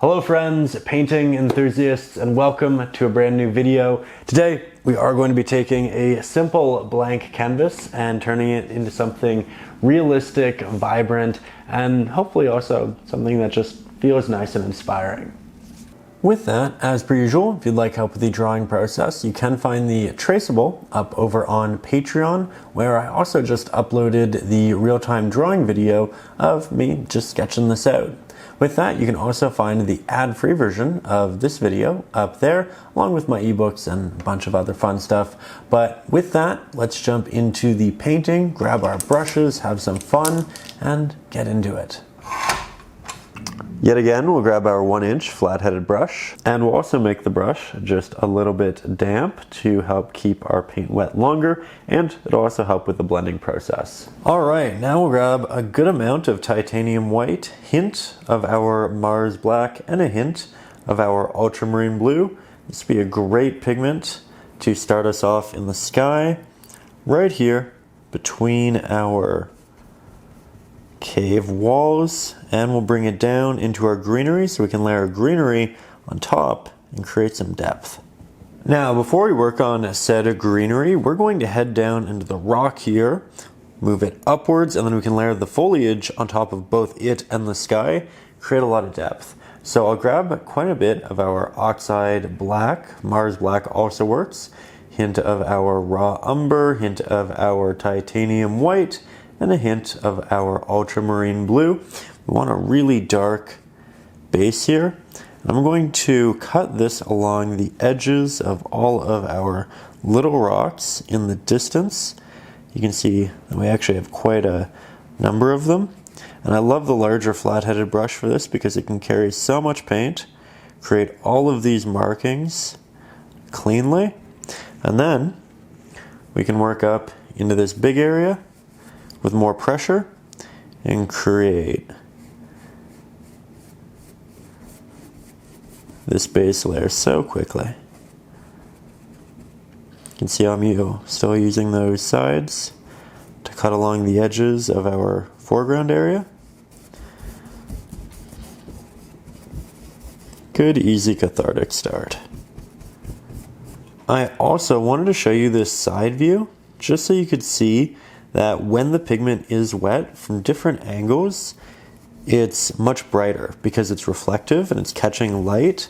Hello friends, painting enthusiasts, and welcome to a brand new video. Today we are going to be taking a simple blank canvas and turning it into something realistic, vibrant, and hopefully also something that just feels nice and inspiring. With that, as per usual, if you'd like help with the drawing process, you can find the traceable up over on Patreon, where I also just uploaded the real-time drawing video of me just sketching this out. With that, you can also find the ad-free version of this video up there, along with my ebooks and a bunch of other fun stuff. But with that, let's jump into the painting, grab our brushes, have some fun, and get into it. Yet again, we'll grab our 1-inch flat-headed brush, and we'll also make the brush just a little bit damp to help keep our paint wet longer, and it'll also help with the blending process. All right, now we'll grab a good amount of titanium white, hint of our Mars black, and a hint of our ultramarine blue. This will be a great pigment to start us off in the sky, right here between our cave walls, and we'll bring it down into our greenery so we can layer greenery on top and create some depth. Now, before we work on said greenery, we're going to head down into the rock here, move it upwards, and then we can layer the foliage on top of both it and the sky, create a lot of depth. So I'll grab quite a bit of our Oxide black, Mars black also works, hint of our raw umber, hint of our titanium white, and a hint of our ultramarine blue. We want a really dark base here. I'm going to cut this along the edges of all of our little rocks in the distance. You can see that we actually have quite a number of them. And I love the larger flat-headed brush for this because it can carry so much paint, create all of these markings cleanly, and then we can work up into this big area with more pressure and create this base layer so quickly. You can see I'm still using those sides to cut along the edges of our foreground area. Good, easy, cathartic start. I also wanted to show you this side view just so you could see that when the pigment is wet from different angles, it's much brighter because it's reflective and it's catching light.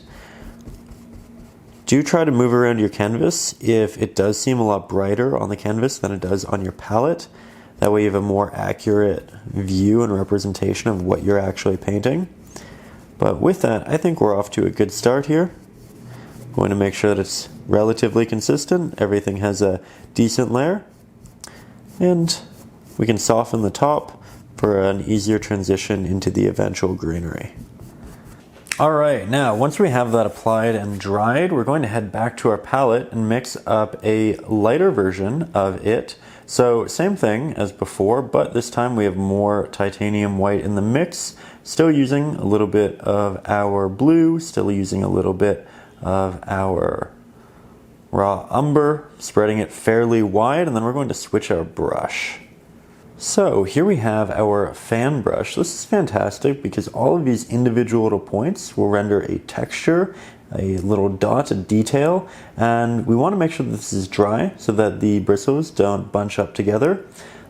Do try to move around your canvas if it does seem a lot brighter on the canvas than it does on your palette. That way you have a more accurate view and representation of what you're actually painting. But with that, I think we're off to a good start here. I'm going to make sure that it's relatively consistent. Everything has a decent layer. And we can soften the top for an easier transition into the eventual greenery. Alright, now once we have that applied and dried, we're going to head back to our palette and mix up a lighter version of it. So same thing as before, but this time we have more titanium white in the mix, still using a little bit of our blue, still using a little bit of our raw umber, spreading it fairly wide, and then we're going to switch our brush. So here we have our fan brush. This is fantastic because all of these individual little points will render a texture, a little dot, a detail, and we want to make sure that this is dry so that the bristles don't bunch up together.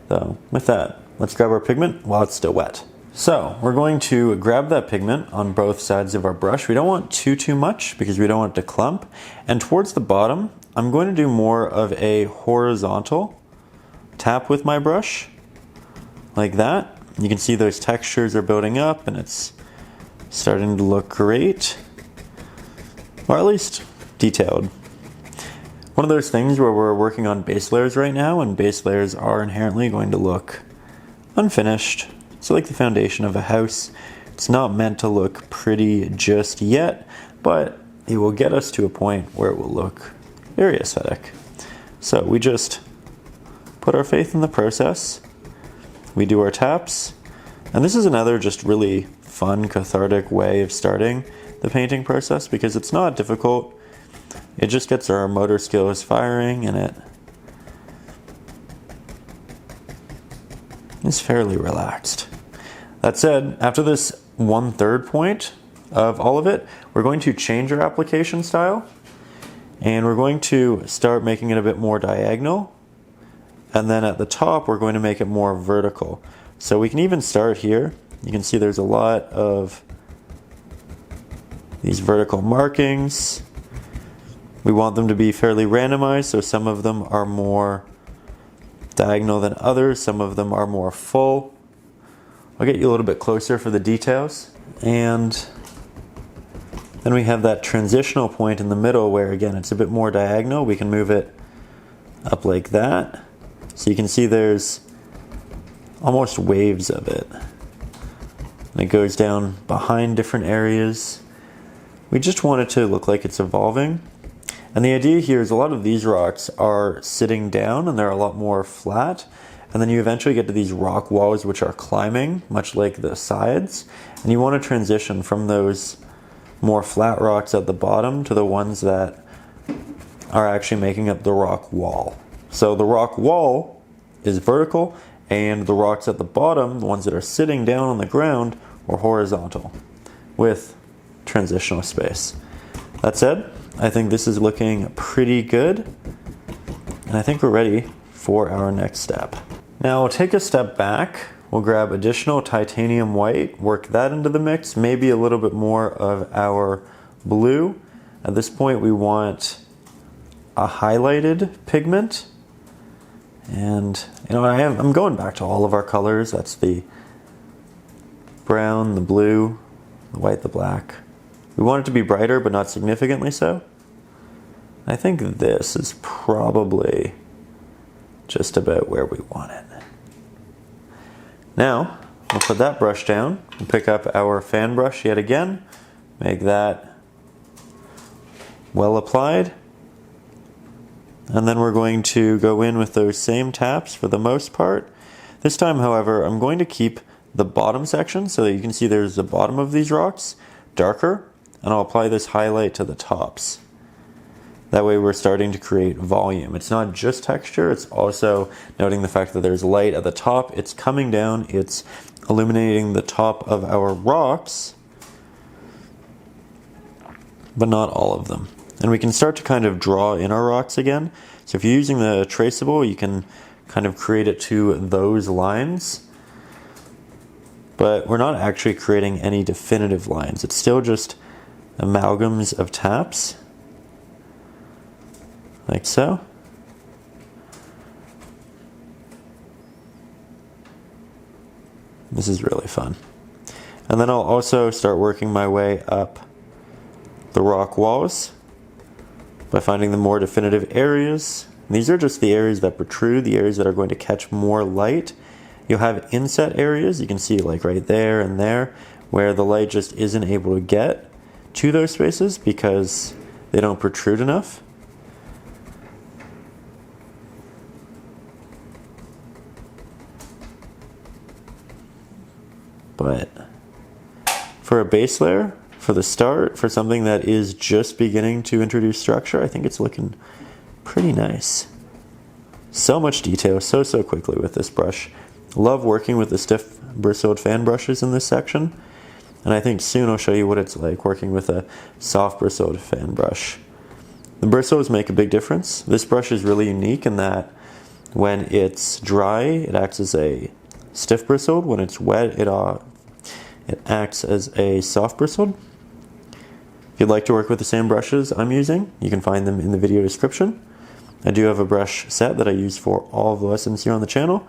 So with that, let's grab our pigment while it's still wet. So we're going to grab that pigment on both sides of our brush. We don't want too much because we don't want it to clump. And towards the bottom, I'm going to do more of a horizontal tap with my brush, like that. You can see those textures are building up and it's starting to look great, or at least detailed. One of those things where we're working on base layers right now, and base layers are inherently going to look unfinished. It's like the foundation of a house. It's not meant to look pretty just yet, but it will get us to a point where it will look very aesthetic. So we just put our faith in the process. We do our taps, and this is another just really fun, cathartic way of starting the painting process because it's not difficult. It just gets our motor skills firing, and it is fairly relaxed. That said, after this 1/3 point of all of it, we're going to change our application style, and we're going to start making it a bit more diagonal, and then at the top we're going to make it more vertical. So we can even start here. You can see there's a lot of these vertical markings. We want them to be fairly randomized, so some of them are more diagonal than others, some of them are more full. I'll get you a little bit closer for the details. And then we have that transitional point in the middle where, again, it's a bit more diagonal. We can move it up like that. So you can see there's almost waves of it. And it goes down behind different areas. We just want it to look like it's evolving. And the idea here is a lot of these rocks are sitting down and they're a lot more flat. And then you eventually get to these rock walls which are climbing, much like the sides. And you want to transition from those more flat rocks at the bottom to the ones that are actually making up the rock wall. So the rock wall is vertical, and the rocks at the bottom, the ones that are sitting down on the ground, are horizontal with transitional space. That said, I think this is looking pretty good, and I think we're ready for our next step. Now we'll take a step back, we'll grab additional titanium white, work that into the mix, maybe a little bit more of our blue. At this point we want a highlighted pigment, and you know, I'm going back to all of our colors. That's the brown, the blue, the white, the black. We want it to be brighter, but not significantly so. I think this is probably just about where we want it. Now, we'll put that brush down and pick up our fan brush yet again. Make that well applied. And then we're going to go in with those same taps for the most part. This time, however, I'm going to keep the bottom section so that you can see there's the bottom of these rocks darker, and I'll apply this highlight to the tops. That way we're starting to create volume. It's not just texture, it's also noting the fact that there's light at the top. It's coming down, it's illuminating the top of our rocks, but not all of them. And we can start to kind of draw in our rocks again. So if you're using the traceable, you can kind of create it to those lines. But we're not actually creating any definitive lines. It's still just amalgams of taps. Like so. This is really fun. And then I'll also start working my way up the rock walls by finding the more definitive areas. These are just the areas that protrude, the areas that are going to catch more light. You'll have inset areas, you can see like right there and there, where the light just isn't able to get to those spaces because they don't protrude enough. But for a base layer, for the start, for something that is just beginning to introduce structure, I think it's looking pretty nice. So much detail, so quickly with this brush. Love working with the stiff bristled fan brushes in this section, and I think soon I'll show you what it's like working with a soft bristled fan brush. The bristles make a big difference. This brush is really unique in that when it's dry, it acts as a stiff bristled. When it's wet, it acts as a soft bristled. If you'd like to work with the same brushes I'm using, you can find them in the video description. I do have a brush set that I use for all of the lessons here on the channel.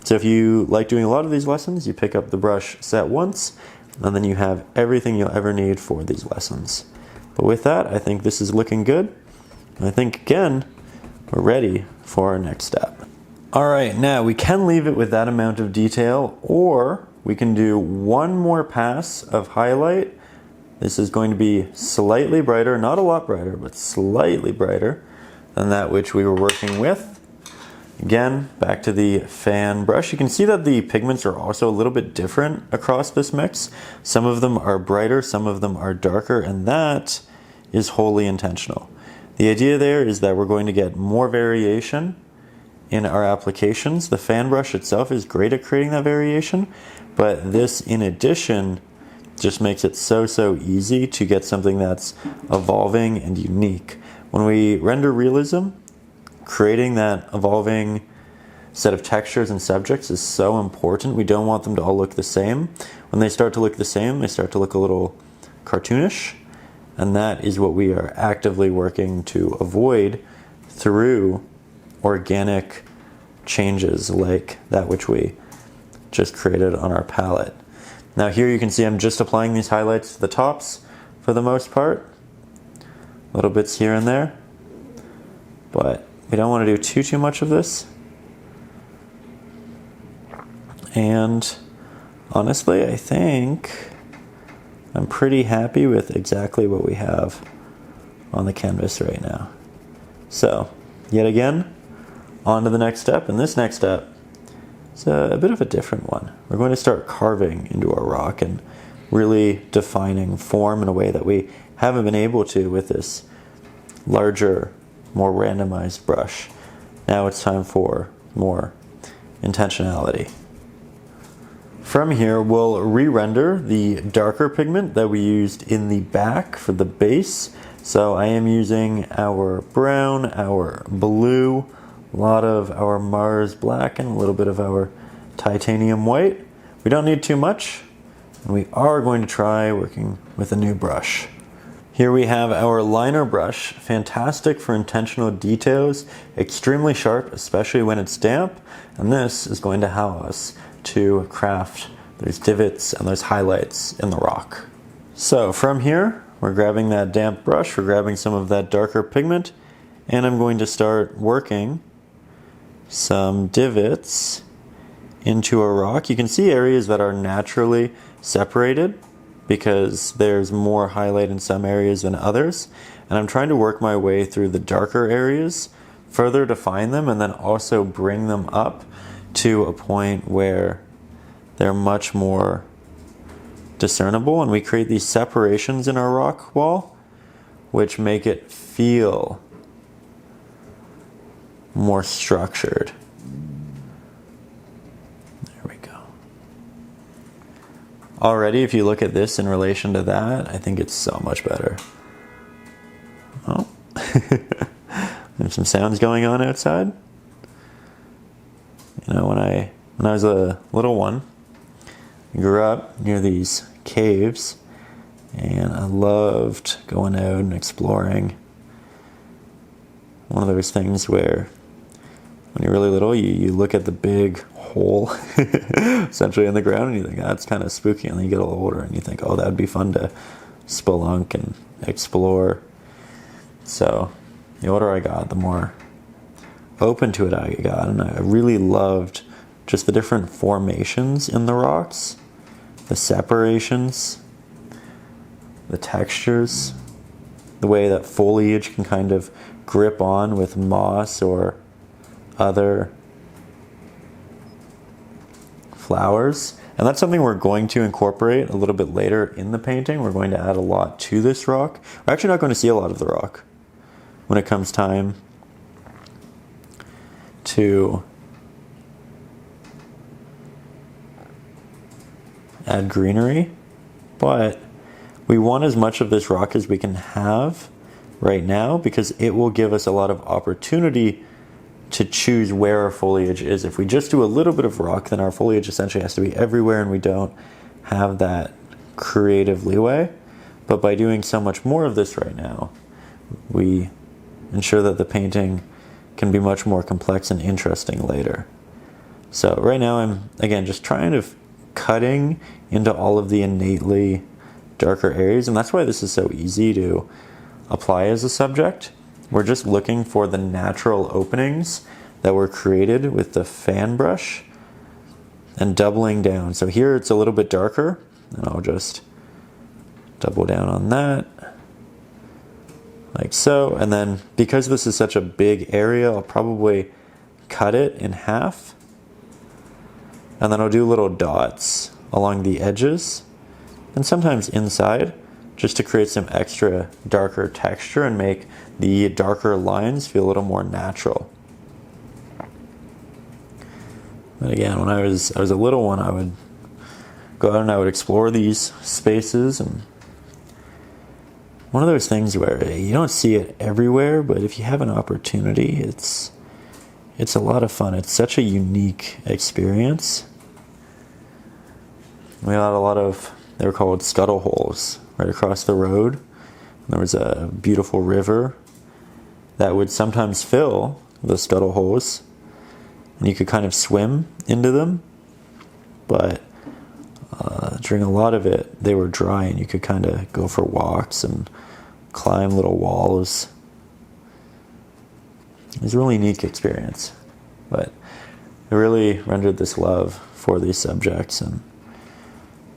So if you like doing a lot of these lessons, you pick up the brush set once, and then you have everything you'll ever need for these lessons. But with that, I think this is looking good. And I think, again, we're ready for our next step. All right, now we can leave it with that amount of detail, or we can do one more pass of highlight. This is going to be slightly brighter, not a lot brighter, but slightly brighter than that which we were working with. Again, back to the fan brush. You can see that the pigments are also a little bit different across this mix. Some of them are brighter, some of them are darker, and that is wholly intentional. The idea there is that we're going to get more variation in our applications. The fan brush itself is great at creating that variation, but this in addition just makes it so easy to get something that's evolving and unique. When we render realism, creating that evolving set of textures and subjects is so important. We don't want them to all look the same. When they start to look the same, they start to look a little cartoonish, and that is what we are actively working to avoid through organic changes like that which we just created on our palette. Now here you can see I'm just applying these highlights to the tops for the most part. Little bits here and there. But we don't want to do too much of this. And honestly, I think I'm pretty happy with exactly what we have on the canvas right now. So, yet again, on to the next step. And this next step is a bit of a different one. We're going to start carving into our rock and really defining form in a way that we haven't been able to with this larger, more randomized brush. Now it's time for more intentionality. From here, we'll re-render the darker pigment that we used in the back for the base. So I am using our brown, our blue, a lot of our Mars black, and a little bit of our titanium white. We don't need too much, and we are going to try working with a new brush. Here we have our liner brush, fantastic for intentional details, extremely sharp, especially when it's damp, and this is going to help us to craft those divots and those highlights in the rock. So from here, we're grabbing that damp brush, we're grabbing some of that darker pigment, and I'm going to start working some divots into a rock. You can see areas that are naturally separated because there's more highlight in some areas than others, and I'm trying to work my way through the darker areas, further define them, and then also bring them up to a point where they're much more discernible, and we create these separations in our rock wall which make it feel more structured. There we go. Already, if you look at this in relation to that, I think it's so much better. Oh, there's some sounds going on outside. You know, when I was a little one, I grew up near these caves, and I loved going out and exploring. One of those things where when you're really little, you look at the big hole essentially in the ground, and you think, that's kind of spooky, and then you get a little older and you think, oh, that would be fun to spelunk and explore. So the older I got, the more open to it I got, and I really loved just the different formations in the rocks, the separations, the textures, the way that foliage can kind of grip on with moss or other flowers. And that's something we're going to incorporate a little bit later in the painting. We're going to add a lot to this rock. We're actually not going to see a lot of the rock when it comes time to add greenery, but we want as much of this rock as we can have right now because it will give us a lot of opportunity to choose where our foliage is. If we just do a little bit of rock, then our foliage essentially has to be everywhere, and we don't have that creative leeway. But by doing so much more of this right now, we ensure that the painting can be much more complex and interesting later. So right now I'm, again, just trying to cutting into all of the innately darker areas, and that's why this is so easy to apply as a subject. We're just looking for the natural openings that were created with the fan brush and doubling down. So here it's a little bit darker, and I'll just double down on that like so. And then because this is such a big area, I'll probably cut it in half, and then I'll do little dots along the edges and sometimes inside, just to create some extra darker texture and make the darker lines feel a little more natural. But again, when I was a little one, I would go out and I would explore these spaces, and one of those things where you don't see it everywhere, but if you have an opportunity, it's a lot of fun. It's such a unique experience. We had a lot of, they were called scuttle holes right across the road. There was a beautiful river that would sometimes fill the scuttle holes, and you could kind of swim into them, but during a lot of it, they were dry, and you could kind of go for walks and climb little walls. It was a really unique experience, but it really rendered this love for these subjects, and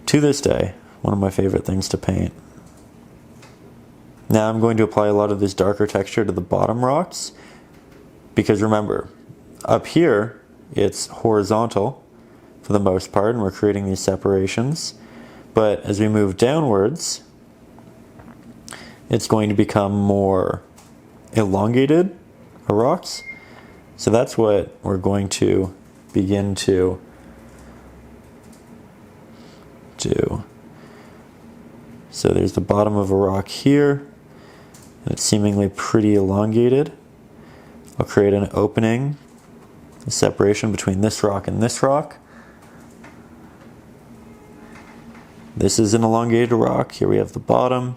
to this day, one of my favorite things to paint. Now I'm going to apply a lot of this darker texture to the bottom rocks, because remember, up here it's horizontal for the most part, and we're creating these separations, but as we move downwards, it's going to become more elongated rocks. So that's what we're going to begin to do. So there's the bottom of a rock here, and it's seemingly pretty elongated. I'll create an opening, a separation between this rock and this rock. This is an elongated rock. Here we have the bottom.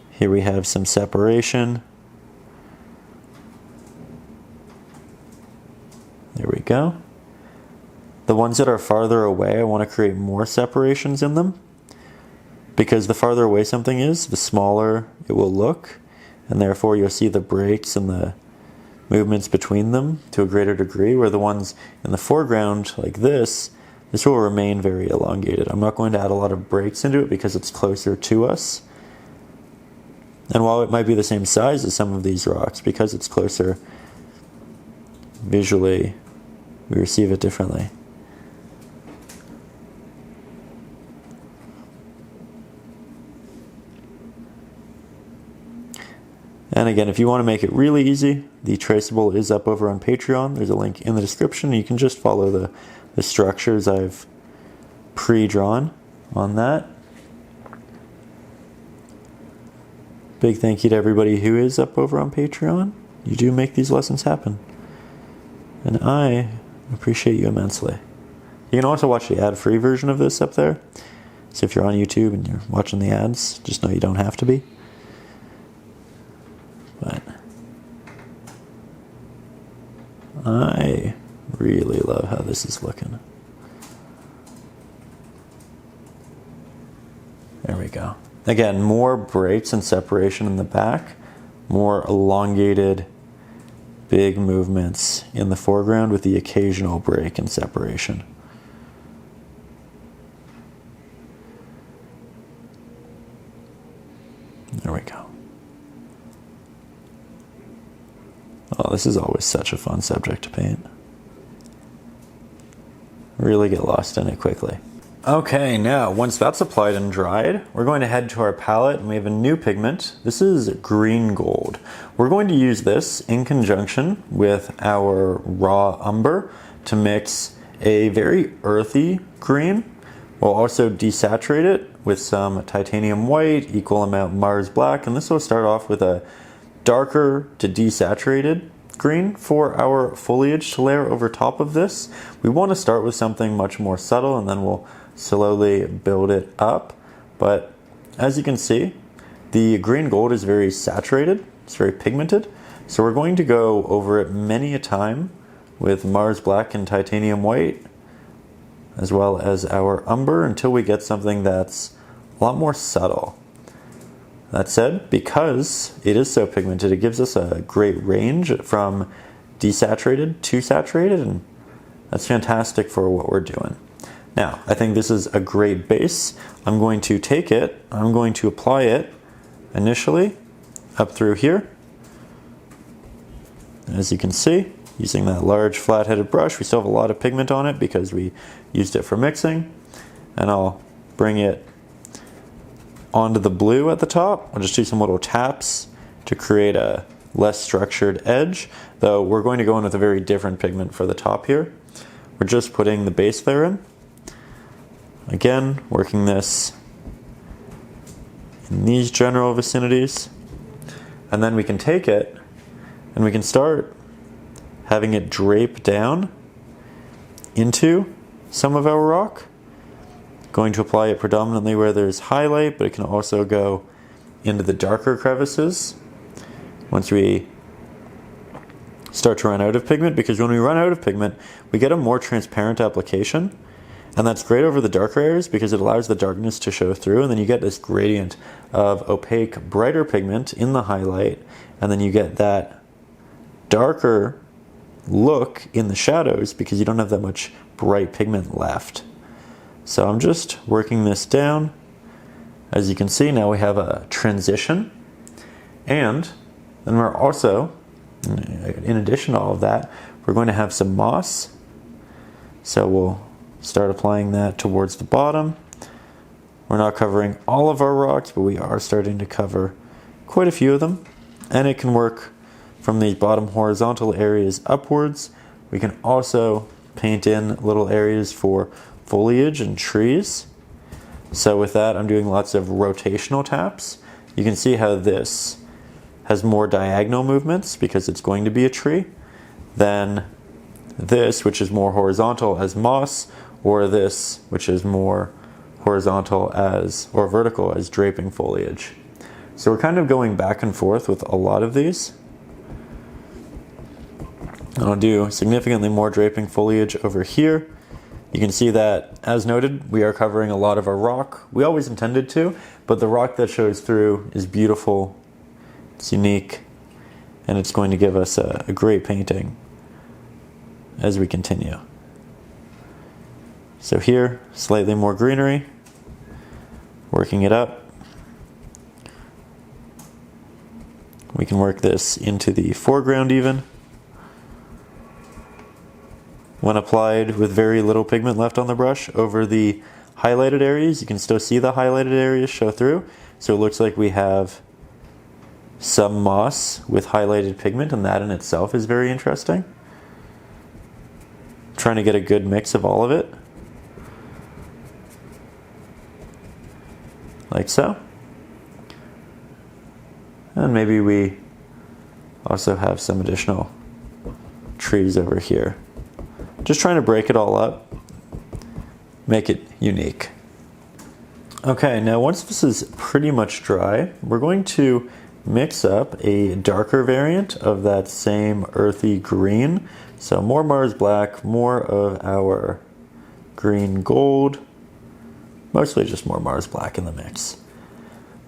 Here we have some separation. There we go. The ones that are farther away, I want to create more separations in them, because the farther away something is, the smaller it will look, and therefore you'll see the breaks and the movements between them to a greater degree, where the ones in the foreground, like this will remain very elongated. I'm not going to add a lot of breaks into it because it's closer to us. And while it might be the same size as some of these rocks, because it's closer, visually we receive it differently. And again, if you want to make it really easy, the traceable is up over on Patreon. There's a link in the description. You can just follow the structures I've pre-drawn on that. Big thank you to everybody who is up over on Patreon. You do make these lessons happen, and I appreciate you immensely. You can also watch the ad-free version of this up there. So if you're on YouTube and you're watching the ads, just know you don't have to be. But I really love how this is looking. There we go. Again, more breaks and separation in the back, more elongated, big movements in the foreground with the occasional break and separation. There we go. Oh, this is always such a fun subject to paint. Really get lost in it quickly. Okay, now once that's applied and dried, we're going to head to our palette, and we have a new pigment. This is green gold. We're going to use this in conjunction with our raw umber to mix a very earthy green. We'll also desaturate it with some titanium white, equal amount Mars black, and this will start off with a darker to desaturated green for our foliage to layer over top of this. We want to start with something much more subtle, and then we'll slowly build it up. But as you can see, the green gold is very saturated, it's very pigmented, so we're going to go over it many a time with Mars black and titanium white, as well as our umber, until we get something that's a lot more subtle. That said, because it is so pigmented, it gives us a great range from desaturated to saturated, and that's fantastic for what we're doing. Now, I think this is a great base. I'm going to take it, I'm going to apply it initially up through here. As you can see, using that large flat-headed brush, we still have a lot of pigment on it because we used it for mixing. And I'll bring it onto the blue at the top. I'll just do some little taps to create a less structured edge, though we're going to go in with a very different pigment for the top here. We're just putting the base layer in. again, working this in these general vicinities. And then we can take it and we can start having it drape down into some of our rock. Going to apply it predominantly where there's highlight, but it can also go into the darker crevices once we start to run out of pigment, because when we run out of pigment, we get a more transparent application, and that's great over the darker areas because it allows the darkness to show through, and then you get this gradient of opaque, brighter pigment in the highlight, and then you get that darker look in the shadows because you don't have that much bright pigment left. So I'm just working this down. As you can see, now we have a transition, and then we're also, in addition to all of that, we're going to have some moss. So we'll start applying that towards the bottom. We're not covering all of our rocks, but we are starting to cover quite a few of them. And it can work from these bottom horizontal areas upwards. We can also paint in little areas for foliage and trees. So with that, I'm doing lots of rotational taps. You can see how this has more diagonal movements because it's going to be a tree than this, which is more horizontal as moss, or this, which is more horizontal as, or vertical as draping foliage. So we're kind of going back and forth with a lot of these. And I'll do significantly more draping foliage over here. You can see that, as noted, we are covering a lot of our rock. We always intended to, but the rock that shows through is beautiful, it's unique, and it's going to give us a great painting as we continue. So here, slightly more greenery, working it up. We can work this into the foreground even. When applied with very little pigment left on the brush over the highlighted areas, you can still see the highlighted areas show through. So it looks like we have some moss with highlighted pigment, and that in itself is very interesting. Trying to get a good mix of all of it. Like so. And maybe we also have some additional trees over here. Just trying to break it all up, make it unique. Okay, now once this is pretty much dry, we're going to mix up a darker variant of that same earthy green. So more Mars Black, more of our green gold, mostly just more Mars Black in the mix.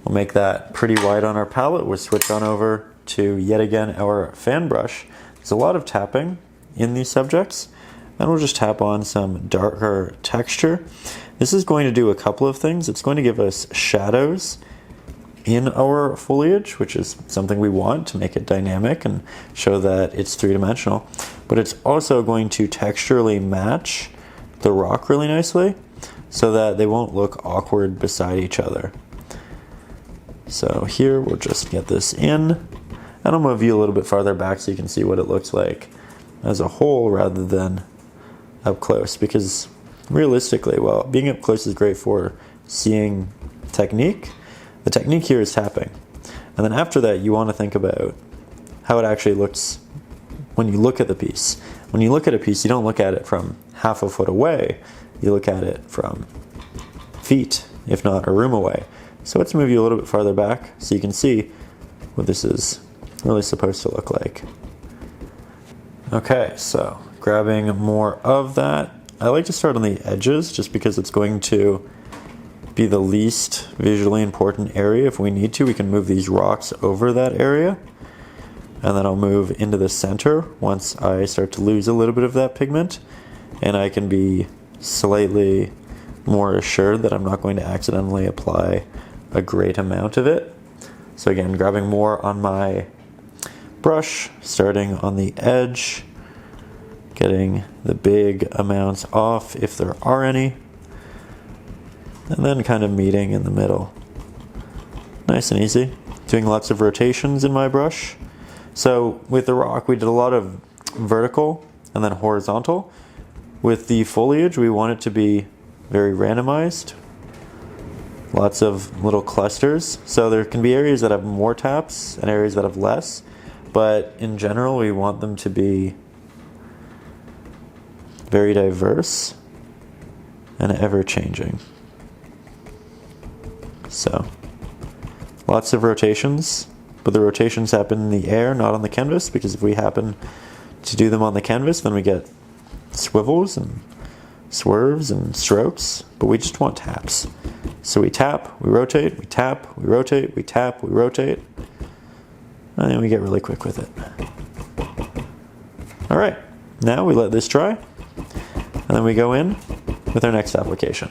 We'll make that pretty white on our palette. We'll switch on over to, yet again, our fan brush. There's a lot of tapping in these subjects, and we'll just tap on some darker texture. This is going to do a couple of things. It's going to give us shadows in our foliage, which is something we want to make it dynamic and show that it's three-dimensional. But it's also going to texturally match the rock really nicely so that they won't look awkward beside each other. So here we'll just get this in, and I'll move you a little bit farther back so you can see what it looks like as a whole rather than up close, because realistically, well, being up close is great for seeing technique. The technique here is tapping. And then after that, you want to think about how it actually looks when you look at the piece. When you look at a piece, you don't look at it from half a foot away. You look at it from feet, if not a room away. So let's move you a little bit farther back so you can see what this is really supposed to look like. Okay, so grabbing more of that. I like to start on the edges just because it's going to be the least visually important area. If we need to, we can move these rocks over that area. And then I'll move into the center once I start to lose a little bit of that pigment. And I can be slightly more assured that I'm not going to accidentally apply a great amount of it. So again, grabbing more on my brush, starting on the edge, getting the big amounts off if there are any, and then kind of meeting in the middle. Nice and easy. Doing lots of rotations in my brush. So with the rock, we did a lot of vertical and then horizontal. With the foliage, we want it to be very randomized. Lots of little clusters. So there can be areas that have more taps and areas that have less, but in general we want them to be very diverse and ever-changing. So, lots of rotations, but the rotations happen in the air, not on the canvas, because if we happen to do them on the canvas, then we get swivels and swerves and strokes, but we just want taps. So we tap, we rotate, we tap, we rotate, we tap, we rotate, and then we get really quick with it. All right, now we let this dry, and then we go in with our next application.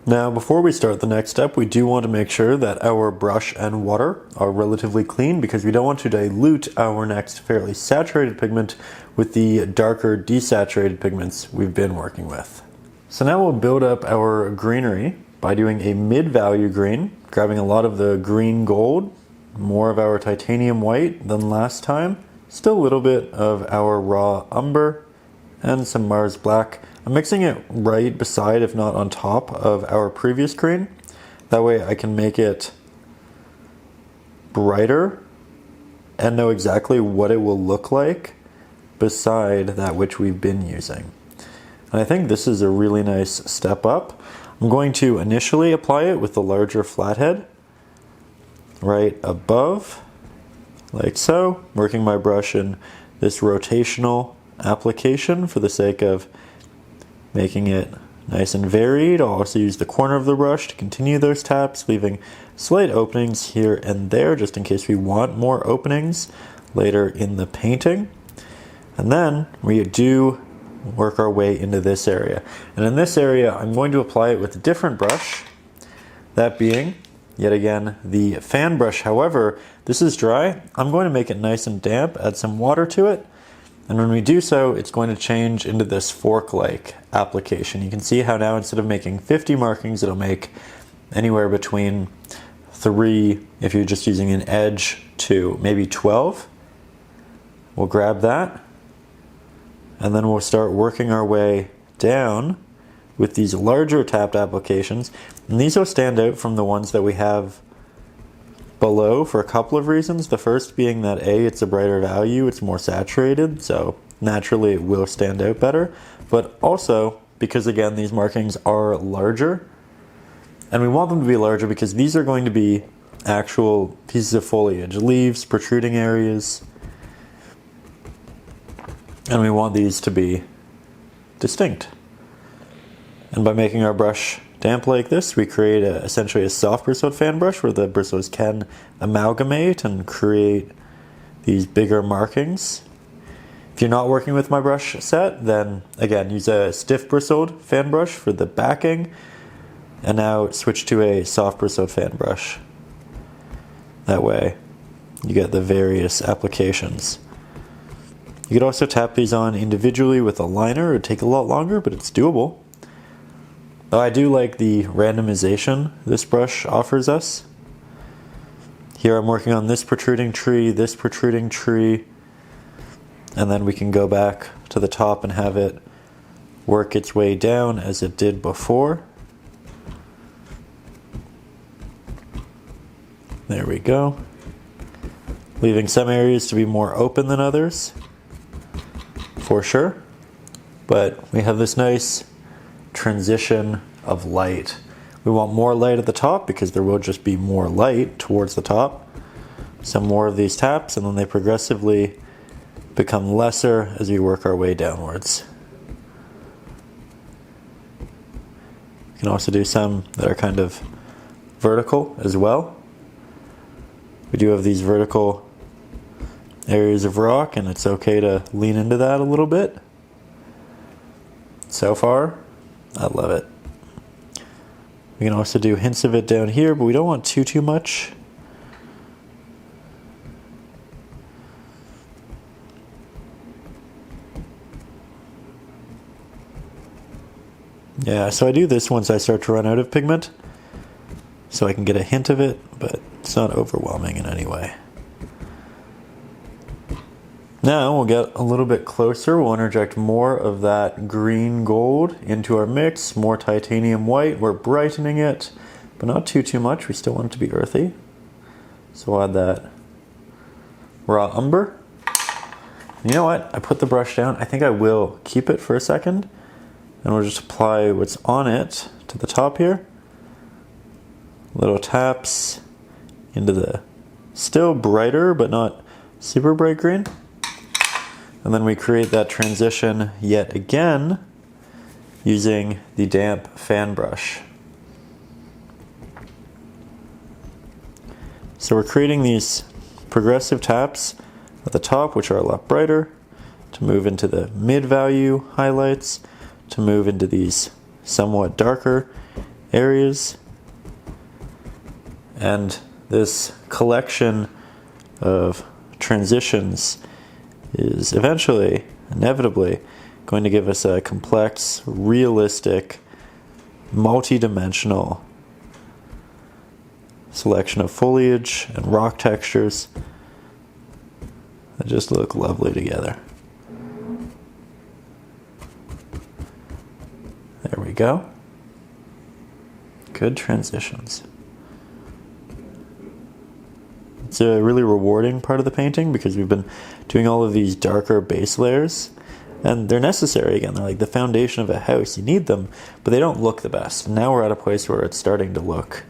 Now, before we start the next step, we do want to make sure that our brush and water are relatively clean because we don't want to dilute our next fairly saturated pigment with the darker desaturated pigments we've been working with. So now we'll build up our greenery by doing a mid-value green, grabbing a lot of the green gold, more of our titanium white than last time, still a little bit of our raw umber, and some Mars black. I'm mixing it right beside, if not on top, of our previous green. That way I can make it brighter and know exactly what it will look like beside that which we've been using. And I think this is a really nice step up. I'm going to initially apply it with the larger flathead right above, like so, working my brush in this rotational application for the sake of making it nice and varied. I'll also use the corner of the brush to continue those taps, leaving slight openings here and there just in case we want more openings later in the painting. And then we do work our way into this area. And in this area, I'm going to apply it with a different brush, that being, yet again, the fan brush. However, this is dry. I'm going to make it nice and damp, add some water to it. And when we do so, it's going to change into this fork-like application. You can see how now instead of making 50 markings, it'll make anywhere between 3, if you're just using an edge, to maybe 12. We'll grab that, and then we'll start working our way down with these larger tapped applications. And these will stand out from the ones that we have below for a couple of reasons. The first being that A, it's a brighter value, it's more saturated, so naturally it will stand out better, but also because again these markings are larger, and we want them to be larger because these are going to be actual pieces of foliage, leaves, protruding areas, and we want these to be distinct. And by making our brush damp like this, we create essentially a soft bristled fan brush where the bristles can amalgamate and create these bigger markings. If you're not working with my brush set, then again, use a stiff bristled fan brush for the backing, and now switch to a soft bristled fan brush. That way, you get the various applications. You could also tap these on individually with a liner. It would take a lot longer, but it's doable. Though I do like the randomization this brush offers us. Here I'm working on this protruding tree, and then we can go back to the top and have it work its way down as it did before. There we go. Leaving some areas to be more open than others, for sure. But we have this nice transition of light. We want more light at the top because there will just be more light towards the top. Some more of these taps, and then they progressively become lesser as we work our way downwards. You can also do some that are kind of vertical as well. We do have these vertical areas of rock, and it's okay to lean into that a little bit. So far, I love it. We can also do hints of it down here, but we don't want too much. Yeah, so I do this once I start to run out of pigment, so I can get a hint of it, but it's not overwhelming in any way. Now we'll get a little bit closer. We'll interject more of that green gold into our mix, more titanium white. We're brightening it, but not too much. We still want it to be earthy. So we'll add that raw umber. You know what? I put the brush down. I think I will keep it for a second, and we'll just apply what's on it to the top here. Little taps into the still brighter but not super bright green. And then we create that transition yet again using the damp fan brush. So we're creating these progressive taps at the top, which are a lot brighter, to move into the mid-value highlights, to move into these somewhat darker areas. And this collection of transitions is eventually, inevitably, going to give us a complex, realistic, multi-dimensional selection of foliage and rock textures that just look lovely together. There we go. Good transitions. It's a really rewarding part of the painting because we've been doing all of these darker base layers, and they're necessary. Again, they're like the foundation of a house. You need them, but they don't look the best. Now we're at a place where it's starting to look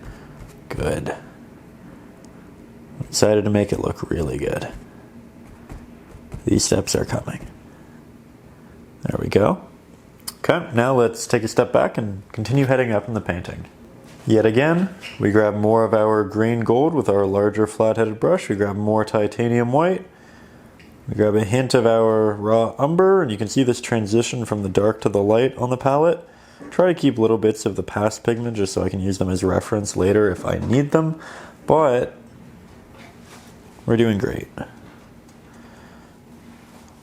good. I decided to make it look really good. These steps are coming. There we go. Okay, now let's take a step back and continue heading up in the painting. Yet again, we grab more of our green gold with our larger flat-headed brush. We grab more titanium white. We grab a hint of our raw umber, and you can see this transition from the dark to the light on the palette. Try to keep little bits of the past pigment just so I can use them as reference later if I need them, but we're doing great.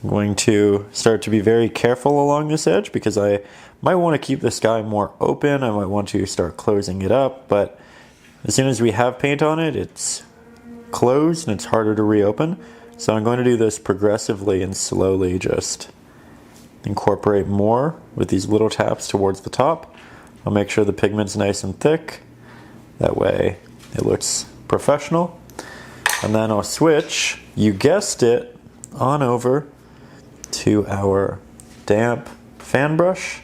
I'm going to start to be very careful along this edge because I might want to keep the sky more open. I might want to start closing it up, but as soon as we have paint on it, it's closed and it's harder to reopen. So I'm going to do this progressively and slowly, just incorporate more with these little taps towards the top. I'll make sure the pigment's nice and thick. That way it looks professional. And then I'll switch, you guessed it, on over to our damp fan brush.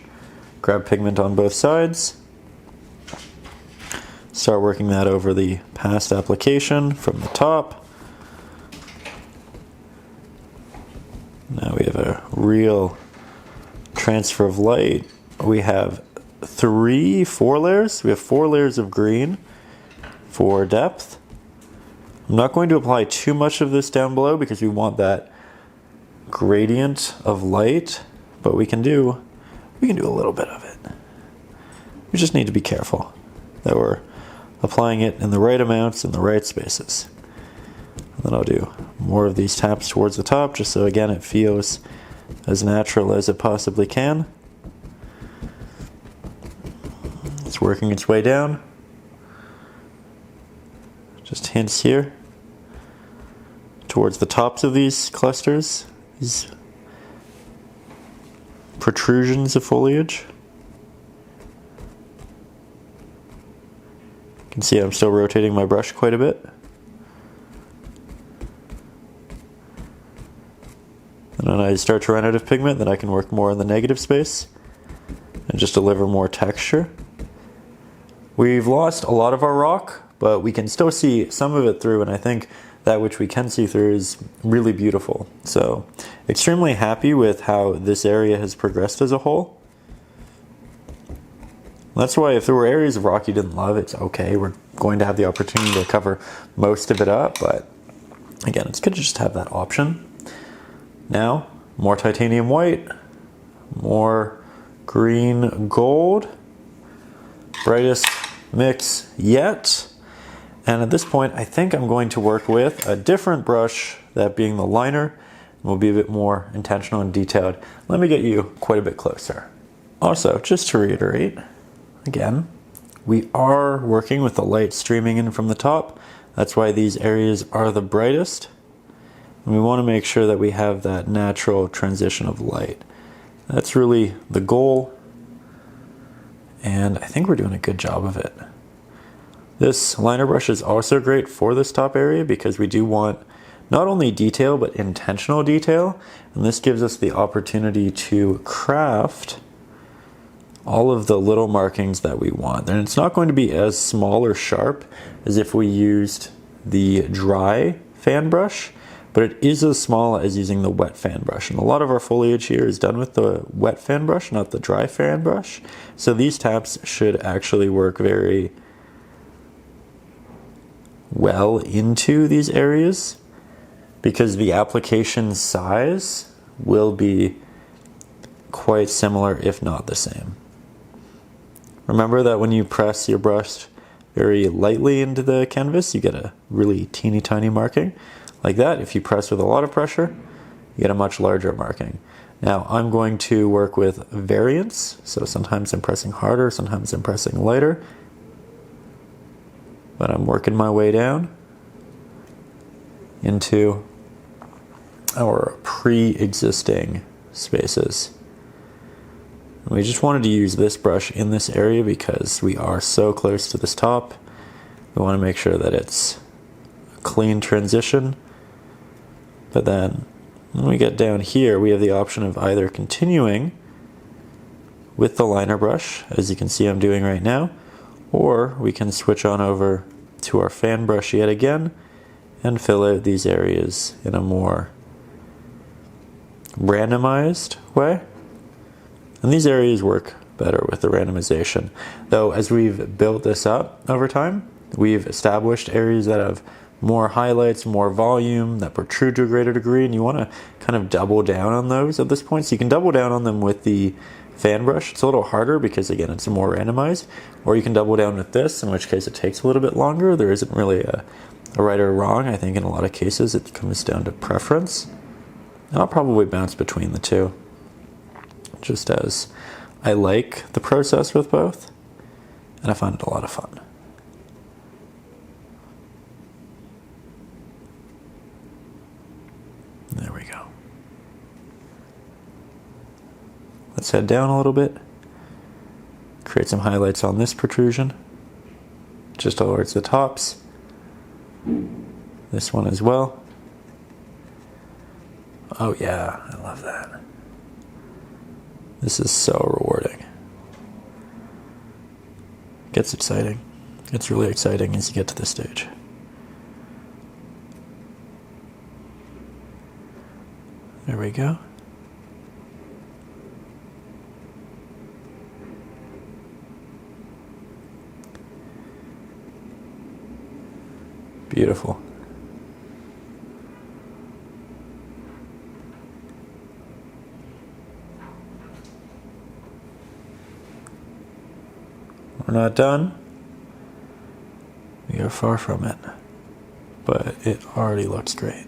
Grab pigment on both sides. Start working that over the past application from the top. Now we have a real transfer of light. We have 4 layers. We have 4 layers of green for depth. I'm not going to apply too much of this down below because we want that gradient of light, but we can do a little bit of it. We just need to be careful that we're applying it in the right amounts in the right spaces. And then I'll do more of these taps towards the top just so again it feels as natural as it possibly can. It's working its way down. Just hints here towards the tops of these clusters, these protrusions of foliage. You can see I'm still rotating my brush quite a bit. And when I start to run out of pigment, then I can work more in the negative space and just deliver more texture. We've lost a lot of our rock, but we can still see some of it through, and I think that which we can see through is really beautiful. So, extremely happy with how this area has progressed as a whole. That's why if there were areas of rock you didn't love, it's okay. We're going to have the opportunity to cover most of it up, but again, it's good to just have that option. Now, more titanium white, more green gold, brightest mix yet. And at this point, I think I'm going to work with a different brush, that being the liner, and will be a bit more intentional and detailed. Let me get you quite a bit closer. Also, just to reiterate, again, we are working with the light streaming in from the top. That's why these areas are the brightest. And we want to make sure that we have that natural transition of light. That's really the goal, and I think we're doing a good job of it. This liner brush is also great for this top area because we do want not only detail but intentional detail, and this gives us the opportunity to craft all of the little markings that we want. And it's not going to be as small or sharp as if we used the dry fan brush, but it is as small as using the wet fan brush. And a lot of our foliage here is done with the wet fan brush, not the dry fan brush. So these taps should actually work very well into these areas because the application size will be quite similar, if not the same. Remember that when you press your brush very lightly into the canvas, you get a really teeny tiny marking. Like that. If you press with a lot of pressure, you get a much larger marking. Now I'm going to work with variance, so sometimes I'm pressing harder, sometimes I'm pressing lighter, but I'm working my way down into our pre-existing spaces. And we just wanted to use this brush in this area because we are so close to this top. We want to make sure that it's a clean transition. But then when we get down here, we have the option of either continuing with the liner brush, as you can see I'm doing right now, or we can switch on over to our fan brush yet again and fill out these areas in a more randomized way. And these areas work better with the randomization. Though as we've built this up over time, we've established areas that have more highlights, more volume, that protrude to a greater degree, and you want to kind of double down on those at this point. So you can double down on them with the fan brush. It's a little harder because, again, it's more randomized. Or you can double down with this, in which case it takes a little bit longer. There isn't really a right or wrong. I think in a lot of cases it comes down to preference. And I'll probably bounce between the two, just as I like the process with both, and I find it a lot of fun. There we go. Let's head down a little bit. Create some highlights on this protrusion, just towards the tops. This one as well. Oh yeah, I love that. This is so rewarding. Gets exciting. It's really exciting as you get to this stage. There we go. Beautiful. We're not done. We are far from it, but it already looks great.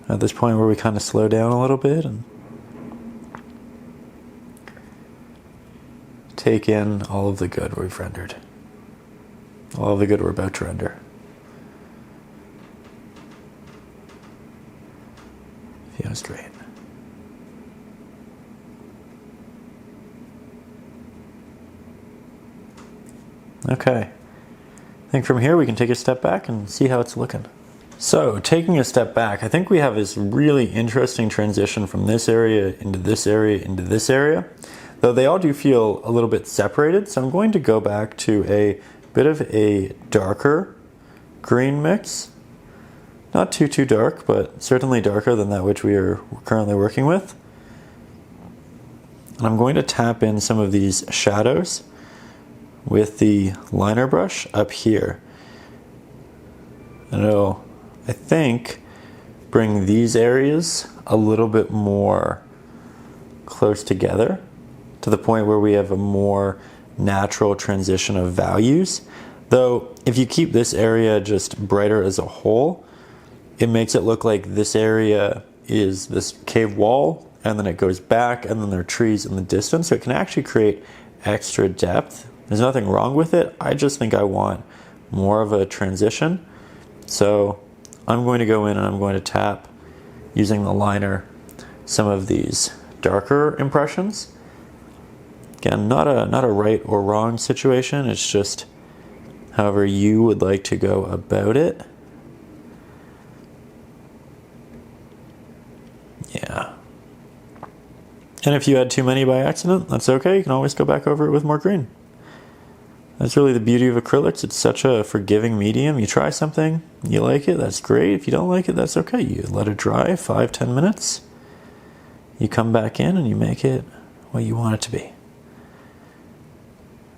At this point where we kind of slow down a little bit and take in all of the good we've rendered. All of the good we're about to render. Feels great. Okay. I think from here we can take a step back and see how it's looking. So, taking a step back, I think we have this really interesting transition from this area into this area into this area, though they all do feel a little bit separated. So I'm going to go back to a bit of a darker green mix. Not too dark, but certainly darker than that which we are currently working with. And I'm going to tap in some of these shadows with the liner brush up here. And it'll, I think, bring these areas a little bit more close together to the point where we have a more natural transition of values. Though if you keep this area just brighter as a whole, it makes it look like this area is this cave wall and then it goes back and then there are trees in the distance. So it can actually create extra depth. There's nothing wrong with it. I just think I want more of a transition. So I'm going to go in and I'm going to tap, using the liner, some of these darker impressions. Again, not a right or wrong situation, it's just however you would like to go about it. Yeah. And if you had too many by accident, that's okay. You can always go back over it with more green. That's really the beauty of acrylics. It's such a forgiving medium. You try something, you like it, that's great. If you don't like it, that's okay. You let it dry 5-10 minutes. You come back in and you make it what you want it to be.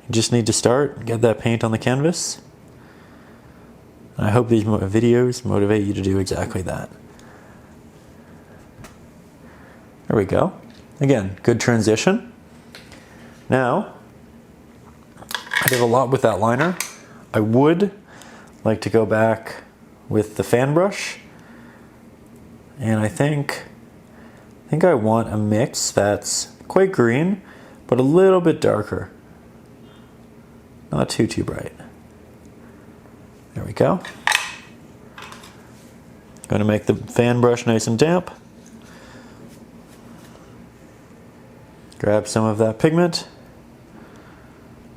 You just need to start, get that paint on the canvas. And I hope these videos motivate you to do exactly that. There we go. Again, good transition. Now, I did a lot with that liner. I would like to go back with the fan brush. And I think I want a mix that's quite green, but a little bit darker. Not too bright. There we go. Going to make the fan brush nice and damp. Grab some of that pigment.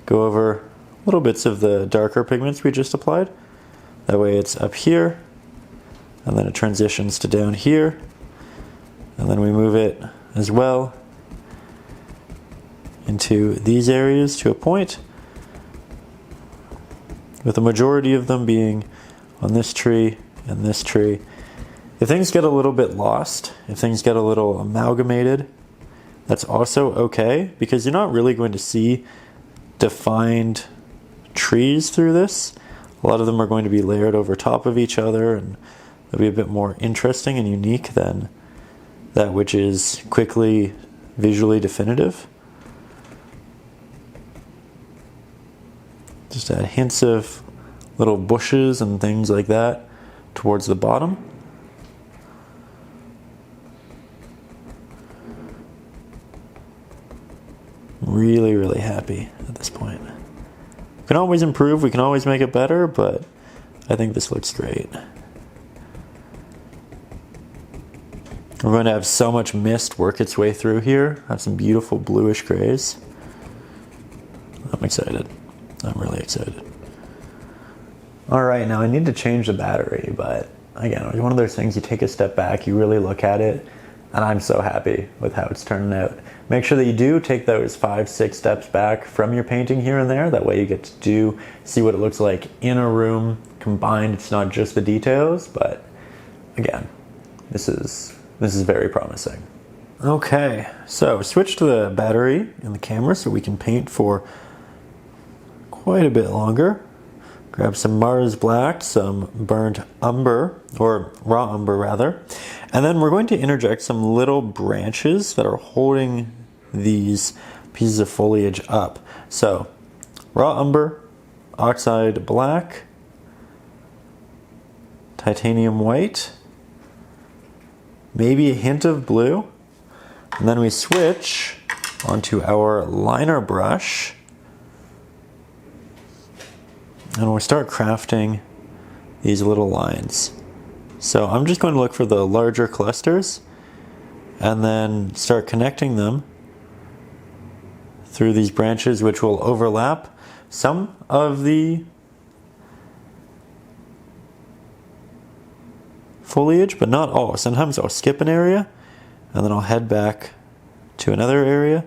Go over little bits of the darker pigments we just applied. That way it's up here, and then it transitions to down here, and then we move it as well into these areas to a point, with the majority of them being on this tree and this tree. If things get a little bit lost, if things get a little amalgamated, that's also okay, because you're not really going to see defined trees through this. A lot of them are going to be layered over top of each other, and they'll be a bit more interesting and unique than that which is quickly visually definitive. Just add hints of little bushes and things like that towards the bottom. Really, really happy at this point. We can always improve, we can always make it better, but I think this looks great. We're going to have so much mist work its way through here. Have some beautiful bluish grays. I'm excited. I'm really excited. All right, now I need to change the battery, but again, it's one of those things you take a step back, you really look at it, and I'm so happy with how it's turning out. Make sure that you do take those 5-6 steps back from your painting here and there. That way you get to see what it looks like in a room combined. It's not just the details, but again, this is very promising. Okay, so switch to the battery in the camera so we can paint for quite a bit longer. Grab some Mars Black, some burnt umber, or raw umber rather, and then we're going to interject some little branches that are holding these pieces of foliage up. So, raw umber, oxide black, titanium white, maybe a hint of blue, and then we switch onto our liner brush. And we'll start crafting these little lines. So I'm just going to look for the larger clusters and then start connecting them through these branches, which will overlap some of the foliage, but not all. Sometimes I'll skip an area and then I'll head back to another area.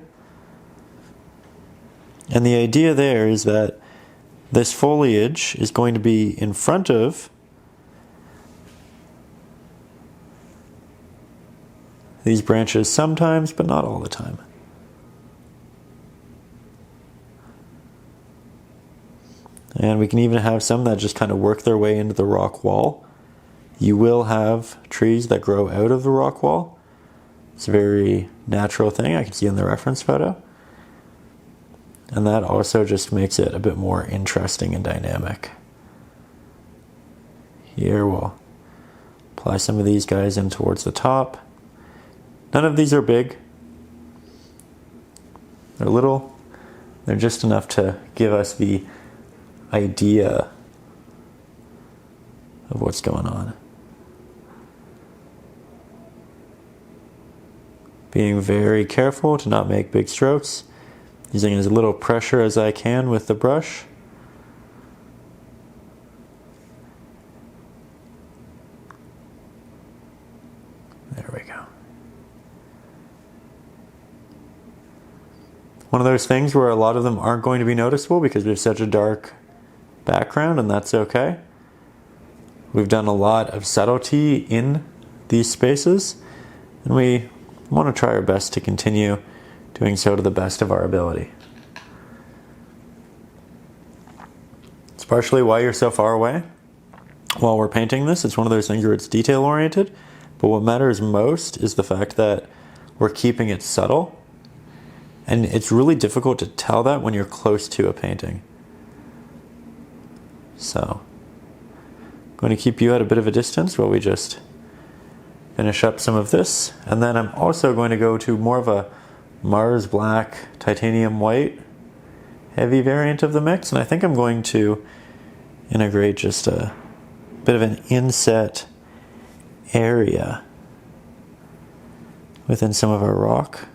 And the idea there is that this foliage is going to be in front of these branches sometimes, but not all the time. And we can even have some that just kind of work their way into the rock wall. You will have trees that grow out of the rock wall. It's a very natural thing I can see in the reference photo. And that also just makes it a bit more interesting and dynamic. Here we'll apply some of these guys in towards the top. None of these are big. They're little. They're just enough to give us the idea of what's going on. Being very careful to not make big strokes. Using as little pressure as I can with the brush. There we go. One of those things where a lot of them aren't going to be noticeable because we have such a dark background, and that's okay. We've done a lot of subtlety in these spaces, and we want to try our best to continue doing so to the best of our ability. It's partially why you're so far away while we're painting this. It's one of those things where it's detail oriented, but what matters most is the fact that we're keeping it subtle, and it's really difficult to tell that when you're close to a painting. So I'm going to keep you at a bit of a distance while we just finish up some of this, and then I'm also going to go to more of a Mars Black, Titanium White heavy variant of the mix, and I think I'm going to integrate just a bit of an inset area within some of our rock.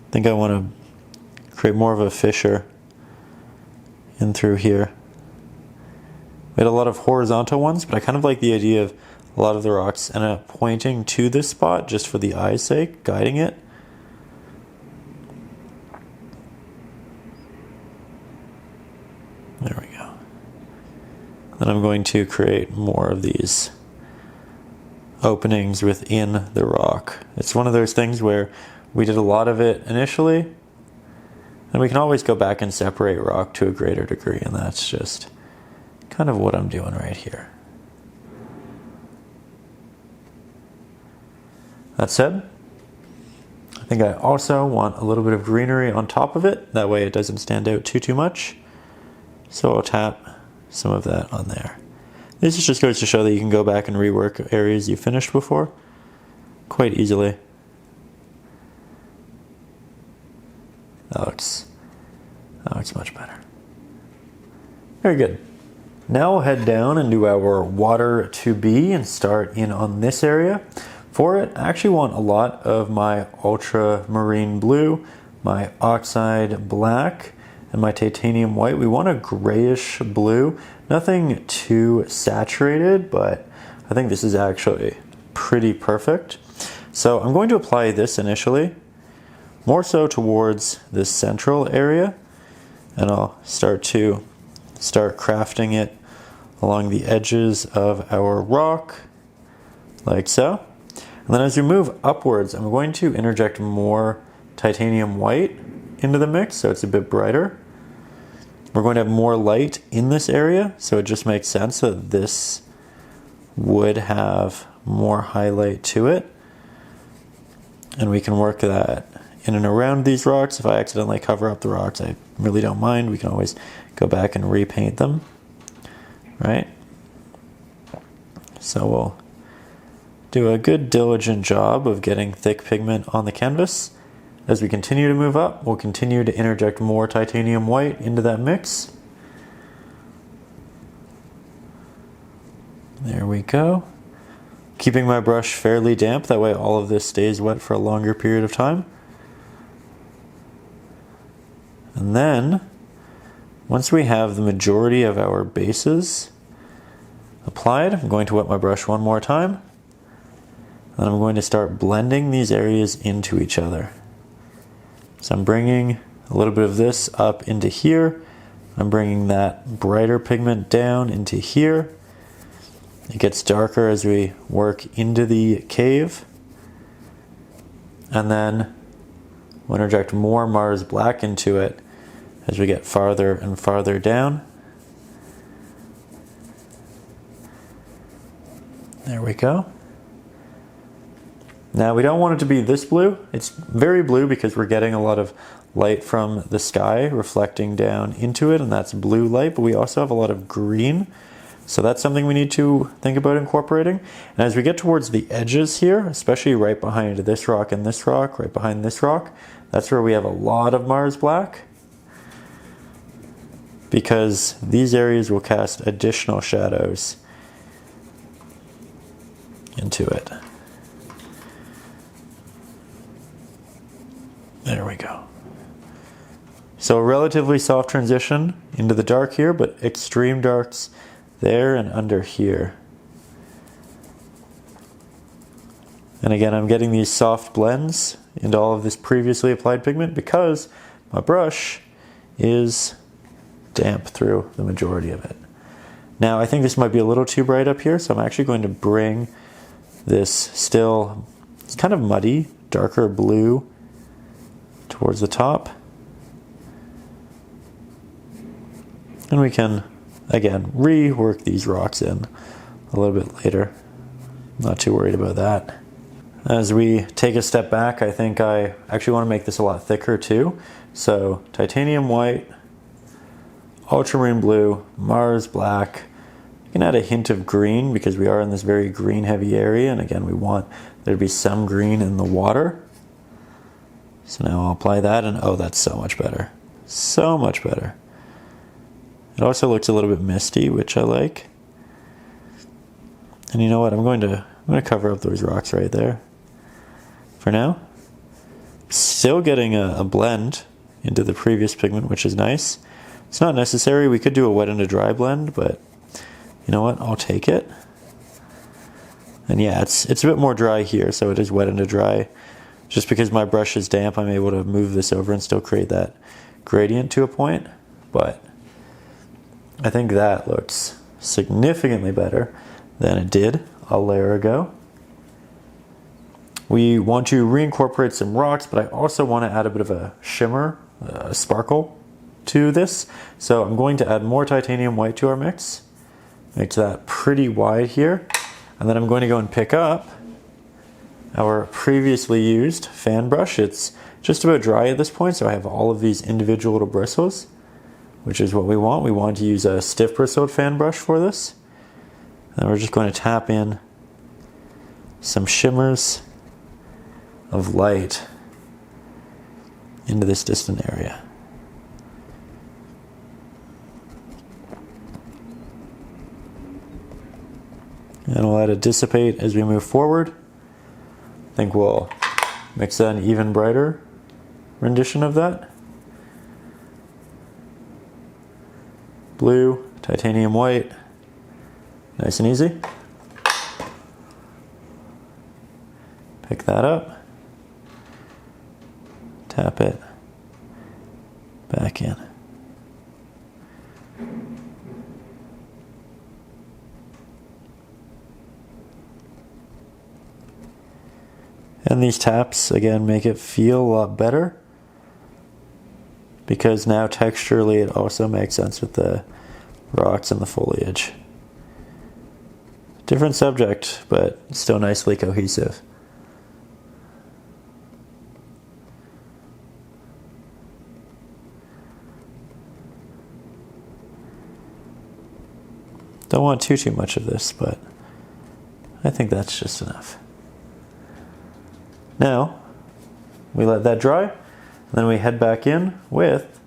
I think I want to create more of a fissure in through here. We had a lot of horizontal ones, but I kind of like the idea of a lot of the rocks end up pointing to this spot just for the eye's sake, guiding it. There we go. Then I'm going to create more of these openings within the rock. It's one of those things where we did a lot of it initially, and we can always go back and separate rock to a greater degree, and that's just kind of what I'm doing right here. That said, I think I also want a little bit of greenery on top of it. That way it doesn't stand out too much. So I'll tap some of that on there. This just goes to show that you can go back and rework areas you finished before quite easily. That looks much better. Very good. Now we'll head down and do our water to be and start in on this area. For it, I actually want a lot of my Ultramarine blue, my Oxide black, and my Titanium white. We want a grayish blue. Nothing too saturated, but I think this is actually pretty perfect. So I'm going to apply this initially, more so towards this central area, and I'll start crafting it along the edges of our rock, like so. And then as we move upwards, I'm going to interject more Titanium white into the mix so it's a bit brighter. We're going to have more light in this area, so it just makes sense that this would have more highlight to it. And we can work that in and around these rocks. If I accidentally cover up the rocks, I really don't mind. We can always go back and repaint them, right? So we'll do a good diligent job of getting thick pigment on the canvas. As we continue to move up, we'll continue to interject more Titanium white into that mix. There we go. Keeping my brush fairly damp, that way all of this stays wet for a longer period of time. And then, once we have the majority of our bases applied, I'm going to wet my brush one more time. And I'm going to start blending these areas into each other. So I'm bringing a little bit of this up into here. I'm bringing that brighter pigment down into here. It gets darker as we work into the cave. And then we'll interject more Mars Black into it as we get farther and farther down. There we go. Now we don't want it to be this blue. It's very blue because we're getting a lot of light from the sky reflecting down into it, and that's blue light, but we also have a lot of green. So that's something we need to think about incorporating. And as we get towards the edges here, especially right behind this rock and this rock, right behind this rock, that's where we have a lot of Mars Black, because these areas will cast additional shadows into it. There we go. So a relatively soft transition into the dark here, but extreme darks there and under here. And again, I'm getting these soft blends into all of this previously applied pigment because my brush is damp through the majority of it. Now, I think this might be a little too bright up here, so I'm actually going to bring this still, it's kind of muddy, darker blue towards the top. And we can, again, rework these rocks in a little bit later. Not too worried about that. As we take a step back, I think I actually want to make this a lot thicker too. So titanium white, ultramarine blue, Mars black. You can add a hint of green because we are in this very green heavy area, and again we want there to be some green in the water. So now I'll apply that, and oh, that's so much better. So much better. It also looks a little bit misty, which I like. And you know what? I'm going to cover up those rocks right there for now. Still getting a blend into the previous pigment, which is nice. It's not necessary. We could do a wet and a dry blend, but you know what? I'll take it. And yeah, it's a bit more dry here, so it is wet and a dry. Just because my brush is damp, I'm able to move this over and still create that gradient to a point. But I think that looks significantly better than it did a layer ago. We want to reincorporate some rocks, but I also want to add a bit of a shimmer, a sparkle to this. So I'm going to add more titanium white to our mix. Make that pretty wide here. And then I'm going to go and pick up our previously used fan brush. It's just about dry at this point, so I have all of these individual little bristles, which is what we want. We want to use a stiff bristled fan brush for this. And we're just going to tap in some shimmers of light into this distant area. And we'll let it dissipate as we move forward. I think we'll mix an even brighter rendition of that. Blue, titanium white, nice and easy. Pick that up. Tap it back in. And these taps, again, make it feel a lot better because now texturally it also makes sense with the rocks and the foliage. Different subject, but still nicely cohesive. Don't want too much of this, but I think that's just enough. Now, we let that dry, and then we head back in with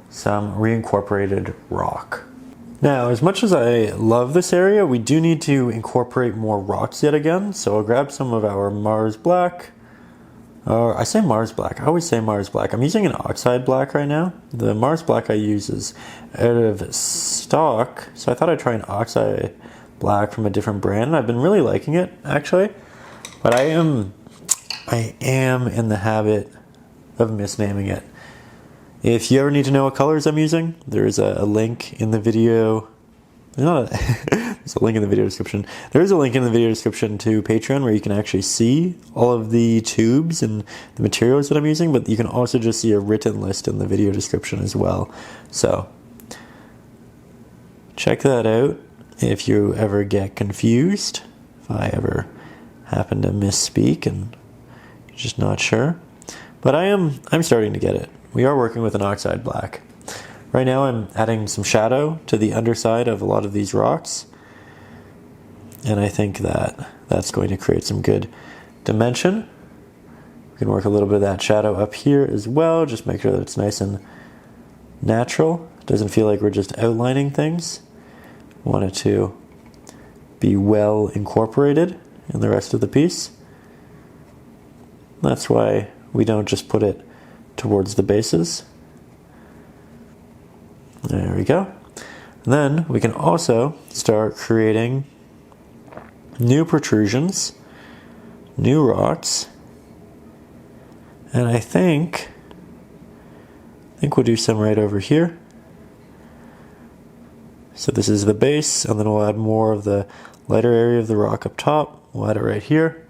some reincorporated rock. Now, as much as I love this area, we do need to incorporate more rocks yet again, so I'll grab some of our Mars black. I say Mars black, I always say Mars black. I'm using an Oxide black right now. The Mars black I use is out of stock, so I thought I'd try an Oxide black from a different brand. I've been really liking it, actually, but I am in the habit of misnaming it. If you ever need to know what colors I'm using, there is a link in the video. There's a link in the video description. There is a link in the video description to Patreon where you can actually see all of the tubes and the materials that I'm using, but you can also just see a written list in the video description as well. So check that out if you ever get confused, if I ever happen to misspeak and you're just not sure. But I'm starting to get it. We are working with an Oxide black. Right now I'm adding some shadow to the underside of a lot of these rocks. And I think that that's going to create some good dimension. We can work a little bit of that shadow up here as well. Just make sure that it's nice and natural. It doesn't feel like we're just outlining things. We want it to be well incorporated in the rest of the piece. That's why we don't just put it towards the bases. There we go. And then we can also start creating new protrusions, new rocks, and I think we'll do some right over here. So this is the base, and then we'll add more of the lighter area of the rock up top. We'll add it right here.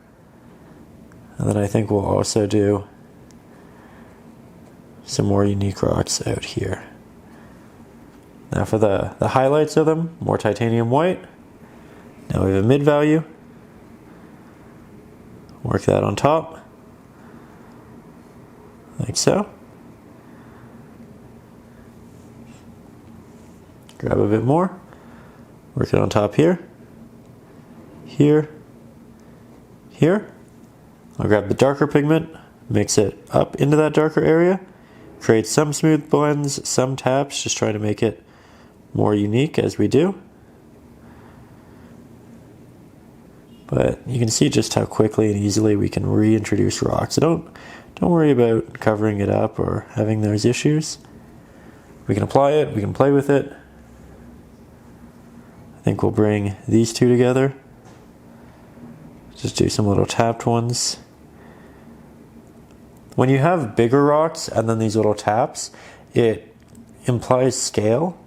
And then I think we'll also do some more unique rocks out here. Now for the highlights of them, more titanium white. Now we have a mid value. Work that on top, like so. Grab a bit more, work it on top here, here, here. I'll grab the darker pigment, mix it up into that darker area, create some smooth blends, some taps, just try to make it more unique as we do. But you can see just how quickly and easily we can reintroduce rocks. So don't worry about covering it up or having those issues. We can apply it, we can play with it. I think we'll bring these two together. Just do some little tapped ones. When you have bigger rocks and then these little taps, it implies scale.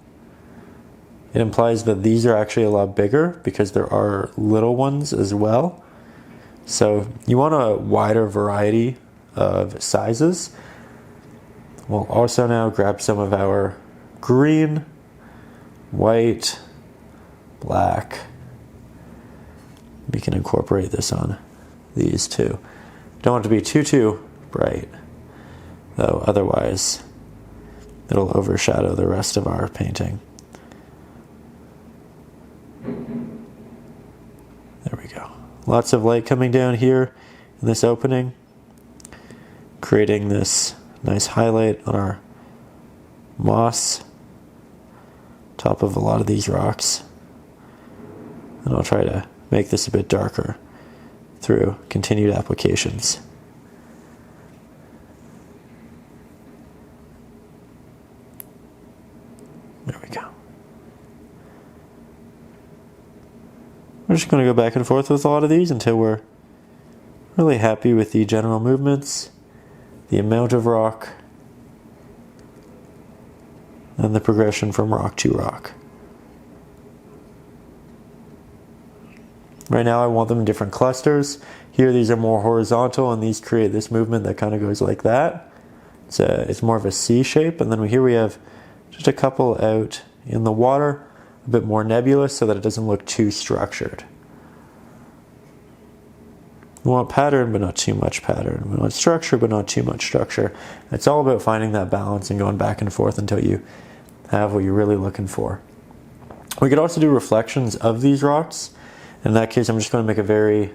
It implies that these are actually a lot bigger because there are little ones as well. So you want a wider variety of sizes. We'll also now grab some of our green, white, black. We can incorporate this on these two. Don't want it to be too bright, though otherwise it'll overshadow the rest of our painting. There we go. Lots of light coming down here in this opening, creating this nice highlight on our moss, top of a lot of these rocks. And I'll try to make this a bit darker through continued applications. There we go. We're just going to go back and forth with a lot of these until we're really happy with the general movements, the amount of rock, and the progression from rock to rock. Right now I want them in different clusters. Here these are more horizontal and these create this movement that kind of goes like that. It's more of a C shape, and then here we have just a couple out in the water, a bit more nebulous so that it doesn't look too structured. We want pattern but not too much pattern. We want structure but not too much structure. It's all about finding that balance and going back and forth until you have what you're really looking for. We could also do reflections of these rocks. In that case, I'm just going to make a very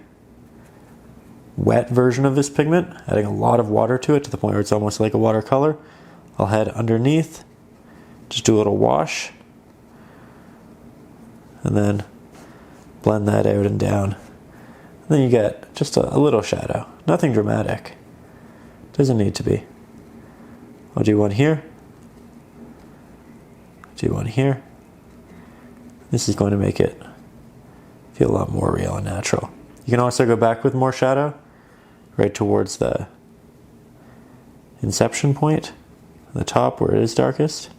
wet version of this pigment, adding a lot of water to it to the point where it's almost like a watercolor. I'll head underneath, just do a little wash, and then blend that out and down. And then you get just a little shadow. Nothing dramatic. Doesn't need to be. I'll do one here. Do one here. This is going to make it feel a lot more real and natural. You can also go back with more shadow, right towards the inception point, the top where it is darkest.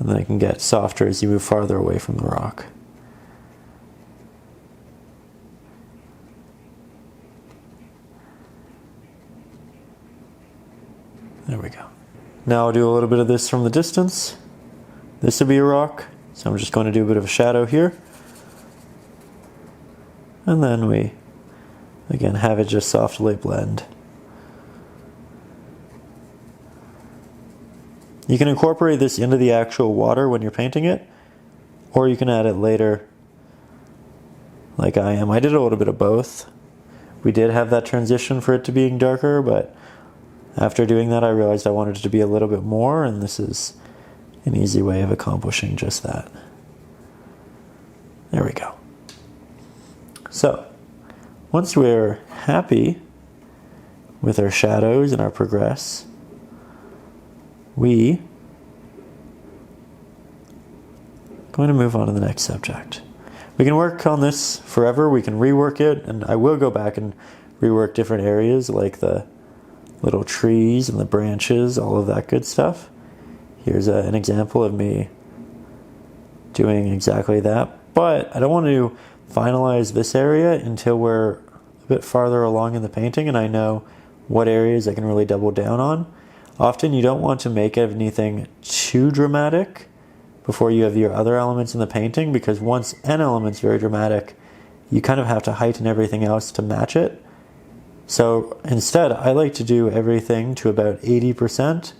And then it can get softer as you move farther away from the rock. There we go. Now I'll do a little bit of this from the distance. This will be a rock, so I'm just going to do a bit of a shadow here. And then we, again, have it just softly blend. You can incorporate this into the actual water when you're painting it, or you can add it later like I am. I did a little bit of both. We did have that transition for it to being darker, but after doing that I realized I wanted it to be a little bit more, and this is an easy way of accomplishing just that. There we go. So, once we're happy with our shadows and our progress, we are going to move on to the next subject. We can work on this forever, we can rework it, and I will go back and rework different areas like the little trees and the branches, all of that good stuff. Here's an example of me doing exactly that, but I don't want to finalize this area until we're a bit farther along in the painting and I know what areas I can really double down on. Often you don't want to make anything too dramatic before you have your other elements in the painting, because once an element's very dramatic, you kind of have to heighten everything else to match it. So instead, I like to do everything to about 80%,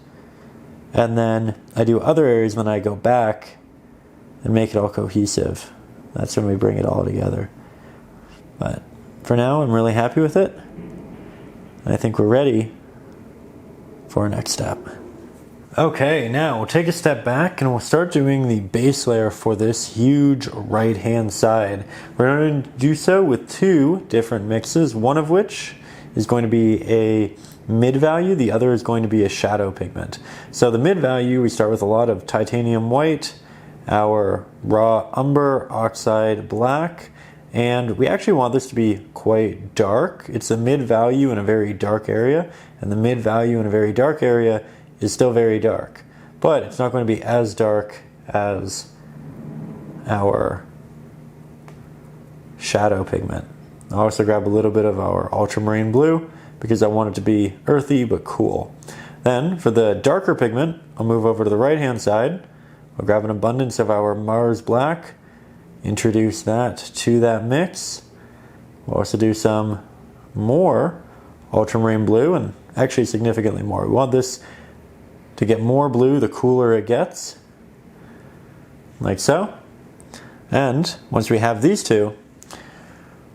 and then I do other areas when I go back and make it all cohesive. That's when we bring it all together. But for now, I'm really happy with it. And I think we're ready for our next step. Okay, now we'll take a step back and we'll start doing the base layer for this huge right-hand side. We're going to do so with two different mixes, one of which is going to be a mid value, the other is going to be a shadow pigment. So the mid value, we start with a lot of titanium white, our raw umber, oxide black, and we actually want this to be quite dark. It's a mid value in a very dark area, and the mid value in a very dark area is still very dark, but it's not going to be as dark as our shadow pigment. I'll also grab a little bit of our ultramarine blue because I want it to be earthy but cool. Then for the darker pigment, I'll move over to the right hand side. I'll grab an abundance of our Mars black, introduce that to that mix. We'll also do some more ultramarine blue, and actually significantly more. We want this to get more blue the cooler it gets, like so. And once we have these two,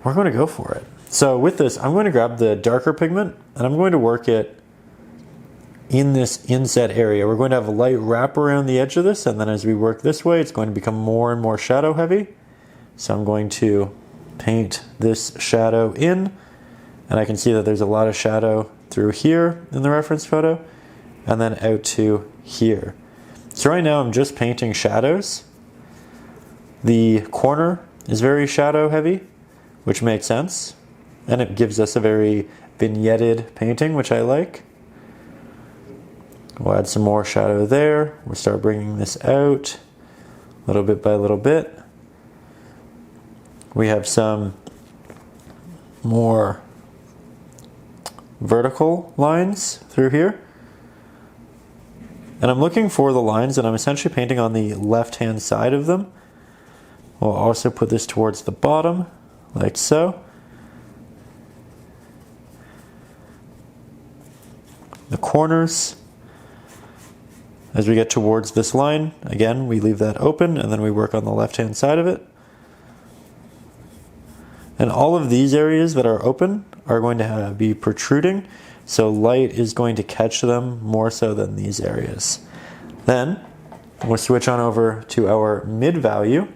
we're going to go for it. So with this, I'm going to grab the darker pigment and I'm going to work it in this inset area. We're going to have a light wrap around the edge of this, and then as we work this way, it's going to become more and more shadow heavy. So I'm going to paint this shadow in, and I can see that there's a lot of shadow through here in the reference photo, and then out to here. So right now I'm just painting shadows. The corner is very shadow heavy, which makes sense, and it gives us a very vignetted painting, which I like. We'll add some more shadow there. We'll start bringing this out little bit by little bit. We have some more vertical lines through here. And I'm looking for the lines, and I'm essentially painting on the left-hand side of them. We'll also put this towards the bottom, like so. The corners, as we get towards this line, again, we leave that open, and then we work on the left-hand side of it. And all of these areas that are open are going to be protruding, so light is going to catch them more so than these areas. Then we'll switch on over to our mid value.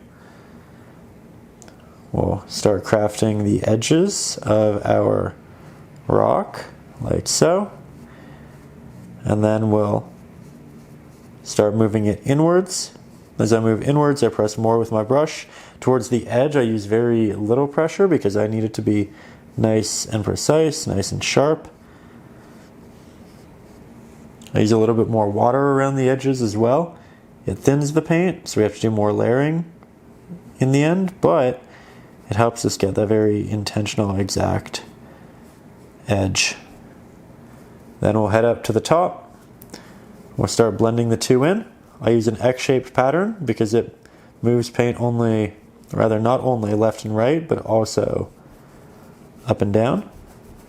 We'll start crafting the edges of our rock, like so. And then we'll start moving it inwards. As I move inwards, I press more with my brush. Towards the edge, I use very little pressure because I need it to be nice and precise, nice and sharp. I use a little bit more water around the edges as well. It thins the paint, so we have to do more layering in the end, but it helps us get that very intentional, exact edge. Then we'll head up to the top. We'll start blending the two in. I use an X-shaped pattern because it moves paint only, rather not only left and right, but also up and down.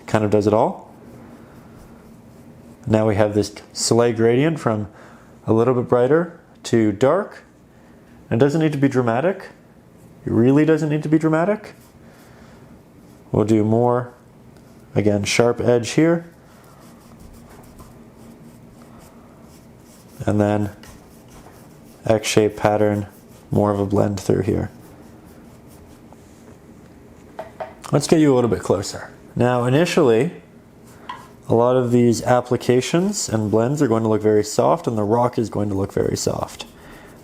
It kind of does it all. Now we have this soleil gradient from a little bit brighter to dark. It doesn't need to be dramatic. It really doesn't need to be dramatic. We'll do more, again, sharp edge here. And then X-shaped pattern, more of a blend through here. Let's get you a little bit closer. Now initially, a lot of these applications and blends are going to look very soft, and the rock is going to look very soft.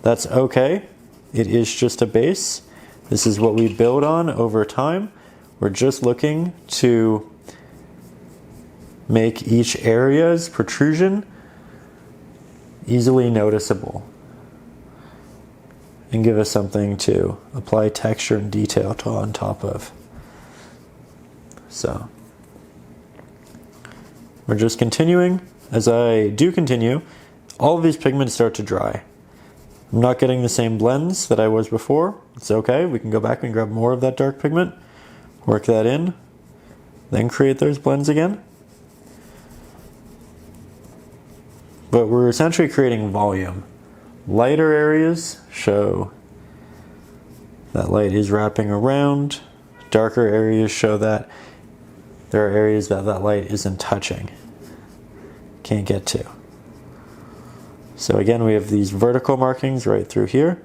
That's okay. It is just a base. This is what we build on over time. We're just looking to make each area's protrusion easily noticeable and give us something to apply texture and detail to on top of. So we're just continuing. As I do continue, all of these pigments start to dry. I'm not getting the same blends that I was before. It's okay. We can go back and grab more of that dark pigment, work that in, then create those blends again. But we're essentially creating volume. Lighter areas show that light is wrapping around. Darker areas show that there are areas that that light isn't touching, can't get to. So again, we have these vertical markings right through here.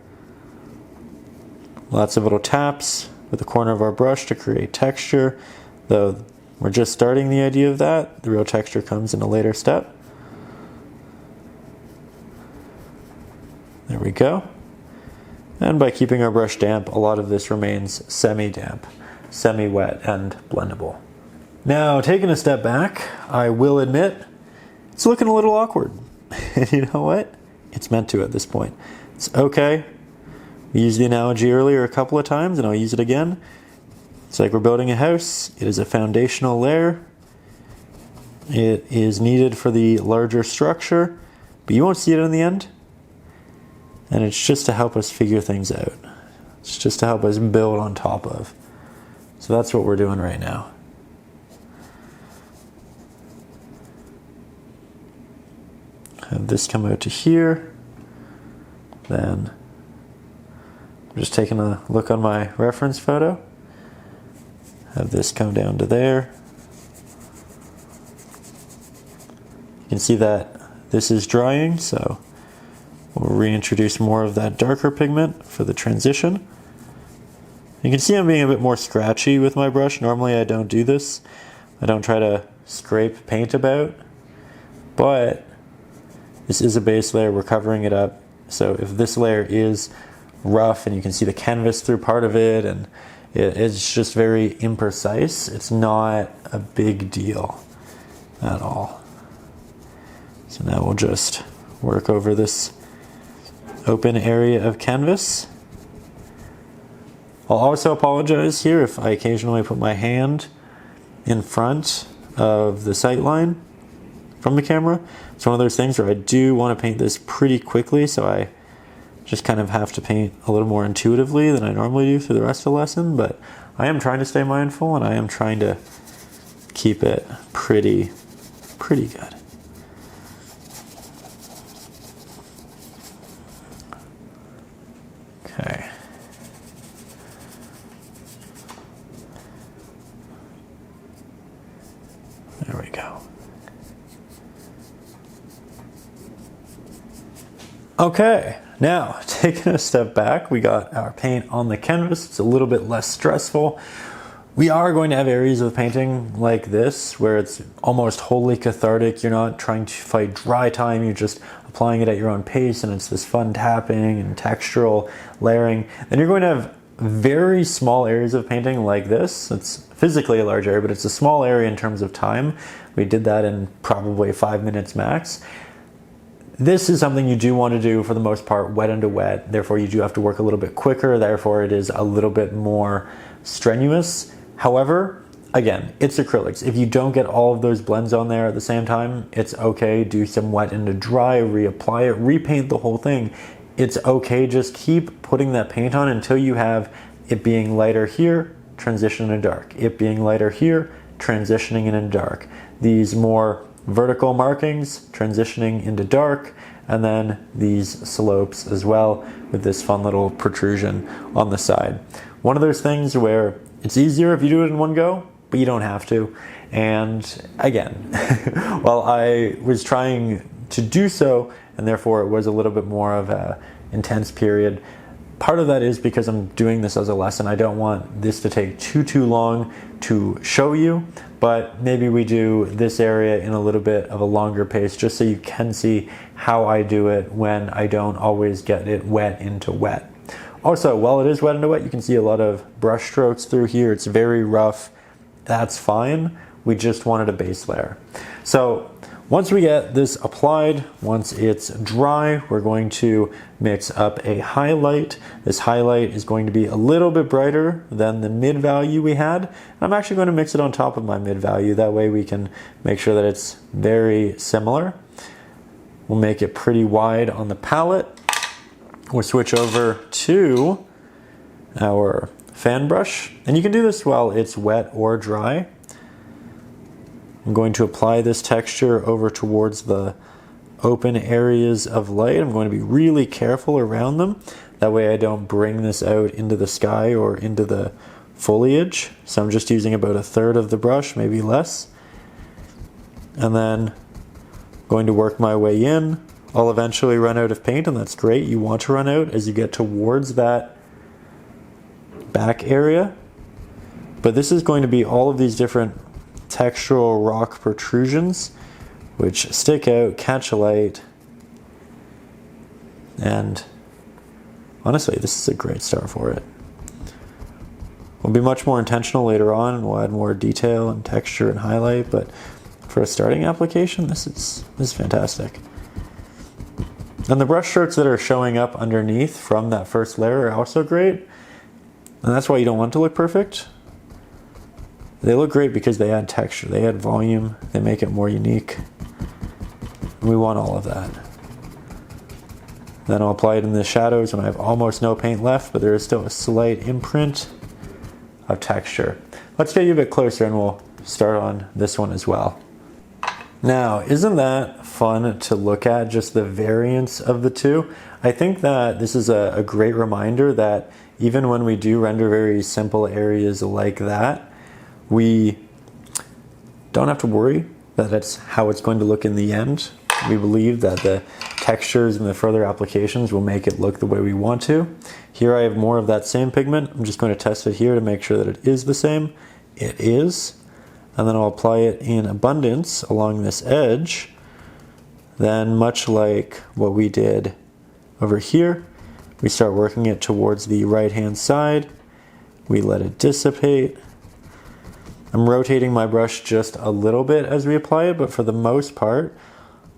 Lots of little taps with the corner of our brush to create texture, though we're just starting the idea of that. The real texture comes in a later step. There we go. And by keeping our brush damp, a lot of this remains semi-damp, semi-wet, and blendable. Now, taking a step back, I will admit, it's looking a little awkward. And you know what? It's meant to at this point. It's okay. We used the analogy earlier a couple of times, and I'll use it again. It's like we're building a house. It is a foundational layer. It is needed for the larger structure, but you won't see it in the end. And it's just to help us figure things out. It's just to help us build on top of. So that's what we're doing right now. Have this come out to here. Then I'm just taking a look on my reference photo. Have this come down to there. You can see that this is drying, so we'll reintroduce more of that darker pigment for the transition. You can see I'm being a bit more scratchy with my brush. Normally I don't do this. I don't try to scrape paint about, but this is a base layer, we're covering it up. So if this layer is rough and you can see the canvas through part of it and it's just very imprecise, it's not a big deal at all. So now we'll just work over this open area of canvas. I'll also apologize here if I occasionally put my hand in front of the sight line from the camera. It's one of those things where I do want to paint this pretty quickly, so I just kind of have to paint a little more intuitively than I normally do through the rest of the lesson, but I am trying to stay mindful and I am trying to keep it pretty good. Okay. There we go. Okay, now taking a step back, we got our paint on the canvas. It's a little bit less stressful. We are going to have areas of painting like this where it's almost wholly cathartic. You're not trying to fight dry time, you're just applying it at your own pace, and it's this fun tapping and textural layering. Then you're going to have very small areas of painting like this. It's physically a large area, but it's a small area in terms of time. We did that in probably 5 minutes max. This is something you do want to do for the most part wet into wet, therefore you do have to work a little bit quicker, therefore it is a little bit more strenuous. However, again, it's acrylics. If you don't get all of those blends on there at the same time, it's okay. Do some wet into dry, reapply it, repaint the whole thing. It's okay, just keep putting that paint on until you have it being lighter here, transition into dark. It being lighter here, transitioning into dark. These more vertical markings transitioning into dark, and then these slopes as well with this fun little protrusion on the side. One of those things where it's easier if you do it in one go, but you don't have to. And again, while I was trying to do so, and therefore it was a little bit more of an intense period, Part of that is because I'm doing this as a lesson. I don't want this to take too long to show you, but maybe we do this area in a little bit of a longer pace just so you can see how I do it when I don't always get it wet into wet. Also, while it is wet into wet, you can see a lot of brush strokes through here. It's very rough. That's fine. We just wanted a base layer. So once we get this applied, once it's dry, we're going to mix up a highlight. This highlight is going to be a little bit brighter than the mid value we had. I'm actually going to mix it on top of my mid value. That way we can make sure that it's very similar. We'll make it pretty wide on the palette. We'll switch over to our fan brush. And you can do this while it's wet or dry. I'm going to apply this texture over towards the open areas of light. I'm going to be really careful around them. That way I don't bring this out into the sky or into the foliage. So I'm just using about 1/3 of the brush, maybe less. And then going to work my way in. I'll eventually run out of paint, and that's great. You want to run out as you get towards that back area. But this is going to be all of these different textural rock protrusions which stick out, catch a light, and honestly this is a great start for it. We'll be much more intentional later on and we'll add more detail and texture and highlight, but for a starting application this is fantastic. And the brush strokes that are showing up underneath from that first layer are also great, and that's why you don't want it to look perfect. They look great because they add texture, they add volume, they make it more unique. And we want all of that. Then I'll apply it in the shadows when I have almost no paint left, but there is still a slight imprint of texture. Let's get you a bit closer and we'll start on this one as well. Now, isn't that fun to look at, just the variance of the two? I think that this is a great reminder that even when we do render very simple areas like that, we don't have to worry that that's how it's going to look in the end. We believe that the textures and the further applications will make it look the way we want to. Here I have more of that same pigment. I'm just going to test it here to make sure that it is the same. It is. And then I'll apply it in abundance along this edge. Then, much like what we did over here, we start working it towards the right-hand side. We let it dissipate. I'm rotating my brush just a little bit as we apply it, but for the most part,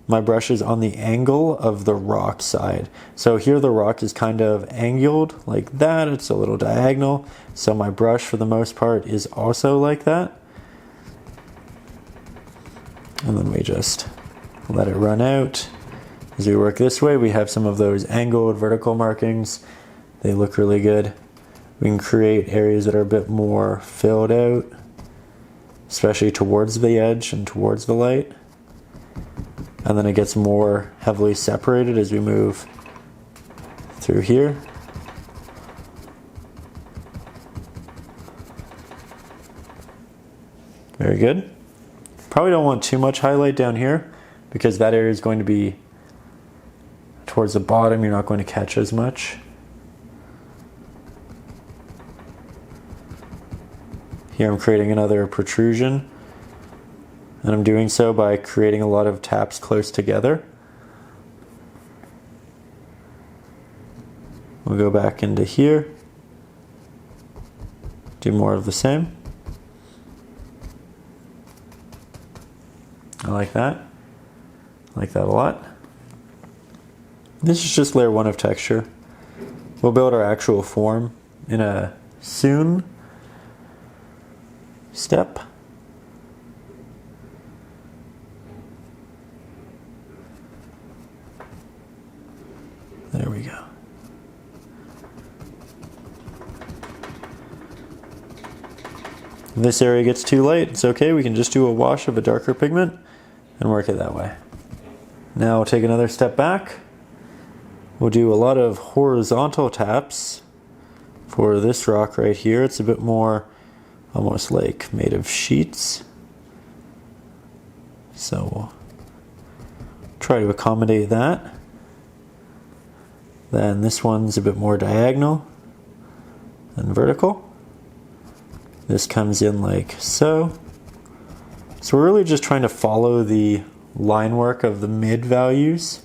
my brush is on the angle of the rock side. So here the rock is kind of angled like that. It's a little diagonal. So my brush for the most part is also like that. And then we just let it run out. As we work this way, we have some of those angled vertical markings. They look really good. We can create areas that are a bit more filled out, especially towards the edge and towards the light. And then it gets more heavily separated as we move through here. Very good. Probably don't want too much highlight down here because that area is going to be towards the bottom. You're not going to catch as much. Here I'm creating another protrusion, and I'm doing so by creating a lot of taps close together. We'll go back into here, do more of the same. I like that. I like that a lot. This is just layer 1 of texture. We'll build our actual form in a soon step. There we go. If this area gets too light, it's okay. We can just do a wash of a darker pigment and work it that way. Now we'll take another step back. We'll do a lot of horizontal taps for this rock right here. It's a bit more almost like made of sheets. So we'll try to accommodate that. Then this one's a bit more diagonal and vertical. This comes in like so. So we're really just trying to follow the line work of the mid values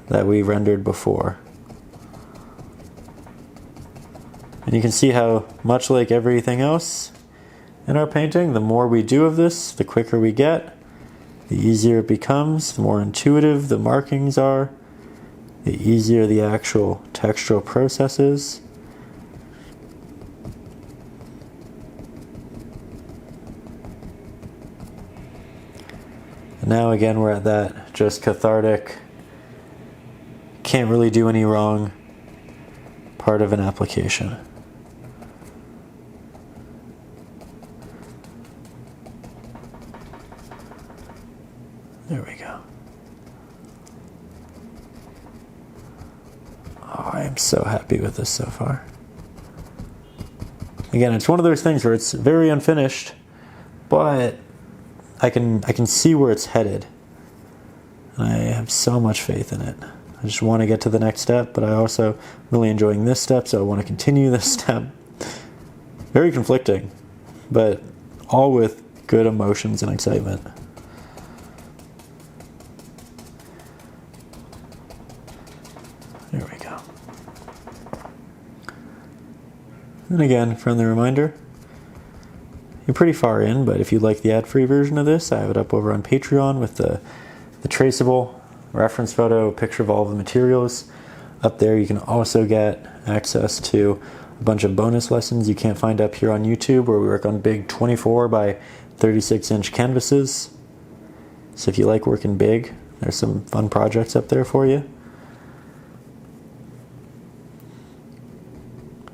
that we rendered before. And you can see how, much like everything else in our painting, the more we do of this, the quicker we get, the easier it becomes, the more intuitive the markings are, the easier the actual textural process is. And now again we're at that just cathartic, can't really do any wrong part of an application. There we go. Oh, I am so happy with this so far. Again, it's one of those things where it's very unfinished, but I can see where it's headed. And I have so much faith in it. I just want to get to the next step, but I also really enjoying this step, so I want to continue this step. Very conflicting, but all with good emotions and excitement. There we go. And again, friendly reminder, you're pretty far in, but if you'd like the ad-free version of this, I have it up over on Patreon with the traceable reference photo, picture of all of the materials. Up there you can also get access to a bunch of bonus lessons you can't find up here on YouTube, where we work on big 24 by 36 inch canvases. So if you like working big, there's some fun projects up there for you.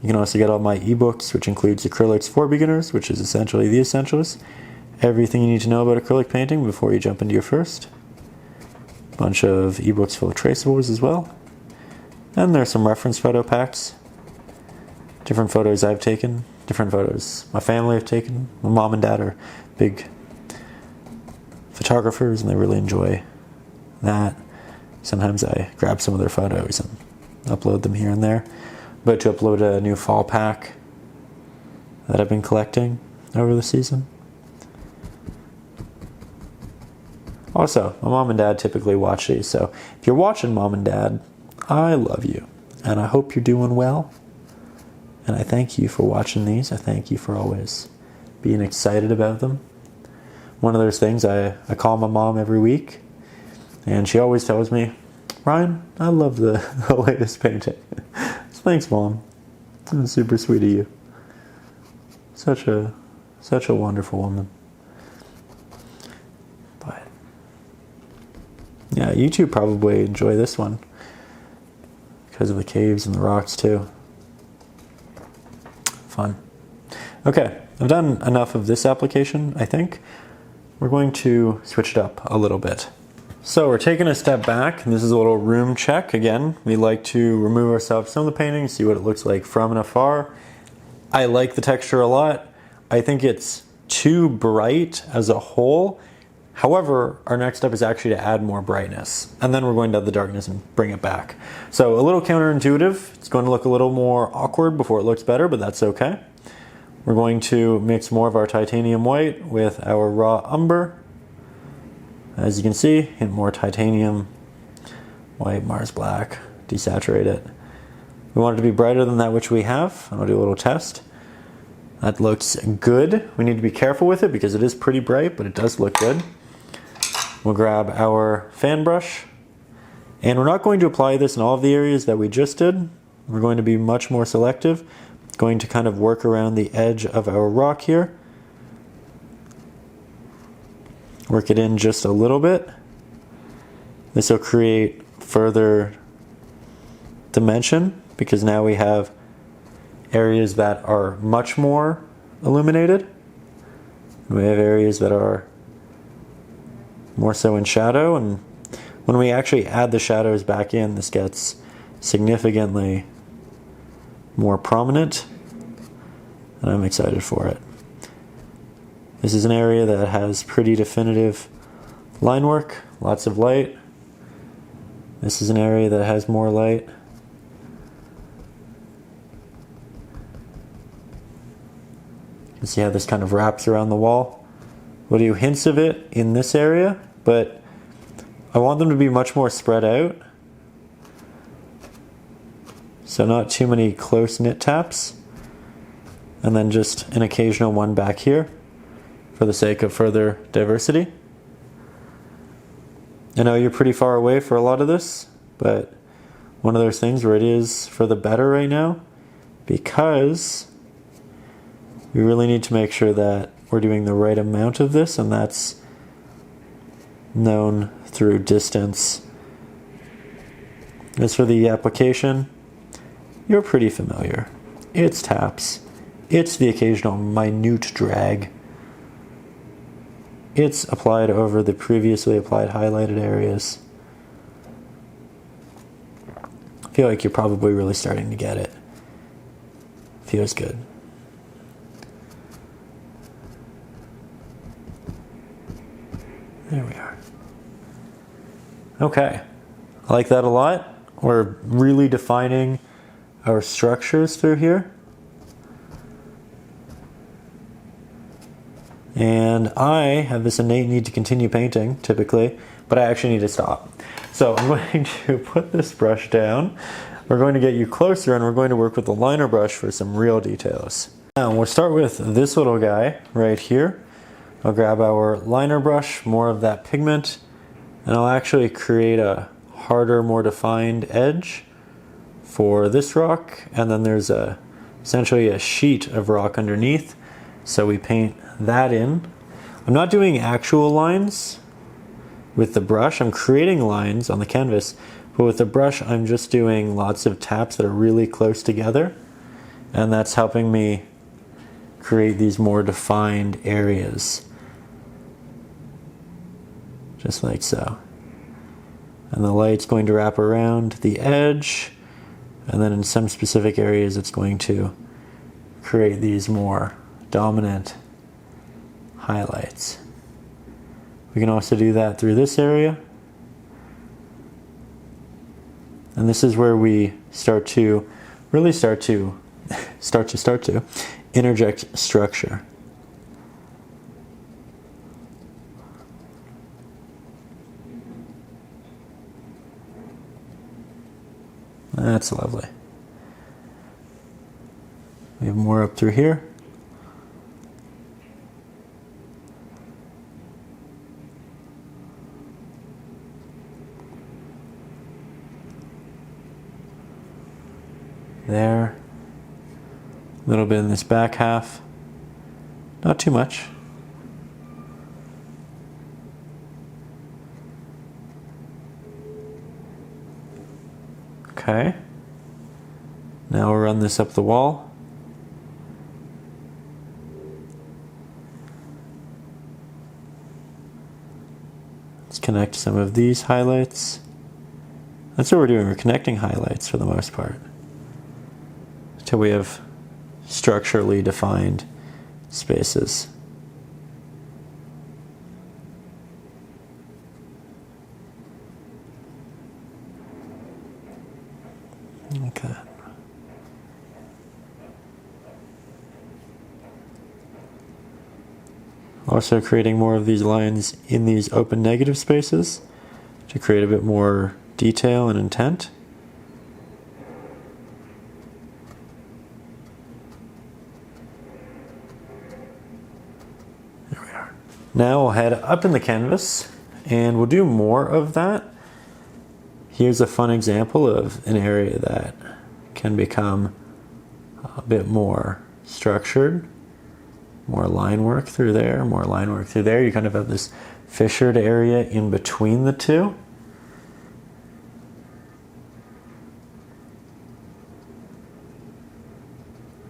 You can also get all my ebooks, which includes Acrylics for Beginners, which is essentially the essentials. Everything you need to know about acrylic painting before you jump into your first. Bunch of ebooks full of traceables as well. And there's some reference photo packs. Different photos I've taken, different photos my family have taken. My mom and dad are big photographers and they really enjoy that. Sometimes I grab some of their photos and upload them here and there. But to upload a new fall pack that I've been collecting over the season. Also, my mom and dad typically watch these, so if you're watching, Mom and Dad, I love you, and I hope you're doing well, and I thank you for watching these. I thank you for always being excited about them. One of those things, I call my mom every week, and she always tells me, Ryan, I love the latest painting. So thanks, Mom. That's super sweet of you. Such a wonderful woman. Yeah, you two probably enjoy this one because of the caves and the rocks too. Fun. Okay, I've done enough of this application, I think. We're going to switch it up a little bit. So we're taking a step back, and this is a little room check. Again, we like to remove ourselves from the painting, see what it looks like from and afar. I like the texture a lot. I think it's too bright as a whole. However, our next step is actually to add more brightness, and then we're going to add the darkness and bring it back. So a little counterintuitive. It's going to look a little more awkward before it looks better, but that's okay. We're going to mix more of our titanium white with our raw umber. As you can see, hint more titanium white, Mars black, desaturate it. We want it to be brighter than that which we have. I'll do a little test. That looks good. We need to be careful with it because it is pretty bright, but it does look good. We'll grab our fan brush, and we're not going to apply this in all of the areas that we just did. We're going to be much more selective. It's going to kind of work around the edge of our rock here. Work it in just a little bit. This will create further dimension because now we have areas that are much more illuminated. We have areas that are more so in shadow, and when we actually add the shadows back in, this gets significantly more prominent, and I'm excited for it. This is an area that has pretty definitive line work, lots of light. This is an area that has more light. You can see how this kind of wraps around the wall. We'll do hints of it in this area, but I want them to be much more spread out. So not too many close knit taps. And then just an occasional one back here for the sake of further diversity. I know you're pretty far away for a lot of this, but one of those things where it is for the better right now, because we really need to make sure that we're doing the right amount of this, and that's known through distance. As for the application, you're pretty familiar. It's taps. It's the occasional minute drag. It's applied over the previously applied highlighted areas. I feel like you're probably really starting to get it. Feels good. There we are. Okay, I like that a lot. We're really defining our structures through here. And I have this innate need to continue painting, typically, but I actually need to stop. So I'm going to put this brush down. We're going to get you closer and we're going to work with the liner brush for some real details. Now we'll start with this little guy right here. I'll grab our liner brush, more of that pigment, and I'll actually create a harder, more defined edge for this rock. And then there's essentially a sheet of rock underneath. So we paint that in. I'm not doing actual lines with the brush. I'm creating lines on the canvas, but with the brush I'm just doing lots of taps that are really close together, and that's helping me create these more defined areas. Just like so. And the light's going to wrap around the edge, and then in some specific areas it's going to create these more dominant highlights. We can also do that through this area. And this is where we start to interject structure. That's lovely. We have more up through here. There. A little bit in this back half. Not too much. Okay. Now we'll run this up the wall. Let's connect some of these highlights. That's what we're doing. We're connecting highlights for the most part, until we have structurally defined spaces. Okay. Also creating more of these lines in these open negative spaces to create a bit more detail and intent. There we are. Now we'll head up in the canvas and we'll do more of that. Here's a fun example of an area that can become a bit more structured. More line work through there, more line work through there. You kind of have this fissured area in between the two.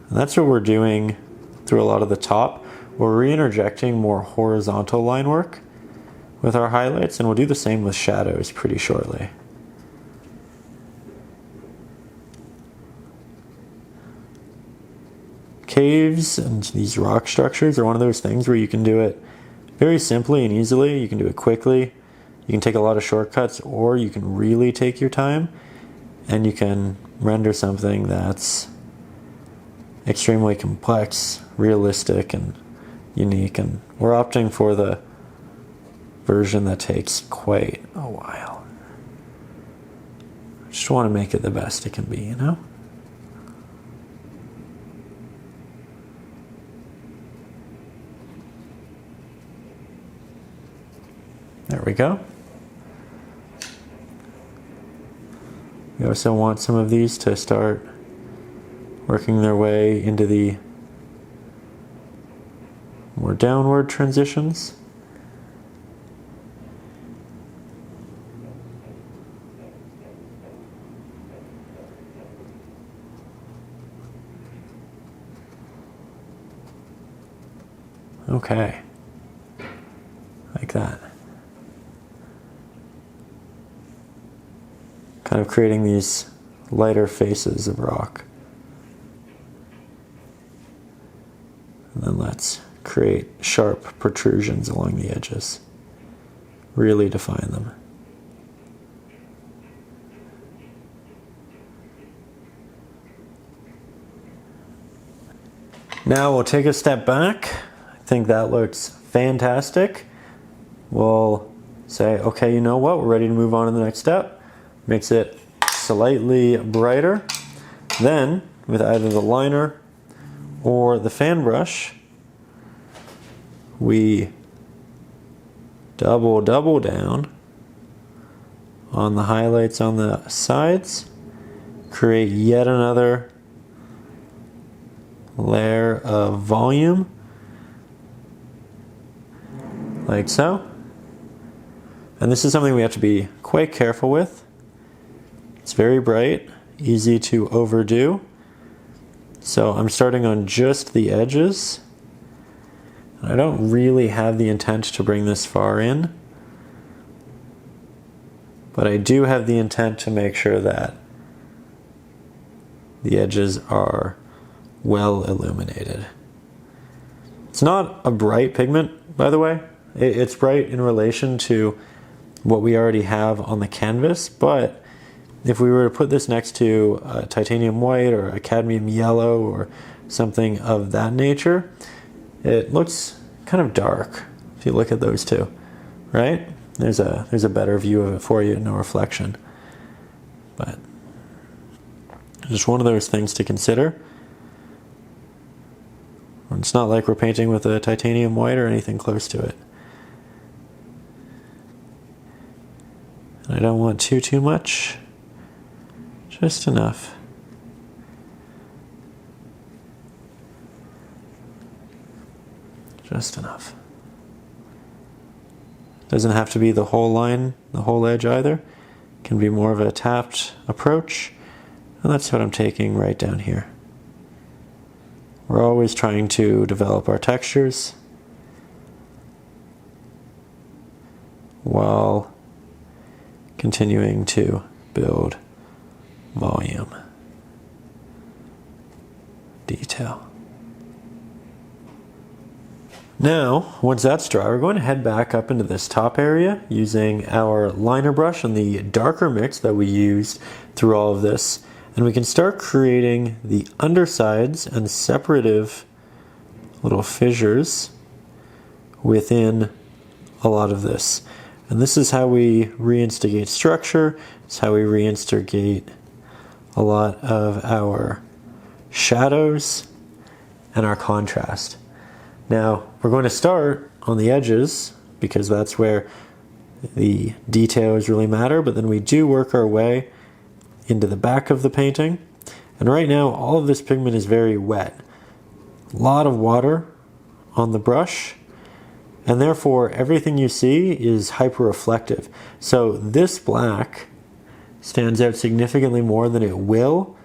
And that's what we're doing through a lot of the top. We're re-interjecting more horizontal line work with our highlights, and we'll do the same with shadows pretty shortly. Caves and these rock structures are one of those things where you can do it very simply and easily. You can do it quickly. You can take a lot of shortcuts, or you can really take your time and you can render something that's extremely complex, realistic, and unique. And we're opting for the version that takes quite a while. Just want to make it the best it can be, you know? There we go. We also want some of these to start working their way into the more downward transitions. Okay, like that. Kind of creating these lighter faces of rock. And then let's create sharp protrusions along the edges. Really define them. Now we'll take a step back. I think that looks fantastic. We'll say, okay, you know what? We're ready to move on to the next step. Makes it slightly brighter. Then, with either the liner or the fan brush, we double down on the highlights on the sides, create yet another layer of volume, like so. And this is something we have to be quite careful with. It's very bright, easy to overdo. So I'm starting on just the edges. I don't really have the intent to bring this far in, but I do have the intent to make sure that the edges are well illuminated. It's not a bright pigment, by the way. It's bright in relation to what we already have on the canvas, but if we were to put this next to titanium white or a cadmium yellow or something of that nature, it looks kind of dark if you look at those two, right? There's a better view of it for you, no reflection. But just one of those things to consider. It's not like we're painting with a titanium white or anything close to it. And I don't want too much. Just enough. Just enough. Doesn't have to be the whole line, the whole edge either. It can be more of a tapped approach. And that's what I'm taking right down here. We're always trying to develop our textures while continuing to build volume, detail. Now, once that's dry, we're going to head back up into this top area using our liner brush and the darker mix that we used through all of this. And we can start creating the undersides and separative little fissures within a lot of this. And this is how we reinstigate structure. It's how we reinstigate a lot of our shadows and our contrast. Now, we're going to start on the edges because that's where the details really matter, but then we do work our way into the back of the painting. And right now, all of this pigment is very wet. A lot of water on the brush, and therefore everything you see is hyper-reflective. So this black stands out significantly more than it will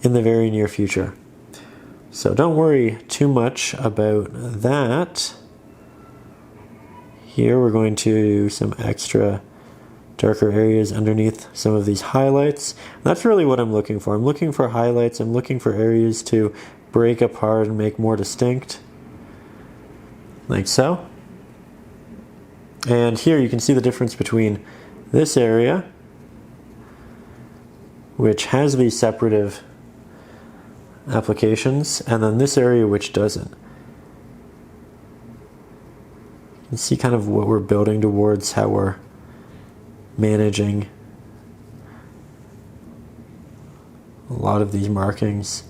in the very near future. So don't worry too much about that. Here we're going to do some extra darker areas underneath some of these highlights. That's really what I'm looking for. I'm looking for highlights. I'm looking for areas to break apart and make more distinct, like so. And here you can see the difference between this area, which has these separative applications, and then this area which doesn't. You can see kind of what we're building towards, how we're managing a lot of these markings.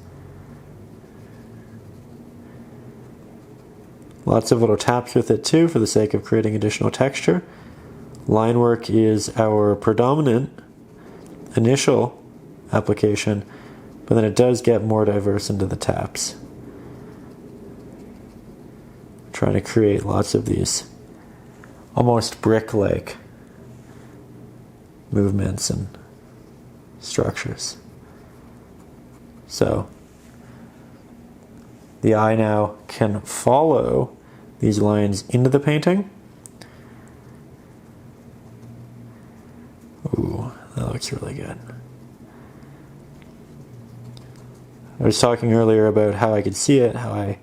Lots of little taps with it too for the sake of creating additional texture. Line work is our predominant initial application, but then it does get more diverse into the taps. Trying to create lots of these almost brick-like movements and structures. So the eye now can follow these lines into the painting. Ooh, that looks really good. I was talking earlier about how I could see it, how I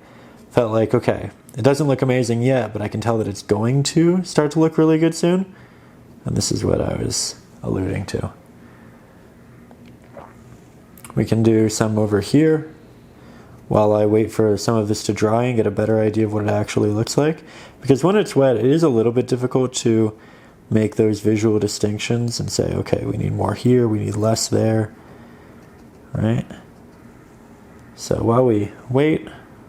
felt like, okay, it doesn't look amazing yet, but I can tell that it's going to start to look really good soon. And this is what I was alluding to. We can do some over here while I wait for some of this to dry and get a better idea of what it actually looks like. Because when it's wet, it is a little bit difficult to make those visual distinctions and say, okay, we need more here, we need less there, right? So while we wait,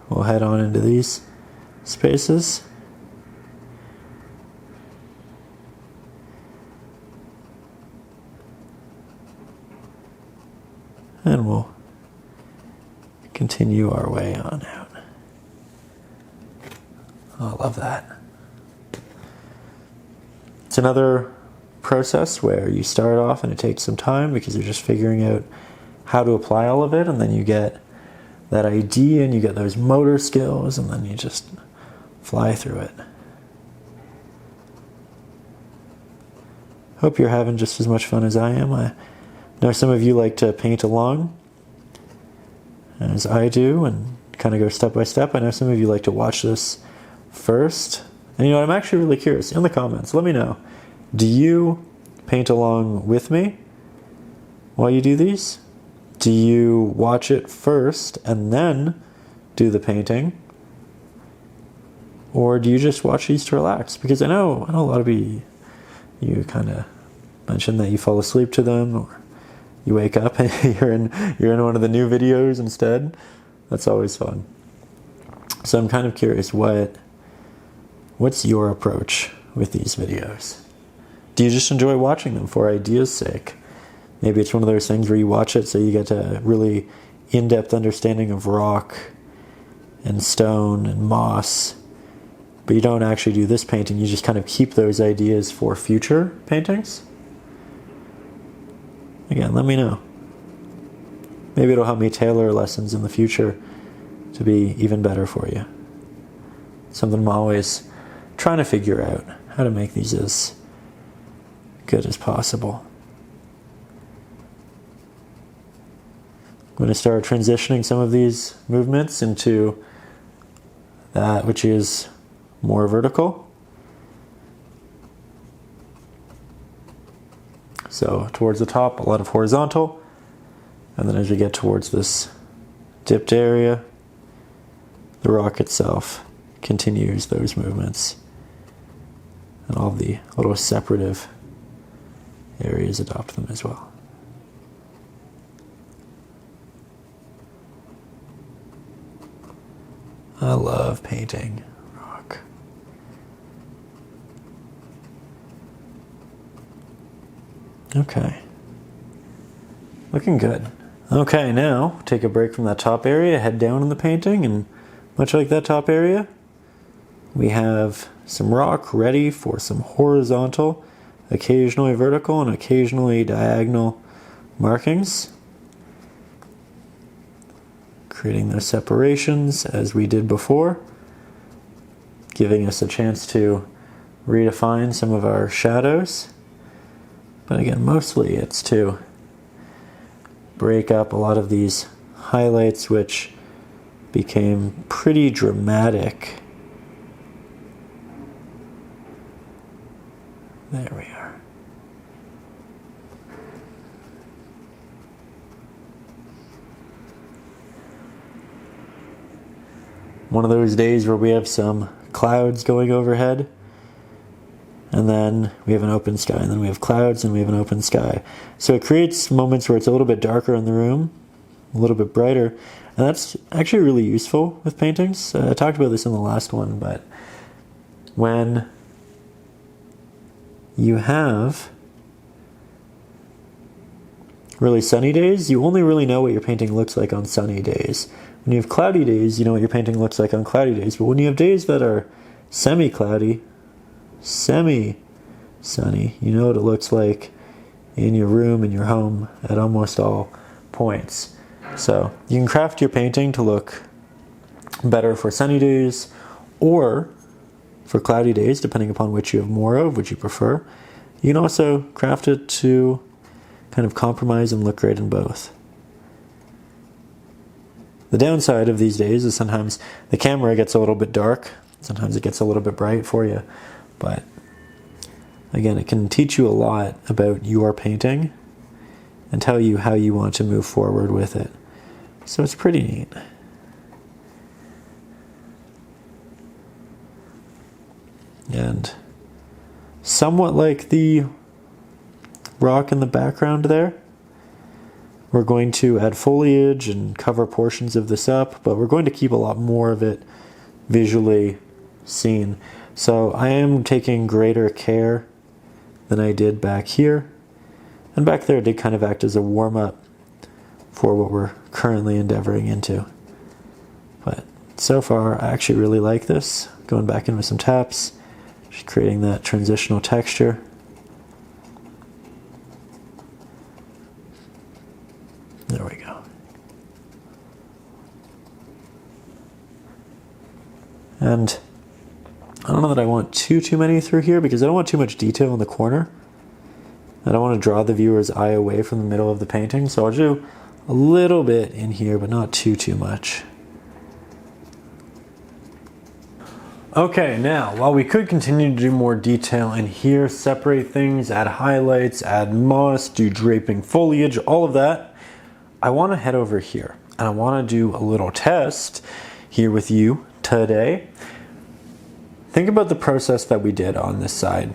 we'll head on into these spaces. And we'll continue our way on out. Oh, I love that. It's another process where you start off and it takes some time because you're just figuring out how to apply all of it, and then you get that idea and you get those motor skills, and then you just fly through it. Hope you're having just as much fun as I am. I know some of you like to paint along, as I do, and kind of go step by step. I know some of you like to watch this first. And you know what, I'm actually really curious. In the comments, let me know. Do you paint along with me while you do these? Do you watch it first and then do the painting? Or do you just watch these to relax? Because I know a lot of you kind of mention that you fall asleep to them, or you wake up and you're in one of the new videos instead. That's always fun. So I'm kind of curious, what's your approach with these videos? Do you just enjoy watching them for ideas' sake? Maybe it's one of those things where you watch it so you get a really in-depth understanding of rock and stone and moss, but you don't actually do this painting. You just kind of keep those ideas for future paintings. Again, let me know. Maybe it'll help me tailor lessons in the future to be even better for you. Something I'm always trying to figure out, how to make these as good as possible. I'm going to start transitioning some of these movements into that which is more vertical. So towards the top, a lot of horizontal, and then as we get towards this dipped area, the rock itself continues those movements, and all the little separative areas adopt them as well. I love painting rock. Okay. Looking good. Okay, now take a break from that top area, head down in the painting, and much like that top area, we have some rock ready for some horizontal, occasionally vertical, and occasionally diagonal markings. Creating those separations as we did before, giving us a chance to redefine some of our shadows. But again, mostly it's to break up a lot of these highlights which became pretty dramatic There we are. One of those days where we have some clouds going overhead, and then we have an open sky, and then we have clouds, and we have an open sky. So it creates moments where it's a little bit darker in the room, a little bit brighter, and that's actually really useful with paintings. I talked about this in the last one, but when you have really sunny days, you only really know what your painting looks like on sunny days. When you have cloudy days, you know what your painting looks like on cloudy days. But when you have days that are semi-cloudy, semi-sunny, you know what it looks like in your room, in your home, at almost all points. So you can craft your painting to look better for sunny days or for cloudy days, depending upon which you have more of, which you prefer. You can also craft it to kind of compromise and look great in both. The downside of these days is sometimes the camera gets a little bit dark, sometimes it gets a little bit bright for you, but again, it can teach you a lot about your painting and tell you how you want to move forward with it. So it's pretty neat. And somewhat like the rock in the background there, we're going to add foliage and cover portions of this up, but we're going to keep a lot more of it visually seen. So I am taking greater care than I did back here. And back there it did kind of act as a warm-up for what we're currently endeavoring into. But so far I actually really like this. Going back in with some taps, just creating that transitional texture. There we go. And I don't know that I want too many through here because I don't want too much detail in the corner. I don't want to draw the viewer's eye away from the middle of the painting, so I'll do a little bit in here, but not too much. Okay, now, while we could continue to do more detail in here, separate things, add highlights, add moss, do draping foliage, all of that, I want to head over here and I want to do a little test here with you today. Think about the process that we did on this side,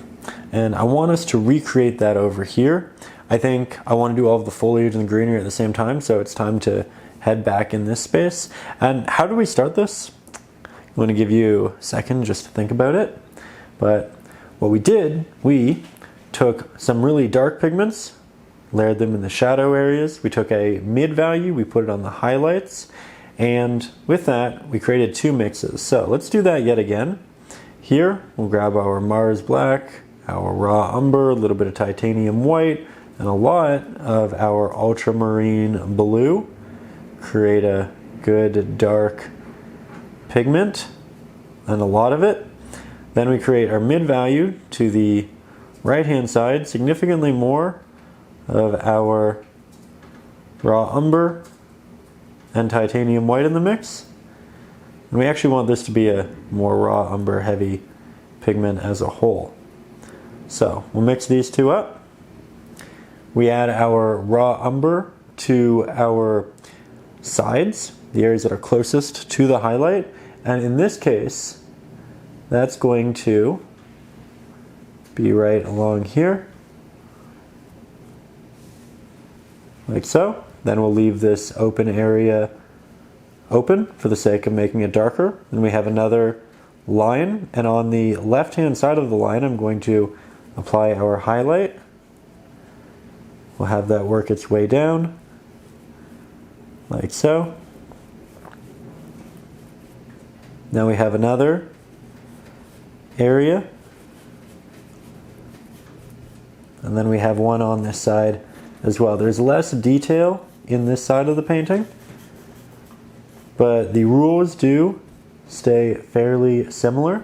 and I want us to recreate that over here. I think I want to do all of the foliage and the greenery at the same time, so it's time to head back in this space. And how do we start this? I'm going to give you a second just to think about it. But what we did, we took some really dark pigments, layered them in the shadow areas. We took a mid value, we put it on the highlights, and with that we created two mixes. So let's do that yet again. Here we'll grab our Mars Black, our raw umber, a little bit of titanium white, and a lot of our ultramarine blue. Create a good dark pigment, and a lot of it. Then we create our mid value to the right hand side, significantly more of our raw umber and titanium white in the mix. And we actually want this to be a more raw umber heavy pigment as a whole. So we'll mix these two up. We add our raw umber to our sides, the areas that are closest to the highlight. And in this case, that's going to be right along here, like so. Then we'll leave this open area open for the sake of making it darker. Then we have another line, and on the left hand side of the line I'm going to apply our highlight. We'll have that work its way down, like so. Now we have another area, and then we have one on this side as well. There's less detail in this side of the painting, but the rules do stay fairly similar.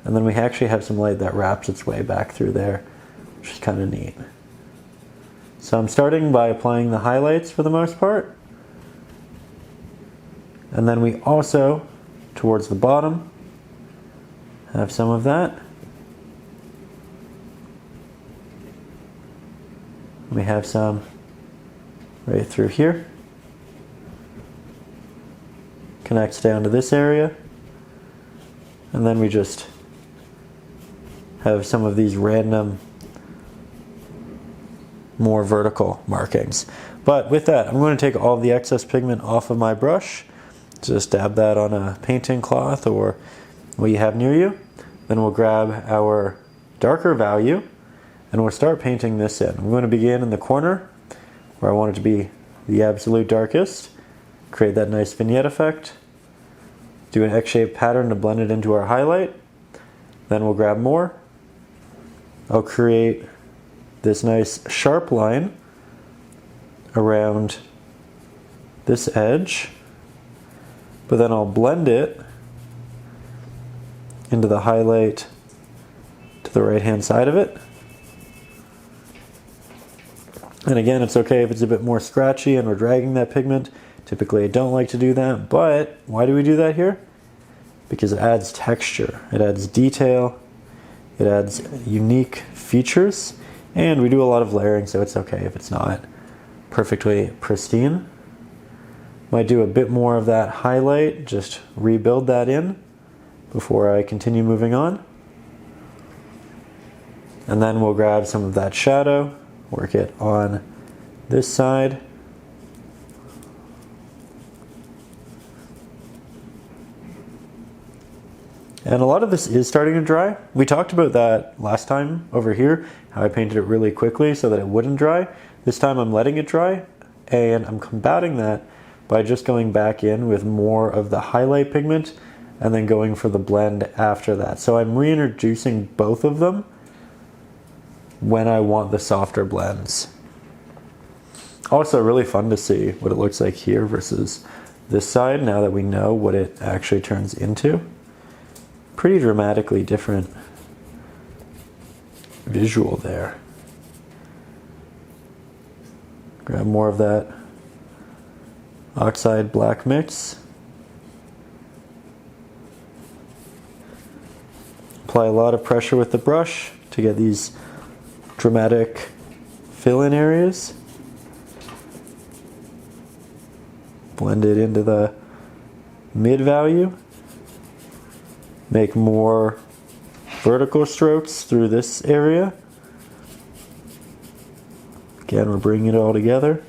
And then we actually have some light that wraps its way back through there, which is kind of neat. So I'm starting by applying the highlights for the most part. And then we also, towards the bottom, have some of that. we have some right through here. Connects down to this area. And then we just have some of these random, more vertical markings. But with that, I'm going to take all of the excess pigment off of my brush. Just dab that on a painting cloth or what you have near you. Then we'll grab our darker value and we'll start painting this in. I'm going to begin in the corner where I want it to be the absolute darkest. Create that nice vignette effect. Do an X-shaped pattern to blend it into our highlight. Then we'll grab more. I'll create this nice sharp line around this edge, but then I'll blend it into the highlight to the right hand side of it. And again, it's okay if it's a bit more scratchy and we're dragging that pigment. Typically I don't like to do that, but why do we do that here? Because it adds texture, it adds detail, it adds unique features, and we do a lot of layering, so it's okay if it's not perfectly pristine. Might do a bit more of that highlight, just rebuild that in before I continue moving on. And then we'll grab some of that shadow, work it on this side. And a lot of this is starting to dry. We talked about that last time over here, how I painted it really quickly so that it wouldn't dry. This time I'm letting it dry, and I'm combating that by just going back in with more of the highlight pigment and then going for the blend after that. So I'm reintroducing both of them when I want the softer blends. Also really fun to see what it looks like here versus this side now that we know what it actually turns into. Pretty dramatically different visual there. Grab more of that Oxide black mix. Apply a lot of pressure with the brush to get these dramatic fill-in areas. Blend it into the mid value. Make more vertical strokes through this area. Again, we're bringing it all together.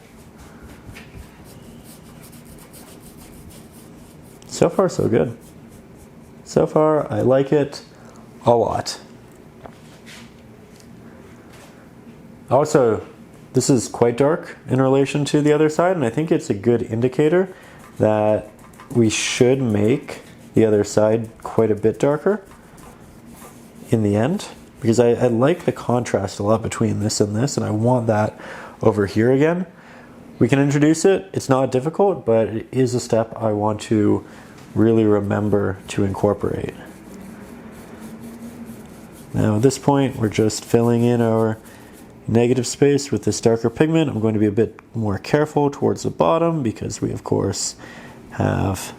So far, so good. So far, I like it a lot. Also, this is quite dark in relation to the other side, and I think it's a good indicator that we should make the other side quite a bit darker in the end, because I like the contrast a lot between this and this, and I want that over here again. We can introduce it. It's not difficult, but it is a step I want to really remember to incorporate. Now at this point, we're just filling in our negative space with this darker pigment. I'm going to be a bit more careful towards the bottom because we of course have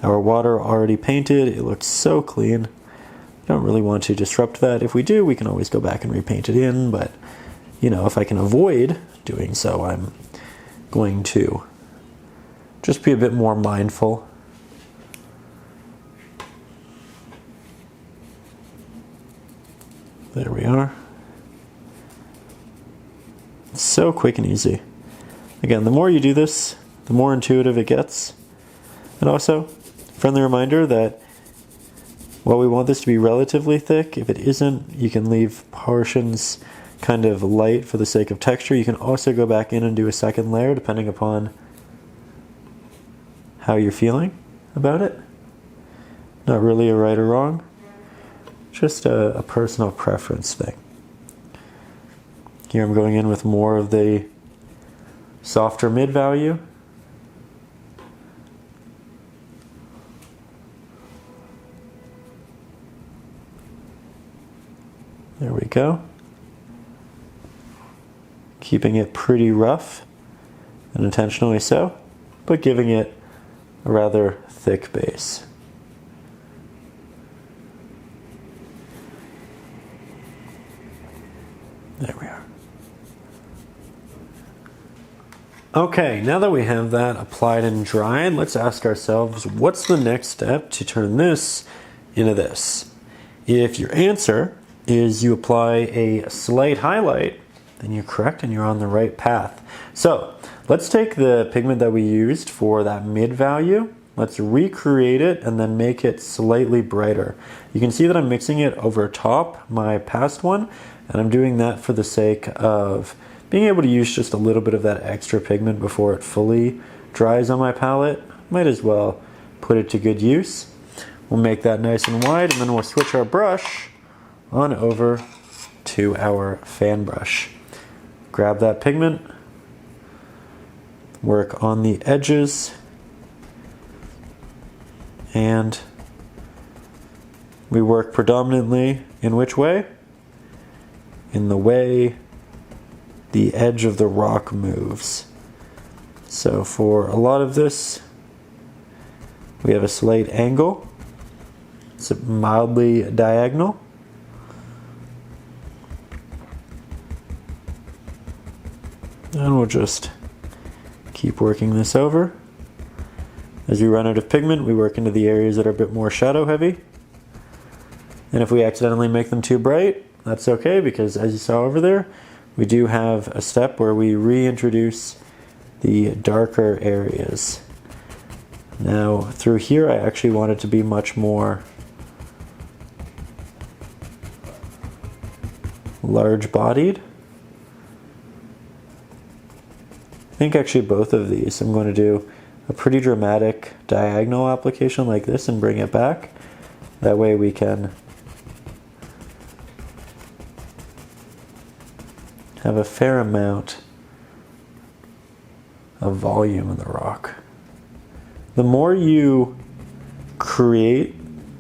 our water already painted. It looks so clean. I don't really want to disrupt that. If we do, we can always go back and repaint it in, but you know, if I can avoid doing so, I'm going to just be a bit more mindful. There we are. It's so quick and easy. Again, the more you do this, the more intuitive it gets. And also, friendly reminder that while we want this to be relatively thick, if it isn't, you can leave portions kind of light for the sake of texture. You can also go back in and do a second layer depending upon how you're feeling about it. Not really a right or wrong, just a personal preference thing. Here I'm going in with more of the softer mid value. There we go. Keeping it pretty rough, and intentionally so, but giving it a rather thick base. There we are. Okay, now that we have that applied and dried, let's ask ourselves, what's the next step to turn this into this? If your answer is you apply a slight highlight, then you're correct and you're on the right path. So let's take the pigment that we used for that mid value, let's recreate it and then make it slightly brighter. You can see that I'm mixing it over top my past one, and I'm doing that for the sake of being able to use just a little bit of that extra pigment before it fully dries on my palette. Might as well put it to good use. We'll make that nice and wide, and then we'll switch our brush on over to our fan brush. Grab that pigment, work on the edges, and we work predominantly in which way? In the way the edge of the rock moves. So for a lot of this, we have a slight angle. It's mildly diagonal. And we'll just keep working this over. As we run out of pigment, we work into the areas that are a bit more shadow heavy. And if we accidentally make them too bright, that's okay, because as you saw over there, we do have a step where we reintroduce the darker areas. Now through here I actually want it to be much more large bodied. I think actually both of these I'm going to do a pretty dramatic diagonal application like this and bring it back. That way we can have a fair amount of volume in the rock. The more you create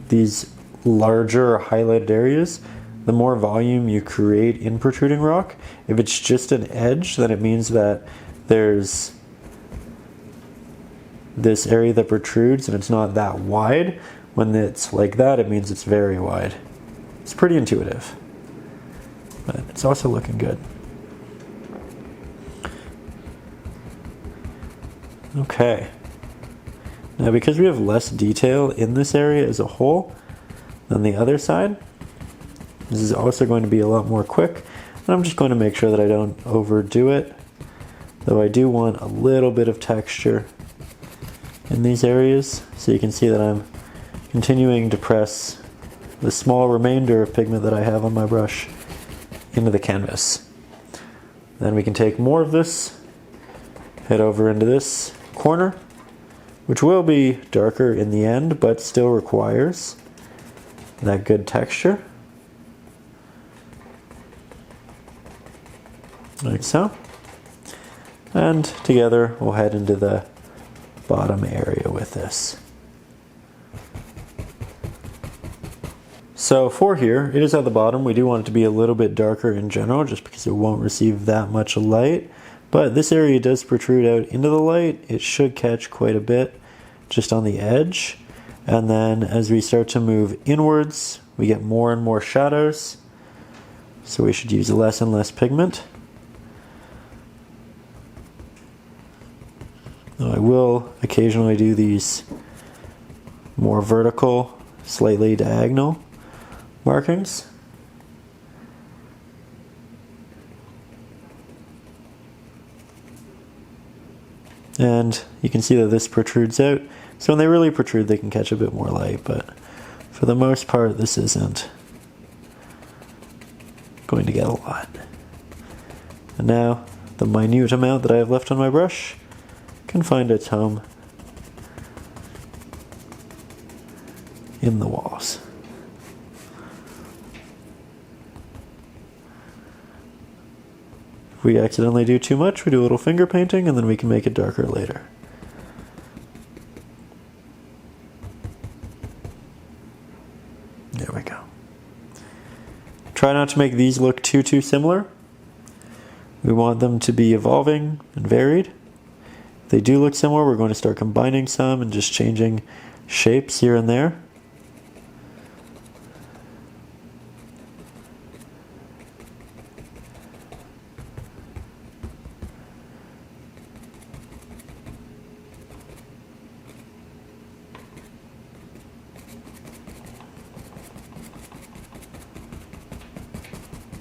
these larger highlighted areas, the more volume you create in protruding rock. If it's just an edge, then it means that there's this area that protrudes and it's not that wide. When it's like that, it means it's very wide. It's pretty intuitive, but it's also looking good. Okay, now because we have less detail in this area as a whole than the other side, this is also going to be a lot more quick, and I'm just going to make sure that I don't overdo it, though I do want a little bit of texture in these areas, so you can see that I'm continuing to press the small remainder of pigment that I have on my brush into the canvas. Then we can take more of this, head over into this corner, which will be darker in the end, but still requires that good texture. Like so. And together we'll head into the bottom area with this. So for here, it is at the bottom. We do want it to be a little bit darker in general, just because it won't receive that much light. But this area does protrude out into the light. It should catch quite a bit just on the edge. And then as we start to move inwards, we get more and more shadows. So we should use less and less pigment. Now I will occasionally do these more vertical, slightly diagonal markings. And you can see that this protrudes out. So when they really protrude, they can catch a bit more light, but for the most part, this isn't going to get a lot. And now, the minute amount that I have left on my brush can find its home in the walls. If we accidentally do too much, we do a little finger painting and then we can make it darker later. There we go. Try not to make these look too similar. We want them to be evolving and varied. If they do look similar, we're going to start combining some and just changing shapes here and there.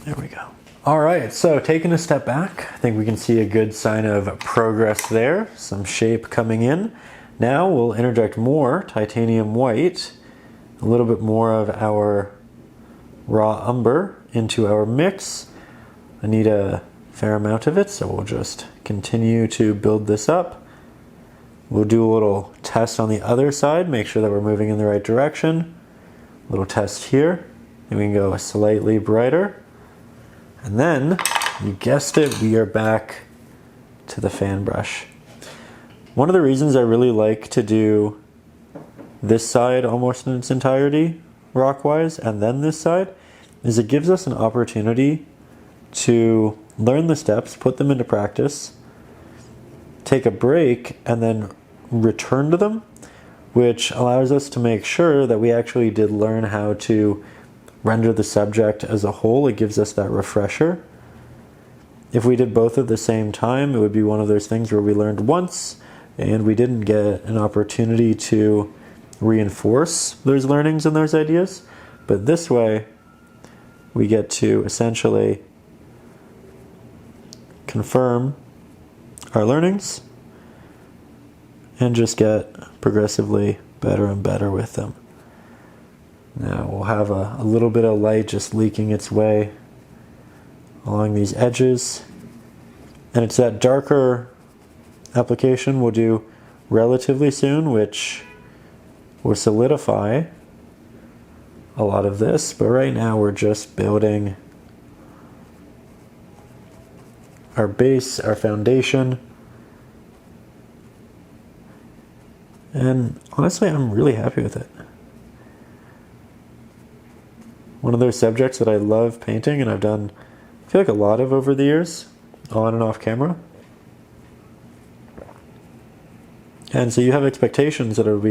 There we go. All right, so taking a step back, I think we can see a good sign of progress there, some shape coming in. Now we'll interject more titanium white, a little bit more of our raw umber into our mix. I need a fair amount of it, so we'll just continue to build this up. We'll do a little test on the other side, make sure that we're moving in the right direction. A little test here, and we can go slightly brighter. And then, you guessed it, we are back to the fan brush. One of the reasons I really like to do this side almost in its entirety, rock-wise, and then this side, is it gives us an opportunity to learn the steps, put them into practice, take a break, and then return to them, which allows us to make sure that we actually did learn how to render the subject as a whole. It gives us that refresher. If we did both at the same time, it would be one of those things where we learned once and we didn't get an opportunity to reinforce those learnings and those ideas. But this way, we get to essentially confirm our learnings and just get progressively better and better with them. Now we'll have a little bit of light just leaking its way along these edges. And it's that darker application we'll do relatively soon, which will solidify a lot of this. But right now we're just building our base, our foundation. And honestly, I'm really happy with it. One of those subjects that I love painting, and I've done, I feel like, a lot of over the years, on and off camera. And so you have expectations that'll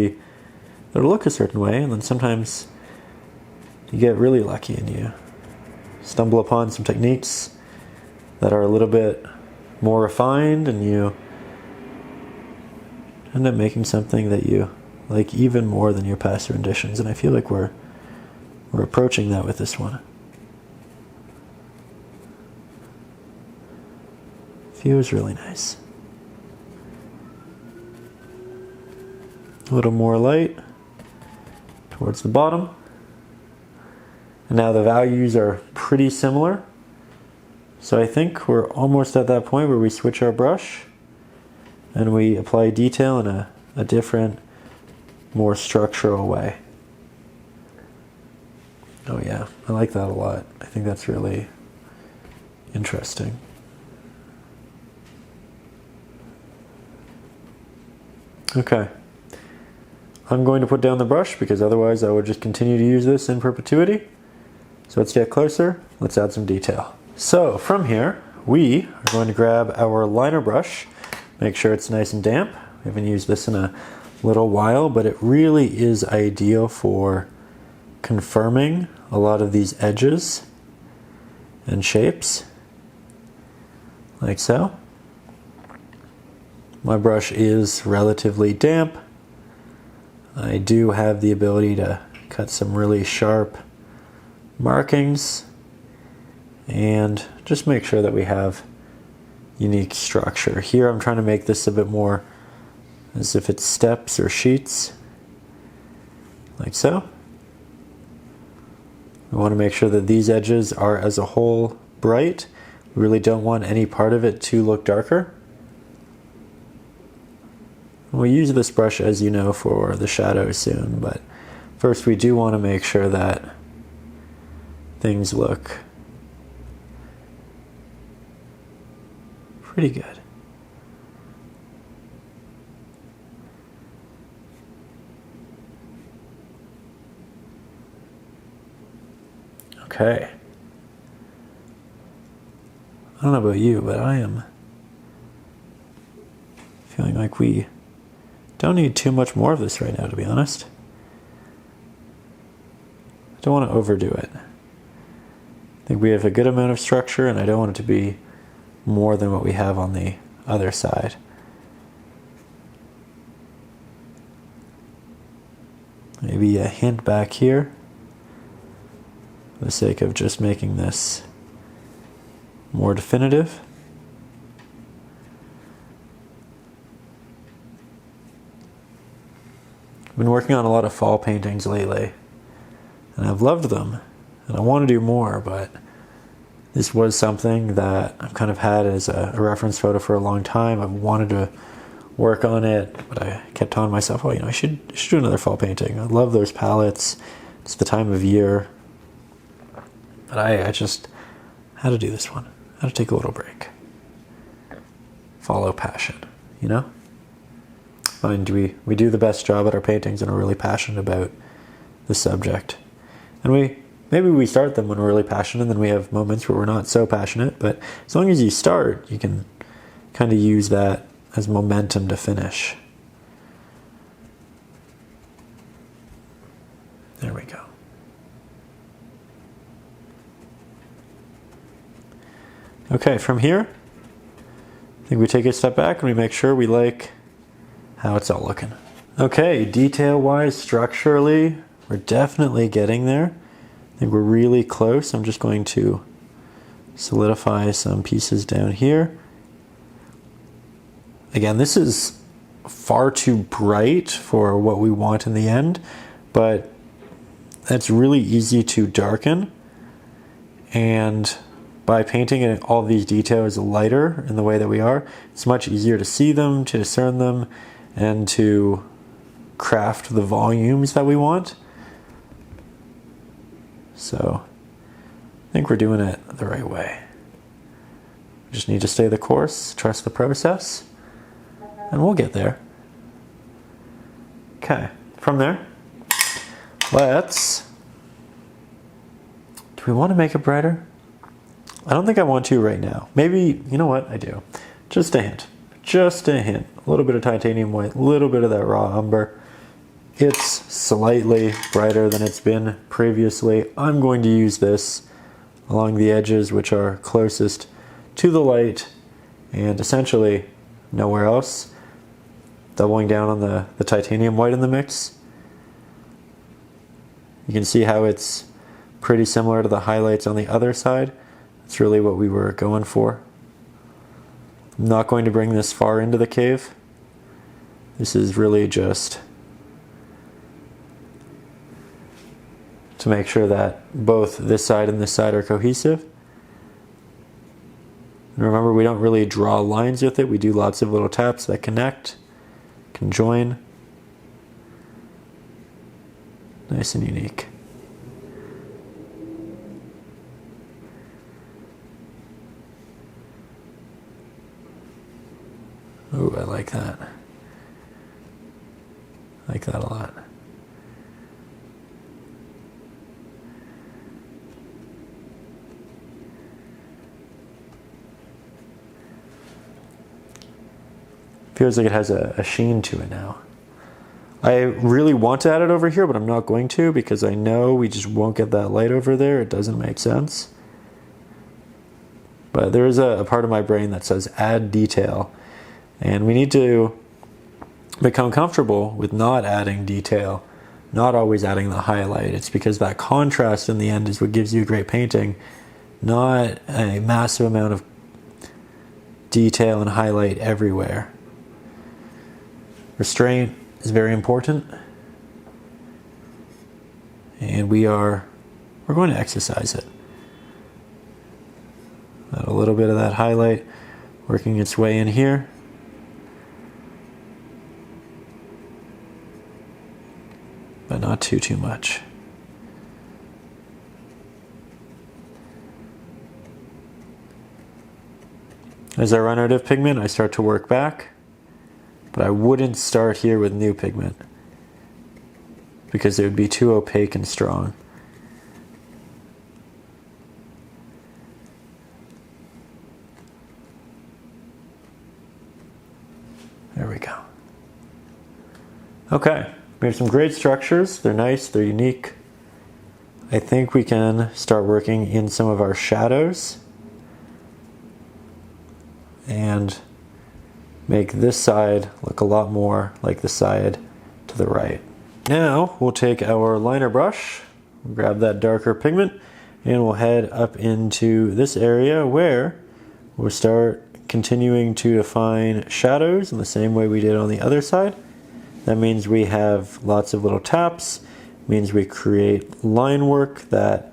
look a certain way, and then sometimes you get really lucky and you stumble upon some techniques that are a little bit more refined, and you end up making something that you like even more than your past renditions. And I feel like we're approaching that with this one. Feels really nice. A little more light towards the bottom. And now the values are pretty similar. So I think we're almost at that point where we switch our brush and we apply detail in a different, more structural way. Oh yeah, I like that a lot. I think that's really interesting. Okay. I'm going to put down the brush because otherwise I would just continue to use this in perpetuity. So let's get closer, let's add some detail. So from here, we are going to grab our liner brush, make sure it's nice and damp. We haven't used this in a little while, but it really is ideal for confirming a lot of these edges and shapes, like so. My brush is relatively damp. I do have the ability to cut some really sharp markings and just make sure that we have unique structure. Here I'm trying to make this a bit more as if it's steps or sheets, like so. We want to make sure that these edges are as a whole bright. We really don't want any part of it to look darker. We'll use this brush, as you know, for the shadows soon, but first we do want to make sure that things look pretty good. Okay. I don't know about you, but I am feeling like we don't need too much more of this right now, to be honest. I don't want to overdo it. I think we have a good amount of structure, and I don't want it to be more than what we have on the other side. Maybe a hint back here, for the sake of just making this more definitive. I've been working on a lot of fall paintings lately, and I've loved them, and I want to do more, but this was something that I've kind of had as a reference photo for a long time. I've wanted to work on it, but I kept telling myself, oh, you know, I should do another fall painting. I love those palettes. It's the time of year. But I just had to do this one. I had to take a little break. Follow passion, you know? And we do the best job at our paintings and are really passionate about the subject. And maybe we start them when we're really passionate, and then we have moments where we're not so passionate, but as long as you start, you can kind of use that as momentum to finish. There we go. Okay, from here, I think we take a step back and we make sure we like how it's all looking. Okay, detail-wise, structurally, we're definitely getting there. I think we're really close. I'm just going to solidify some pieces down here. Again, this is far too bright for what we want in the end, but that's really easy to darken. And by painting all these details lighter in the way that we are, it's much easier to see them, to discern them, and to craft the volumes that we want. So I think we're doing it the right way. We just need to stay the course, trust the process, and we'll get there. Okay, from there, do we want to make it brighter? I don't think I want to right now. Maybe, you know what, I do. Just a hint. Just a hint. A little bit of titanium white, a little bit of that raw umber. It's slightly brighter than it's been previously. I'm going to use this along the edges, which are closest to the light, and essentially nowhere else. Doubling down on the titanium white in the mix. You can see how it's pretty similar to the highlights on the other side. That's really what we were going for. I'm not going to bring this far into the cave. This is really just to make sure that both this side and this side are cohesive. And remember, we don't really draw lines with it. We do lots of little taps that connect, can join. Nice and unique. Ooh, I like that. I like that a lot. Feels like it has a sheen to it now. I really want to add it over here, but I'm not going to because I know we just won't get that light over there. It doesn't make sense. But there is a part of my brain that says add detail. And we need to become comfortable with not adding detail, not always adding the highlight. It's because that contrast in the end is what gives you a great painting, not a massive amount of detail and highlight everywhere. Restraint is very important, and we're going to exercise it. Let a little bit of that highlight working its way in here. But not too much. As I run out of pigment, I start to work back, but I wouldn't start here with new pigment because it would be too opaque and strong. There we go. Okay. We have some great structures. They're nice, they're unique. I think we can start working in some of our shadows and make this side look a lot more like the side to the right. Now we'll take our liner brush, grab that darker pigment, and we'll head up into this area where we'll start continuing to define shadows in the same way we did on the other side. That means we have lots of little taps, means we create line work that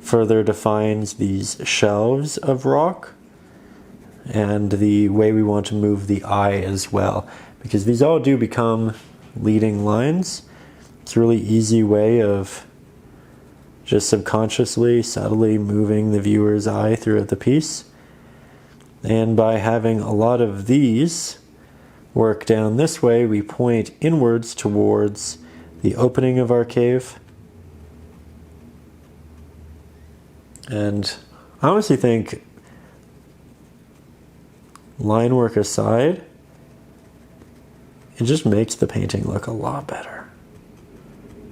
further defines these shelves of rock and the way we want to move the eye as well, because these all do become leading lines. It's a really easy way of just subconsciously, subtly moving the viewer's eye throughout the piece. And by having a lot of these work down this way, we point inwards towards the opening of our cave. And I honestly think, line work aside, it just makes the painting look a lot better.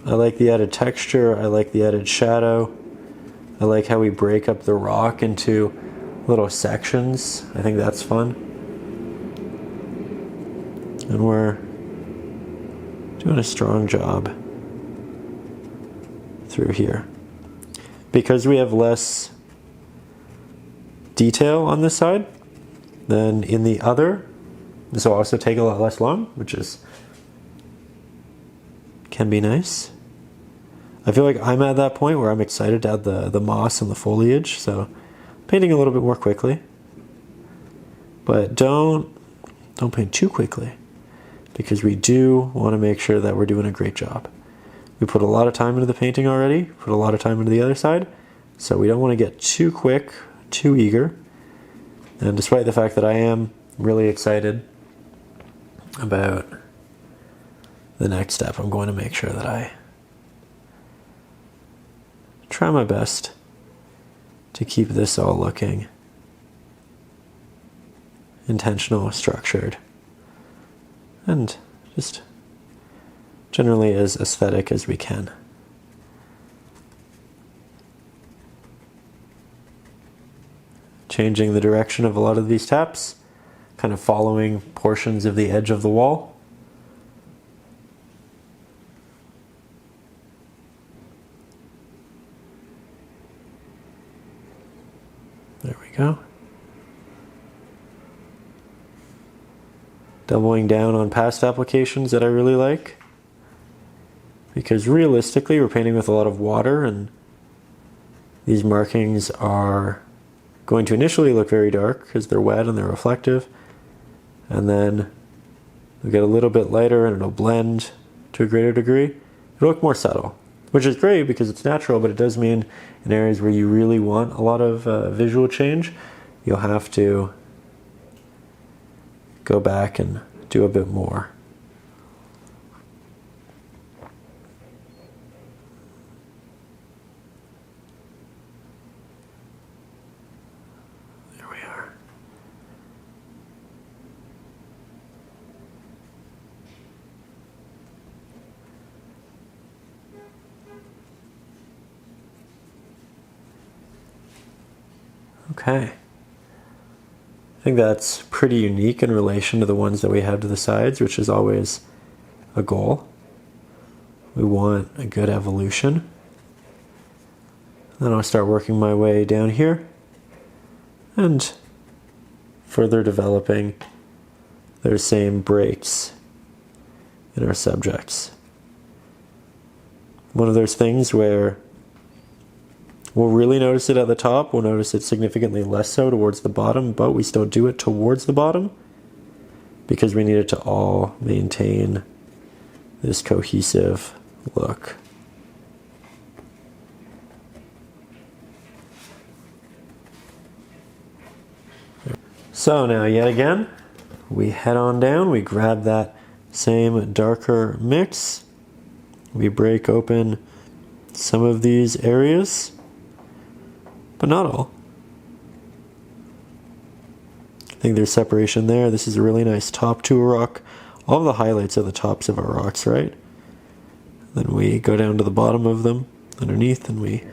I like the added texture, I like the added shadow, I like how we break up the rock into little sections. I think that's fun. And we're doing a strong job through here. Because we have less detail on this side than in the other, this will also take a lot less long, which can be nice. I feel like I'm at that point where I'm excited to add the moss and the foliage, so painting a little bit more quickly. But don't paint too quickly, because we do want to make sure that we're doing a great job. We put a lot of time into the painting already, put a lot of time into the other side, so we don't want to get too quick, too eager. And despite the fact that I am really excited about the next step, I'm going to make sure that I try my best to keep this all looking intentional, structured, and just generally as aesthetic as we can. Changing the direction of a lot of these taps, kind of following portions of the edge of the wall. There we go. Doubling down on past applications that I really like, because realistically we're painting with a lot of water, and these markings are going to initially look very dark because they're wet and they're reflective, and then they'll get a little bit lighter and it'll blend to a greater degree. It'll look more subtle, which is great because it's natural, but it does mean in areas where you really want a lot of visual change, you'll have to go back and do a bit more. There we are. Okay. I think that's pretty unique in relation to the ones that we have to the sides, which is always a goal. We want a good evolution. Then I'll start working my way down here and further developing those same breaks in our subjects. One of those things where we'll really notice it at the top, we'll notice it significantly less so towards the bottom, but we still do it towards the bottom because we need it to all maintain this cohesive look. So now yet again, we head on down, we grab that same darker mix, we break open some of these areas, but not all. I think there's separation there. This is a really nice top to a rock. All of the highlights are the tops of our rocks, right? Then we go down to the bottom of them underneath and we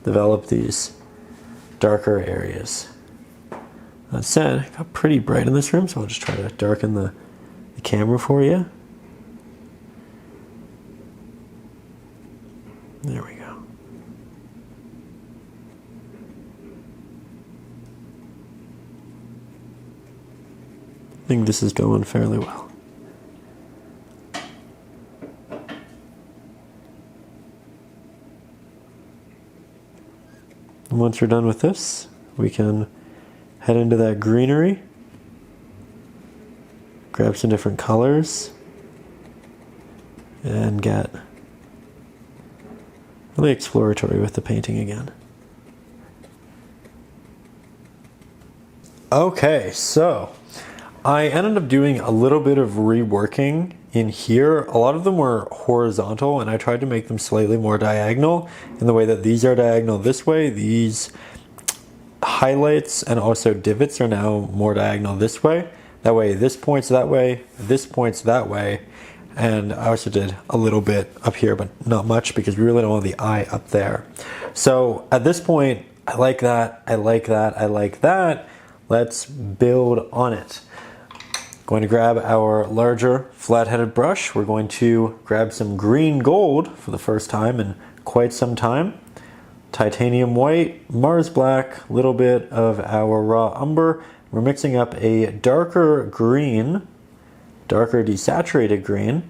develop these darker areas. That said, it got pretty bright in this room, so I'll just try to darken the camera for you. There we go. I think this is going fairly well. And once we're done with this, we can head into that greenery, grab some different colors, and get really exploratory with the painting again. Okay, so I ended up doing a little bit of reworking in here. A lot of them were horizontal, and I tried to make them slightly more diagonal in the way that these are diagonal this way. These highlights and also divots are now more diagonal this way. That way this points that way, this points that way. And I also did a little bit up here, but not much because we really don't want the eye up there. So at this point, I like that, I like that, I like that. Let's build on it. Going to grab our larger flat-headed brush. We're going to grab some green gold for the first time in quite some time. Titanium white, Mars black, a little bit of our raw umber. We're mixing up a darker green, darker desaturated green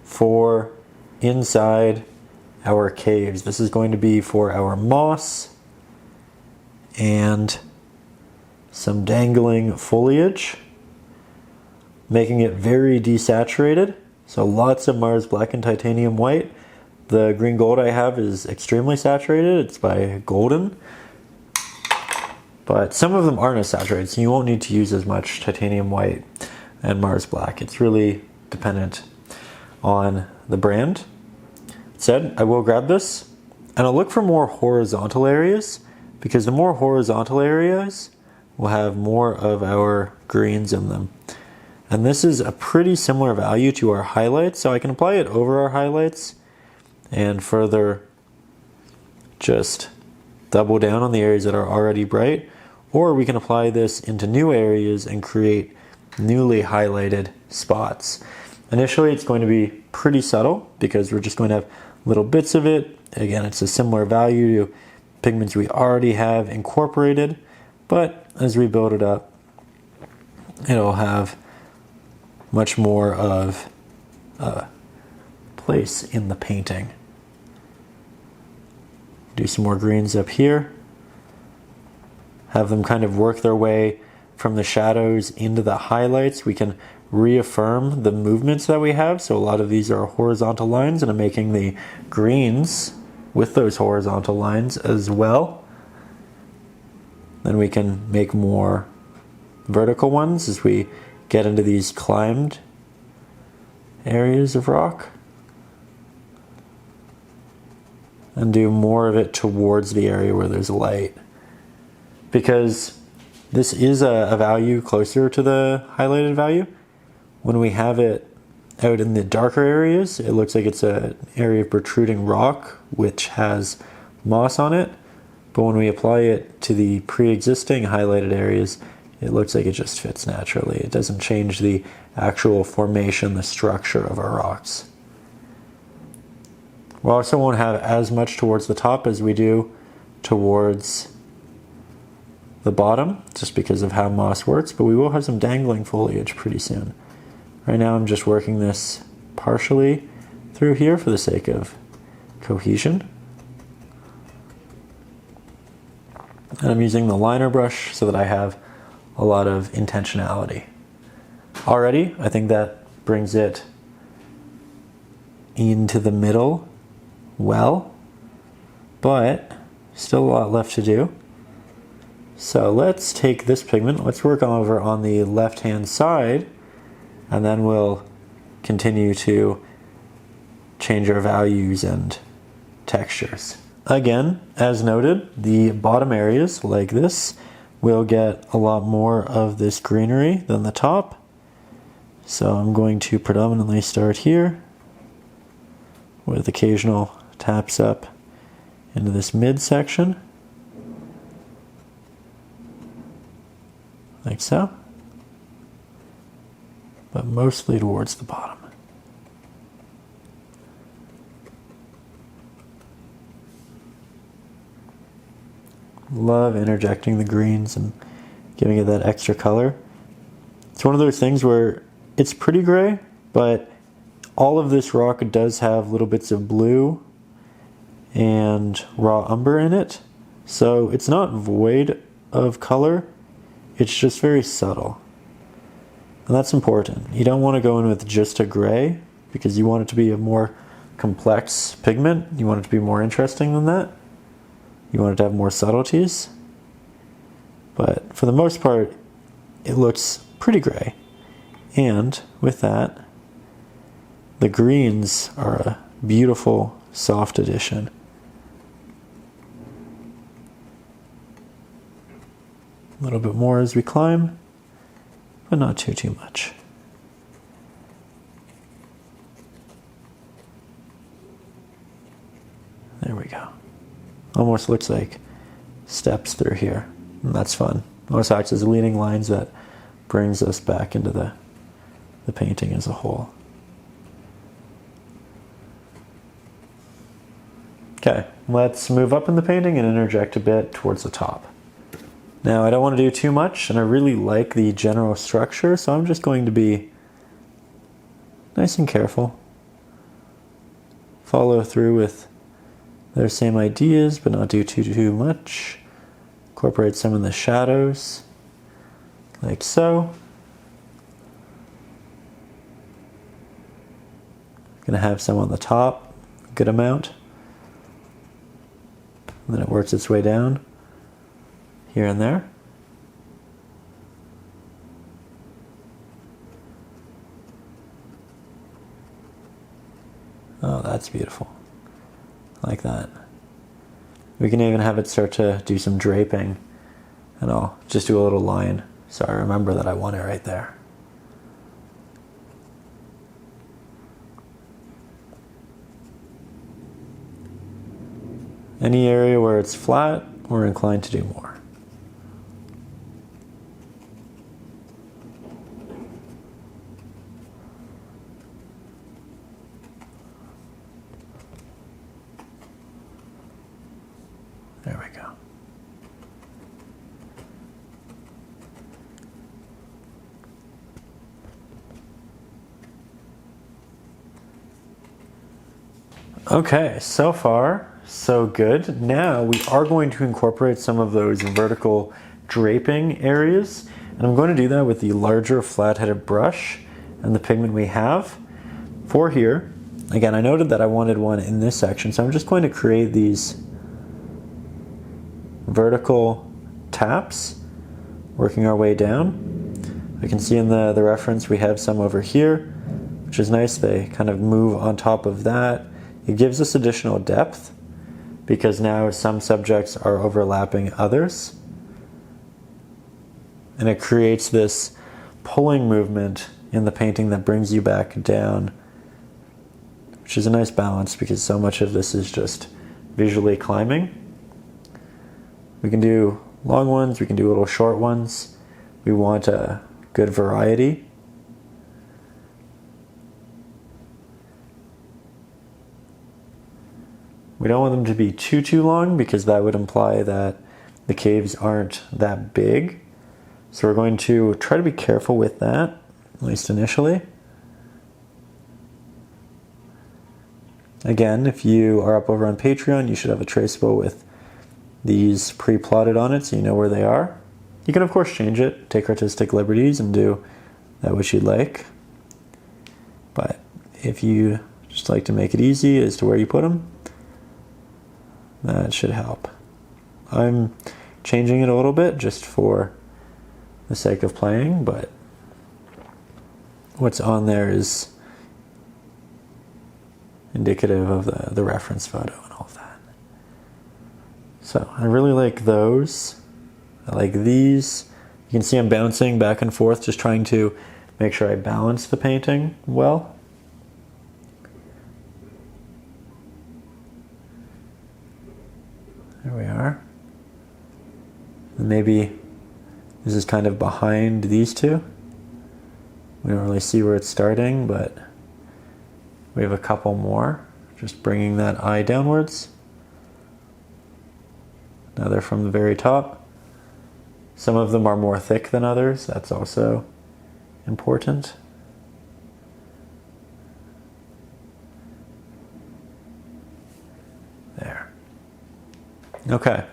for inside our caves. This is going to be for our moss and some dangling foliage, making it very desaturated. So lots of Mars black and titanium white. The green gold I have is extremely saturated. It's by Golden. But some of them aren't as saturated, so you won't need to use as much titanium white and Mars black. It's really dependent on the brand. That said, I will grab this and I'll look for more horizontal areas, because the more horizontal areas will have more of our greens in them. And this is a pretty similar value to our highlights, so I can apply it over our highlights and further just double down on the areas that are already bright, or we can apply this into new areas and create newly highlighted spots. Initially it's going to be pretty subtle because we're just going to have little bits of it. Again, it's a similar value to pigments we already have incorporated, but as we build it up, it'll have much more of a place in the painting. Do some more greens up here. Have them kind of work their way from the shadows into the highlights. We can reaffirm the movements that we have. So a lot of these are horizontal lines, and I'm making the greens with those horizontal lines as well. Then we can make more vertical ones as we get into these climbed areas of rock, and do more of it towards the area where there's light, because this is a value closer to the highlighted value. When we have it out in the darker areas, it looks like it's an area of protruding rock which has moss on it, but when we apply it to the pre-existing highlighted areas, it looks like it just fits naturally. It doesn't change the actual formation, the structure of our rocks. We also won't have as much towards the top as we do towards the bottom, just because of how moss works, but we will have some dangling foliage pretty soon. Right now I'm just working this partially through here for the sake of cohesion. And I'm using the liner brush so that I have a lot of intentionality. Already, I think that brings it into the middle well, but still a lot left to do. So let's take this pigment, let's work over on the left-hand side, and then we'll continue to change our values and textures. Again, as noted, the bottom areas like this will get a lot more of this greenery than the top. So I'm going to predominantly start here with occasional taps up into this midsection, like so, but mostly towards the bottom. Love interjecting the greens and giving it that extra color. It's It's one of those things where it's pretty gray, but all of this rock does have little bits of blue and raw umber in it. So it's not void of color, it's just very subtle. And that's important. You don't want to go in with just a gray because you want it to be a more complex pigment. You want it to be more interesting than that. You want it to have more subtleties. But for the most part, it looks pretty gray. And with that, the greens are a beautiful, soft addition. A little bit more as we climb, but not too much. There we go. Almost looks like steps through here, and that's fun. Almost acts as leading lines that brings us back into the painting as a whole. Okay, let's move up in the painting and interject a bit towards the top. Now, I don't want to do too much, and I really like the general structure, so I'm just going to be nice and careful. Follow through with their same ideas, but not do too much. Incorporate some of the shadows, like so. Gonna have some on the top, a good amount. And then it works its way down. Here and there. Oh, that's beautiful. I like that. We can even have it start to do some draping, and I'll just do a little line so I remember that I want it right there. Any area where it's flat, we're inclined to do more. There we go. Okay, so far, so good. Now we are going to incorporate some of those vertical draping areas, and I'm going to do that with the larger flat-headed brush and the pigment we have. For here, again, I noted that I wanted one in this section, so I'm just going to create these vertical taps, working our way down. I can see in the reference we have some over here, which is nice. They kind of move on top of that. It gives us additional depth because now some subjects are overlapping others. And it creates this pulling movement in the painting that brings you back down, which is a nice balance because so much of this is just visually climbing. We can do long ones, we can do little short ones. We want a good variety. We don't want them to be too long because that would imply that the caves aren't that big. So we're going to try to be careful with that, at least initially. Again, if you are up over on Patreon, you should have a traceable with these pre-plotted on it so you know where they are. You can of course change it, take artistic liberties and do that which you'd like. But if you just like to make it easy as to where you put them, that should help. I'm changing it a little bit just for the sake of playing, but what's on there is indicative of the reference photo and all of that. So I really like those. I like these. You can see I'm bouncing back and forth, just trying to make sure I balance the painting well. There we are. And maybe this is kind of behind these two. We don't really see where it's starting, but we have a couple more. Just bringing that eye downwards. Now they're from the very top. Some of them are more thick than others. That's also important. There. Okay.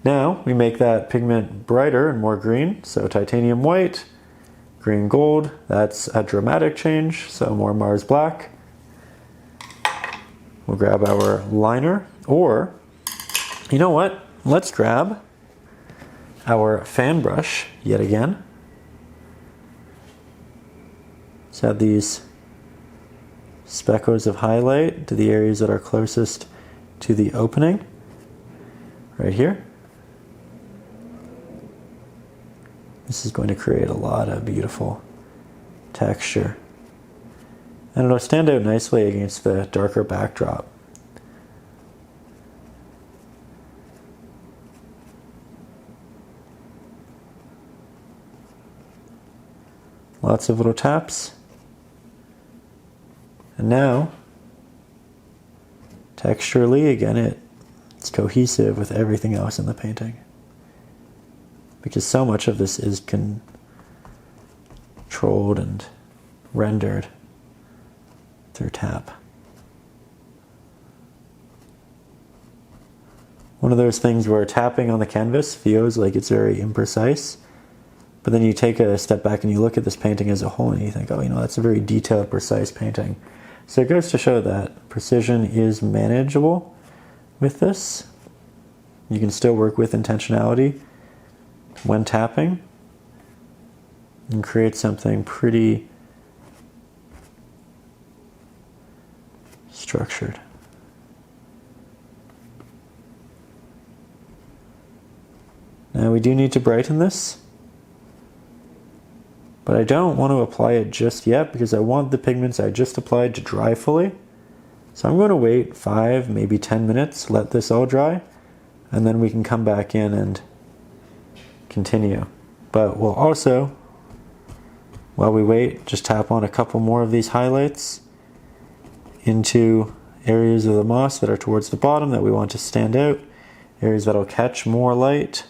Now we make that pigment brighter and more green. So titanium white, green gold, that's a dramatic change, so more Mars black. We'll grab our liner, or you know what? Let's grab our fan brush yet again. Let's add these speckles of highlight to the areas that are closest to the opening, right here. This is going to create a lot of beautiful texture. And it'll stand out nicely against the darker backdrop. Lots of little taps. And now, texturally, again, it's cohesive with everything else in the painting. Because so much of this is controlled and rendered through tap. One of those things where tapping on the canvas feels like it's very imprecise, but then you take a step back and you look at this painting as a whole and you think, oh, you know, that's a very detailed, precise painting. So it goes to show that precision is manageable with this. You can still work with intentionality when tapping and create something pretty structured. Now we do need to brighten this, but I don't want to apply it just yet because I want the pigments I just applied to dry fully. So I'm going to wait 5, maybe 10 minutes, let this all dry, and then we can come back in and continue. But we'll also, while we wait, just tap on a couple more of these highlights into areas of the moss that are towards the bottom that we want to stand out, areas that'll catch more light.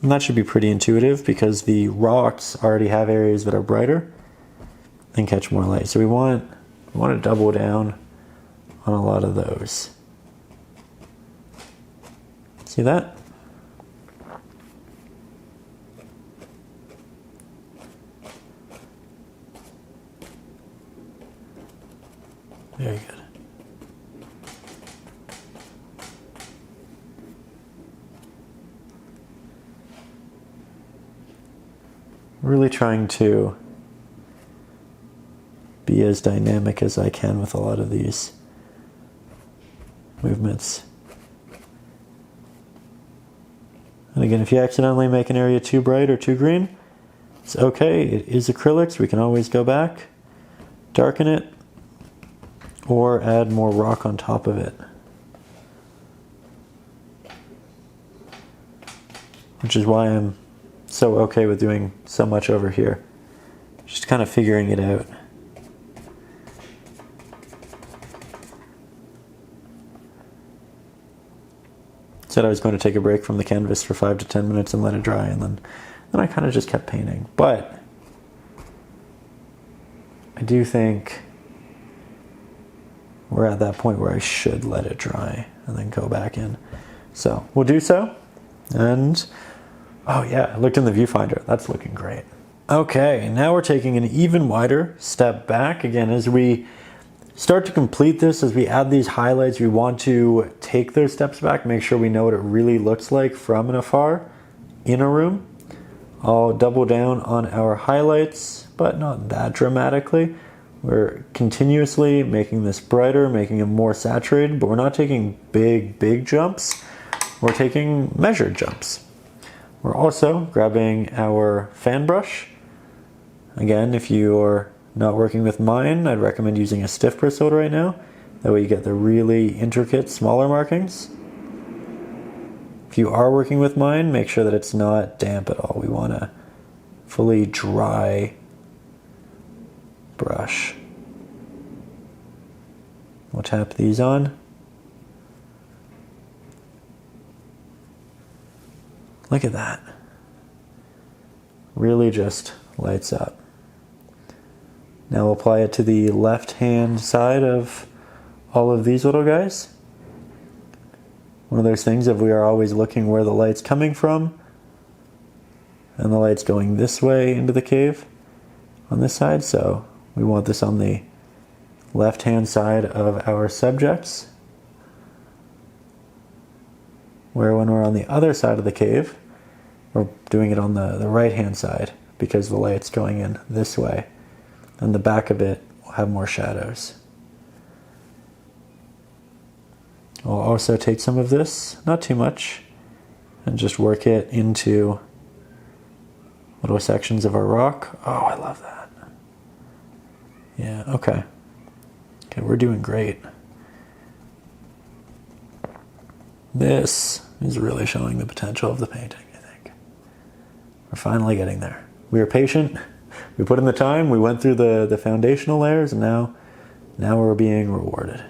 And that should be pretty intuitive because the rocks already have areas that are brighter and catch more light. So we want to double down on a lot of those. See that? Very good. Really trying to be as dynamic as I can with a lot of these movements. And again, if you accidentally make an area too bright or too green, it's okay. It is acrylics. We can always go back, darken it, or add more rock on top of it. Which is why I'm so okay with doing so much over here. Just kind of figuring it out. Said I was going to take a break from the canvas for 5 to 10 minutes and let it dry, and then I kind of just kept painting. But I do think we're at that point where I should let it dry and then go back in. So we'll do so. And oh yeah, I looked in the viewfinder. That's looking great. Okay, now we're taking an even wider step back. Again, as we start to complete this, as we add these highlights, we want to take those steps back, make sure we know what it really looks like from and afar in a room. I'll double down on our highlights, but not that dramatically. We're continuously making this brighter, making it more saturated, but we're not taking big jumps. We're taking measured jumps. We're also grabbing our fan brush. Again, if you're not working with mine, I'd recommend using a stiff bristle right now. That way you get the really intricate, smaller markings. If you are working with mine, make sure that it's not damp at all. We want a fully dry brush. We'll tap these on. Look at that. really just lights up. Now we'll apply it to the left-hand side of all of these little guys. One of those things, if we are always looking where the light's coming from, and the light's going this way into the cave on this side, so we want this on the left-hand side of our subjects, where when we're on the other side of the cave, we're doing it on the right-hand side because the light's going in this way, and the back of it will have more shadows. We'll also take some of this, not too much, and just work it into little sections of our rock. Oh, I love that. Yeah, okay. Okay, we're doing great. This is really showing the potential of the painting, I think. We're finally getting there. We were patient, we put in the time, we went through the foundational layers, and now we're being rewarded.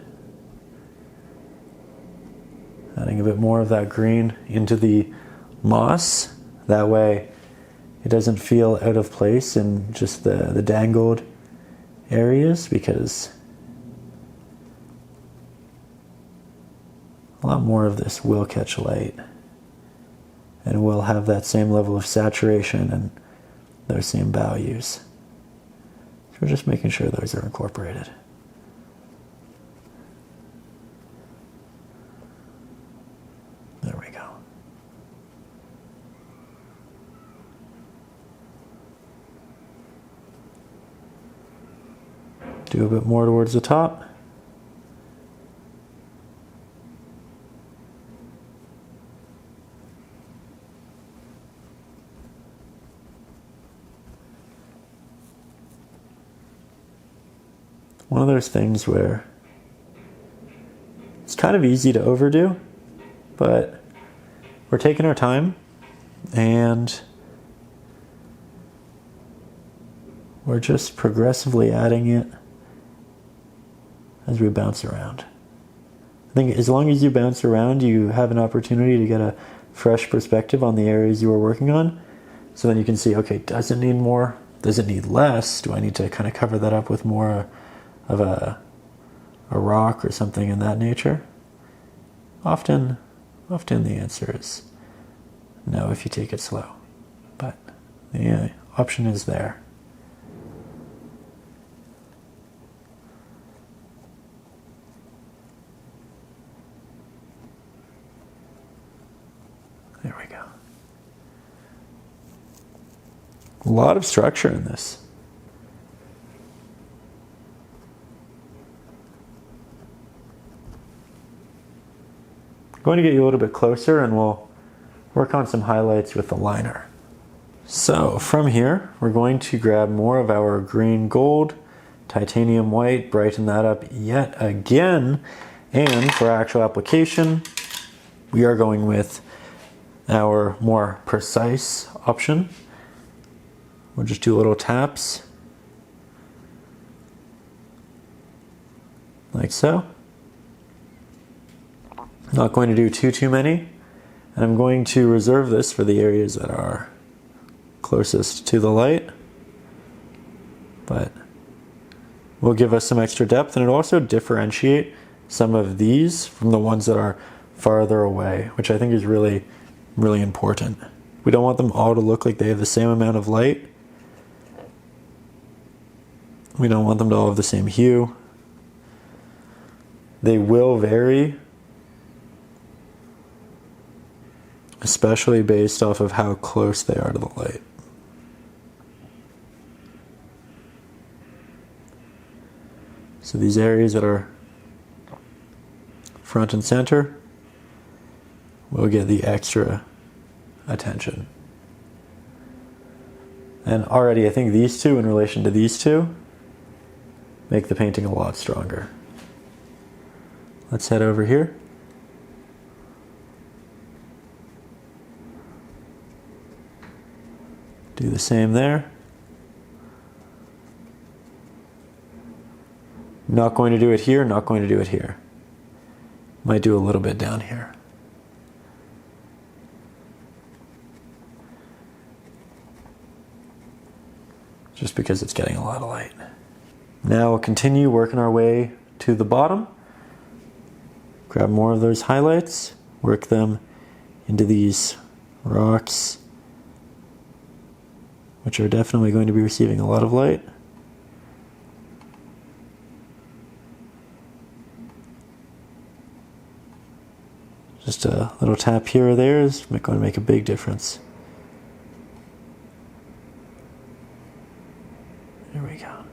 Adding a bit more of that green into the moss. That way it doesn't feel out of place in just the dangled areas, because a lot more of this will catch light and will have that same level of saturation and those same values. So we're just making sure those are incorporated. There we go. Do a bit more towards the top. One of those things where it's kind of easy to overdo, but we're taking our time and we're just progressively adding it as we bounce around. I think as long as you bounce around, you have an opportunity to get a fresh perspective on the areas you are working on. So then you can see, okay, does it need more? Does it need less? Do I need to kind of cover that up with more of a rock or something in that nature? Often the answer is no if you take it slow, but the option is there. There we go. A lot of structure in this. I'm going to get you a little bit closer and we'll work on some highlights with the liner. So from here, we're going to grab more of our green gold, titanium white, brighten that up yet again. And for actual application, we are going with our more precise option. We'll just do little taps, like so. Not going to do too many, and I'm going to reserve this for the areas that are closest to the light, but will give us some extra depth, and it'll also differentiate some of these from the ones that are farther away, which I think is really important. We don't want them all to look like they have the same amount of light. We don't want them to all have the same hue. They will vary, especially based off of how close they are to the light. So these areas that are front and center will get the extra attention. And already I think these two in relation to these two make the painting a lot stronger. Let's head over here. Do the same there. Not going to do it here, not going to do it here. Might do a little bit down here. just because it's getting a lot of light. Now we'll continue working our way to the bottom. Grab more of those highlights, work them into these rocks, which are definitely going to be receiving a lot of light. Just a little tap here or there is going to make a big difference. There we go.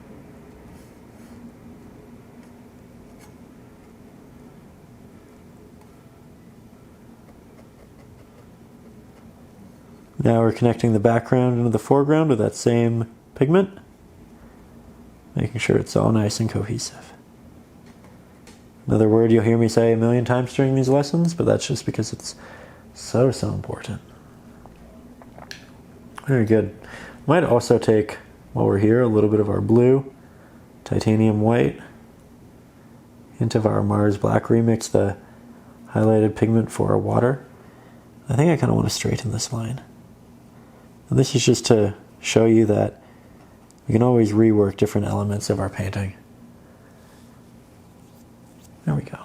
Now we're connecting the background into the foreground with that same pigment, making sure it's all nice and cohesive. Another word you'll hear me say a million times during these lessons, but that's just because it's so important. Very good. Might also take, while we're here, a little bit of our blue, titanium white, hint of our Mars black remix, the highlighted pigment for our water. I think I kind of want to straighten this line. And this is just to show you that we can always rework different elements of our painting. There we go.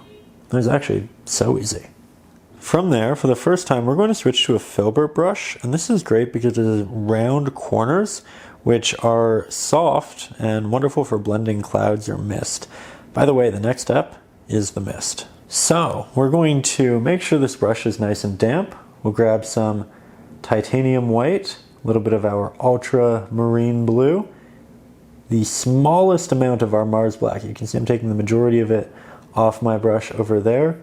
It was actually so easy. From there, for the first time, we're going to switch to a filbert brush, and this is great because it has round corners, which are soft and wonderful for blending clouds or mist. By the way, the next step is the mist. So, we're going to make sure this brush is nice and damp. We'll grab some titanium white, a little bit of our ultramarine blue, the smallest amount of our Mars black. You can see I'm taking the majority of it off my brush over there.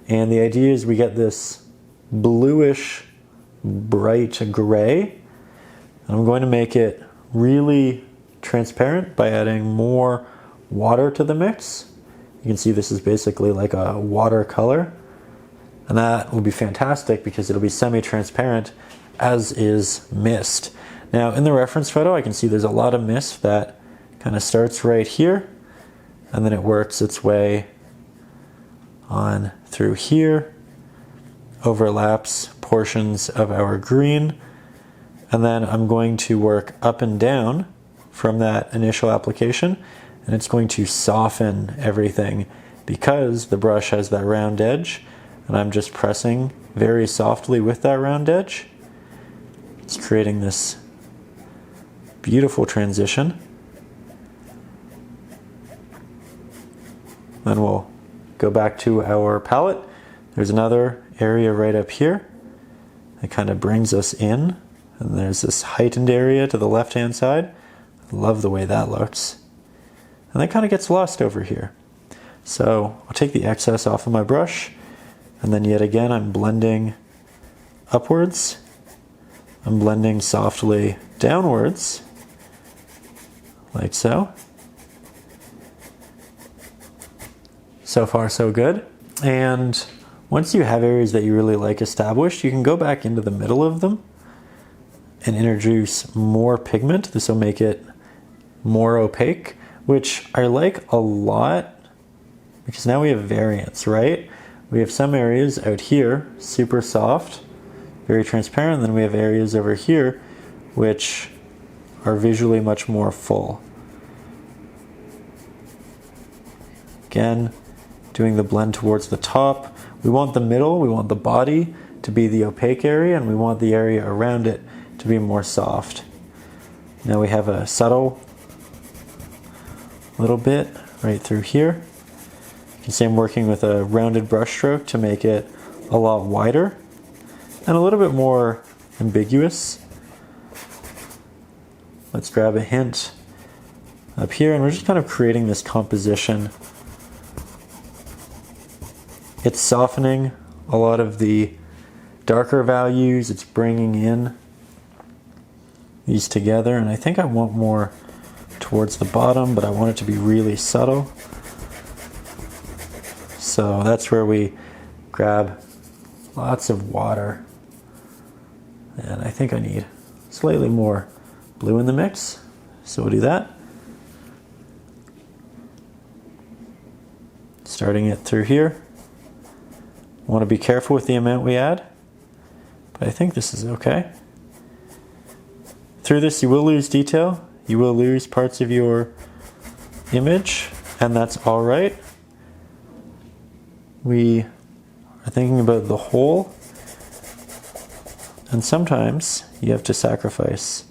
And the idea is we get this bluish, bright gray. And I'm going to make it really transparent by adding more water to the mix. You can see this is basically like a watercolor. And that will be fantastic because it'll be semi-transparent, as is mist. Now in the reference photo I can see there's a lot of mist that kind of starts right here and then it works its way on through here, overlaps portions of our green, and then I'm going to work up and down from that initial application, and it's going to soften everything because the brush has that round edge and I'm just pressing very softly with that round edge. It's creating this beautiful transition. Then we'll go back to our palette. There's another area right up here that kind of brings us in, and there's this heightened area to the left hand side. I love the way that looks. And that kind of gets lost over here. So I'll take the excess off of my brush, and then yet again I'm blending upwards. I'm blending softly downwards, like so. So far so good. And once you have areas that you really like established, you can go back into the middle of them and introduce more pigment. This will make it more opaque, which I like a lot because now we have variance, right? We have some areas out here, super soft, very transparent, and then we have areas over here which are visually much more full. Again, doing the blend towards the top. We want the middle, we want the body to be the opaque area, and we want the area around it to be more soft. Now we have a subtle little bit right through here. You can see I'm working with a rounded brush stroke to make it a lot wider and a little bit more ambiguous. Let's grab a hint up here, and we're just kind of creating this composition. It's softening a lot of the darker values. It's bringing in these together, and I think I want more towards the bottom, but I want it to be really subtle. So that's where we grab lots of water, and I think I need slightly more blue in the mix, so we'll do that. Starting it through here. Want to be careful with the amount we add, but I think this is okay. Through this you will lose detail. you will lose parts of your image, and that's all right. We are thinking about the whole, and sometimes you have to sacrifice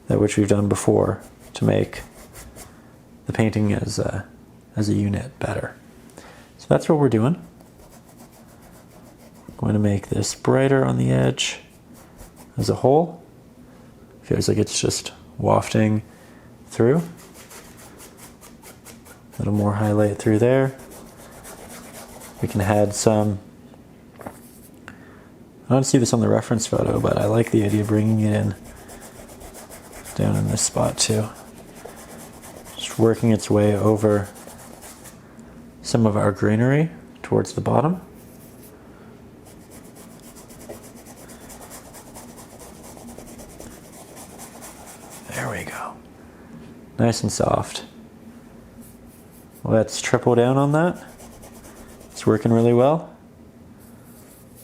that which we've done before to make the painting as a unit better. So that's what we're doing. Going to make this brighter on the edge as a whole. Feels like it's just wafting through. A little more highlight through there. We can add some, I don't see this on the reference photo, but I like the idea of bringing it in down in this spot too. Just working its way over some of our greenery towards the bottom. There we go. Nice and soft. Let's triple down on that. It's working really well.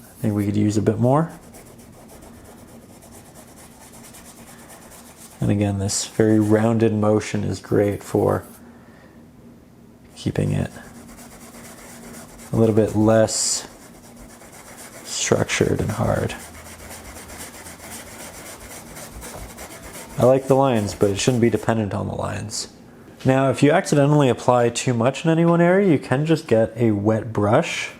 I think we could use a bit more. And again, this very rounded motion is great for keeping it a little bit less structured and hard. I like the lines, but it shouldn't be dependent on the lines. Now, if you accidentally apply too much in any one area, you can just get a wet brush,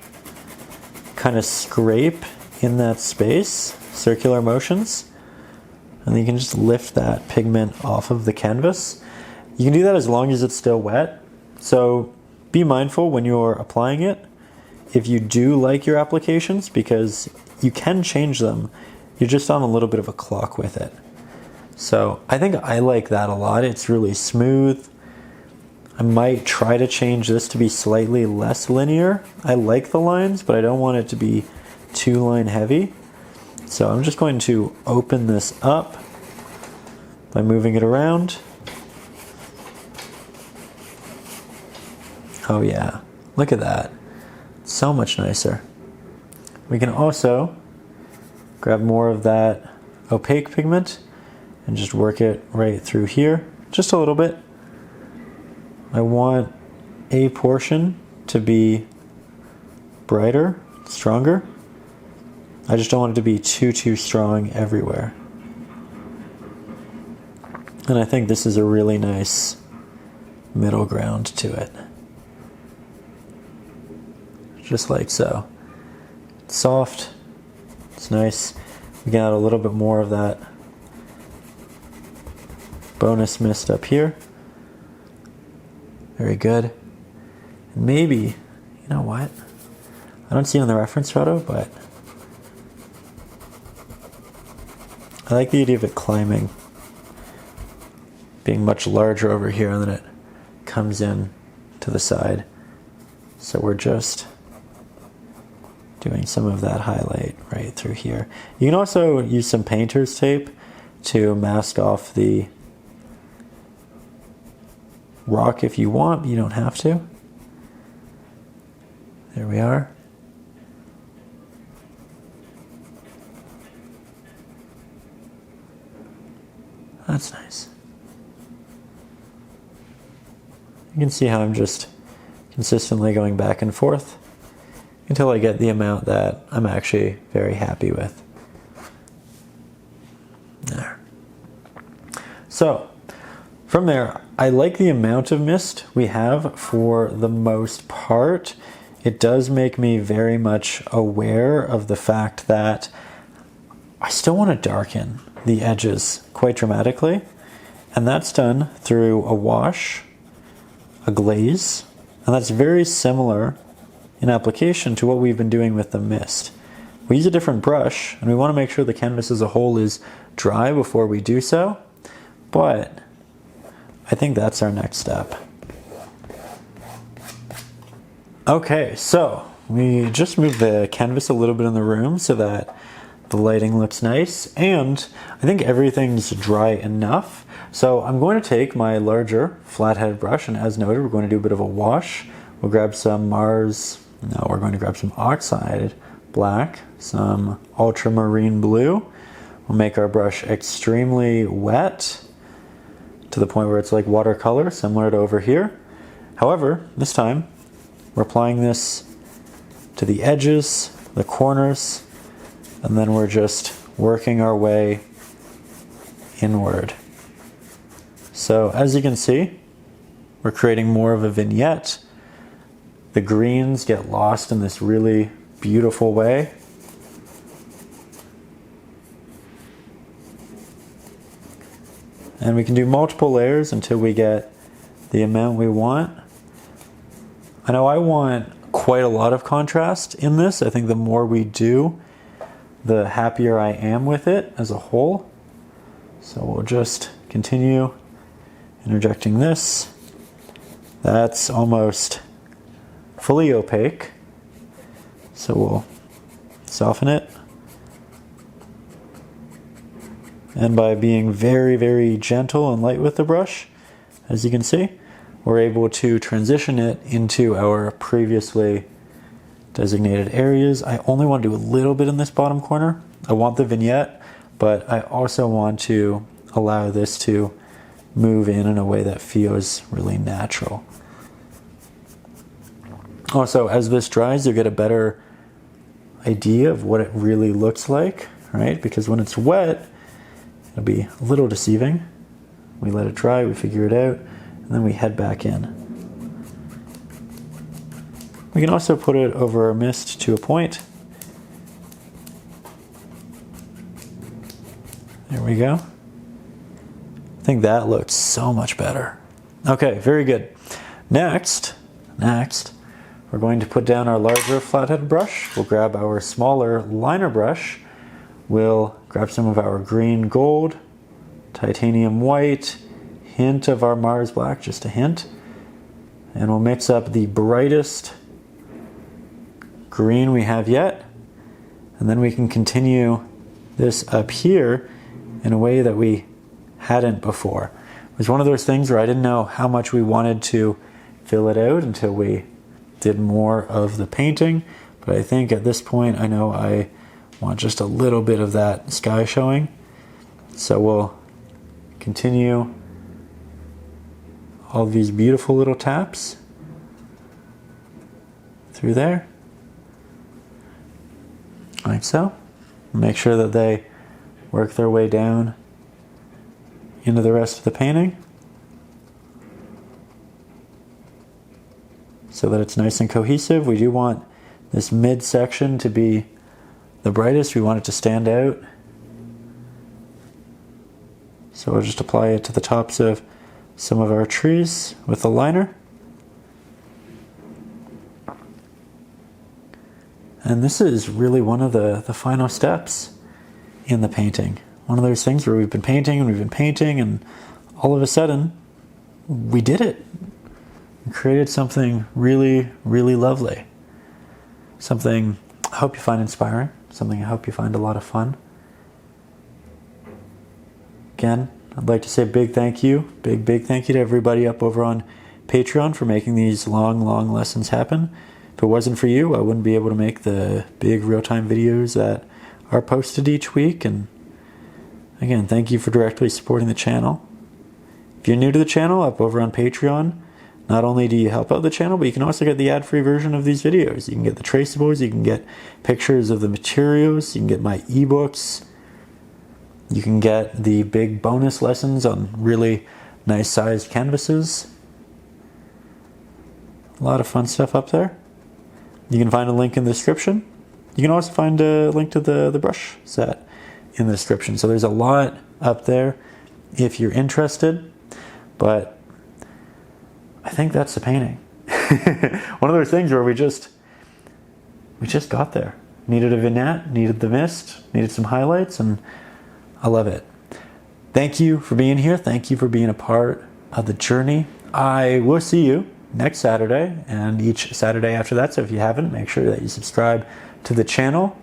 kind of scrape in that space, circular motions, and then you can just lift that pigment off of the canvas. You can do that as long as it's still wet, so be mindful when you're applying it if you do like your applications, because you can change them. You're just on a little bit of a clock with it. So I think I like that a lot. It's really smooth. I might try to change this to be slightly less linear. I like the lines, but I don't want it to be too line heavy. So I'm just going to open this up by moving it around. Oh yeah, look at that. So much nicer. We can also grab more of that opaque pigment and just work it right through here, just a little bit. I want a portion to be brighter, stronger. I just don't want it to be too strong everywhere. And I think this is a really nice middle ground to it. Just like so. It's soft, it's nice. We can add a little bit more of that bonus mist up here. Very good. And maybe, you know what? I don't see it on the reference photo, but I like the idea of it climbing, being much larger over here, and then it comes in to the side. So we're just doing some of that highlight right through here. You can also use some painter's tape to mask off the rock if you want, but you don't have to. There we are. That's nice. You can see how I'm just consistently going back and forth until I get the amount that I'm actually very happy with. There. So, from there, I like the amount of mist we have for the most part. It does make me very much aware of the fact that I still want to darken the edges quite dramatically, and that's done through a wash, a glaze, and that's very similar in application to what we've been doing with the mist. We use a different brush, and we want to make sure the canvas as a whole is dry before we do so, but I think that's our next step. Okay, so we just moved the canvas a little bit in the room so that the lighting looks nice, and I think everything's dry enough. So I'm going to take my larger flathead brush, and as noted, we're going to do a bit of a wash. We'll grab some we're going to grab some Oxide black, some Ultramarine blue. We'll make our brush extremely wet. to the point where it's like watercolor, similar to over here. However, this time we're applying this to the edges, the corners, and then we're just working our way inward. So as you can see, we're creating more of a vignette. The greens get lost in this really beautiful way. And we can do multiple layers until we get the amount we want. I know I want quite a lot of contrast in this. I think the more we do, the happier I am with it as a whole. So we'll just continue interjecting this. That's almost fully opaque. So we'll soften it. And by being very, very gentle and light with the brush, as you can see, we're able to transition it into our previously designated areas. I only want to do a little bit in this bottom corner. I want the vignette, but I also want to allow this to move in a way that feels really natural. Also, as this dries, you get a better idea of what it really looks like, right? Because when it's wet, it'll be a little deceiving. We let it dry, we figure it out, and then we head back in. We can also put it over our mist to a point. There we go. I think that looks so much better. Okay, very good. Next, we're going to put down our larger flathead brush. We'll grab our smaller liner brush. We'll grab some of our green gold, titanium white, hint of our Mars black, just a hint. And we'll mix up the brightest green we have yet. And then we can continue this up here in a way that we hadn't before. It was one of those things where I didn't know how much we wanted to fill it out until we did more of the painting. But I think at this point I know I want just a little bit of that sky showing. So we'll continue all these beautiful little taps through there, like so. Make sure that they work their way down into the rest of the painting so that it's nice and cohesive. We do want this midsection to be the brightest. We want it to stand out. So we'll just apply it to the tops of some of our trees with the liner. And this is really one of the final steps in the painting. One of those things where we've been painting and all of a sudden we did it. We created something really, really lovely. Something I hope you find inspiring, something I hope you find a lot of fun. Again, I'd like to say big thank you to everybody up over on Patreon for making these long lessons happen. If it wasn't for you, I wouldn't be able to make the big real-time videos that are posted each week. And again, thank you for directly supporting the channel. If you're new to the channel, up over on Patreon, not only do you help out the channel, but you can also get the ad-free version of these videos. You can get the traceables, you can get pictures of the materials, you can get my ebooks, you can get the big bonus lessons on really nice sized canvases. A lot of fun stuff up there. You can find a link in the description. You can also find a link to the brush set in the description. So there's a lot up there if you're interested, but I think that's the painting. One of those things where we just got there. Needed a vignette, needed the mist, needed some highlights, and I love it. Thank you for being here. Thank you for being a part of the journey. I will see you next Saturday and each Saturday after that. So if you haven't, make sure that you subscribe to the channel.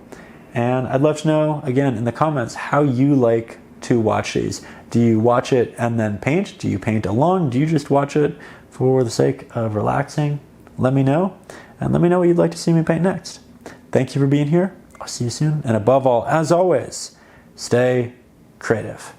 And I'd love to know, again, in the comments, how you like to watch these. Do you watch it and then paint? Do you paint along? Do you just watch it for the sake of relaxing? Let me know, and let me know what you'd like to see me paint next. Thank you for being here. I'll see you soon. And above all, as always, stay creative.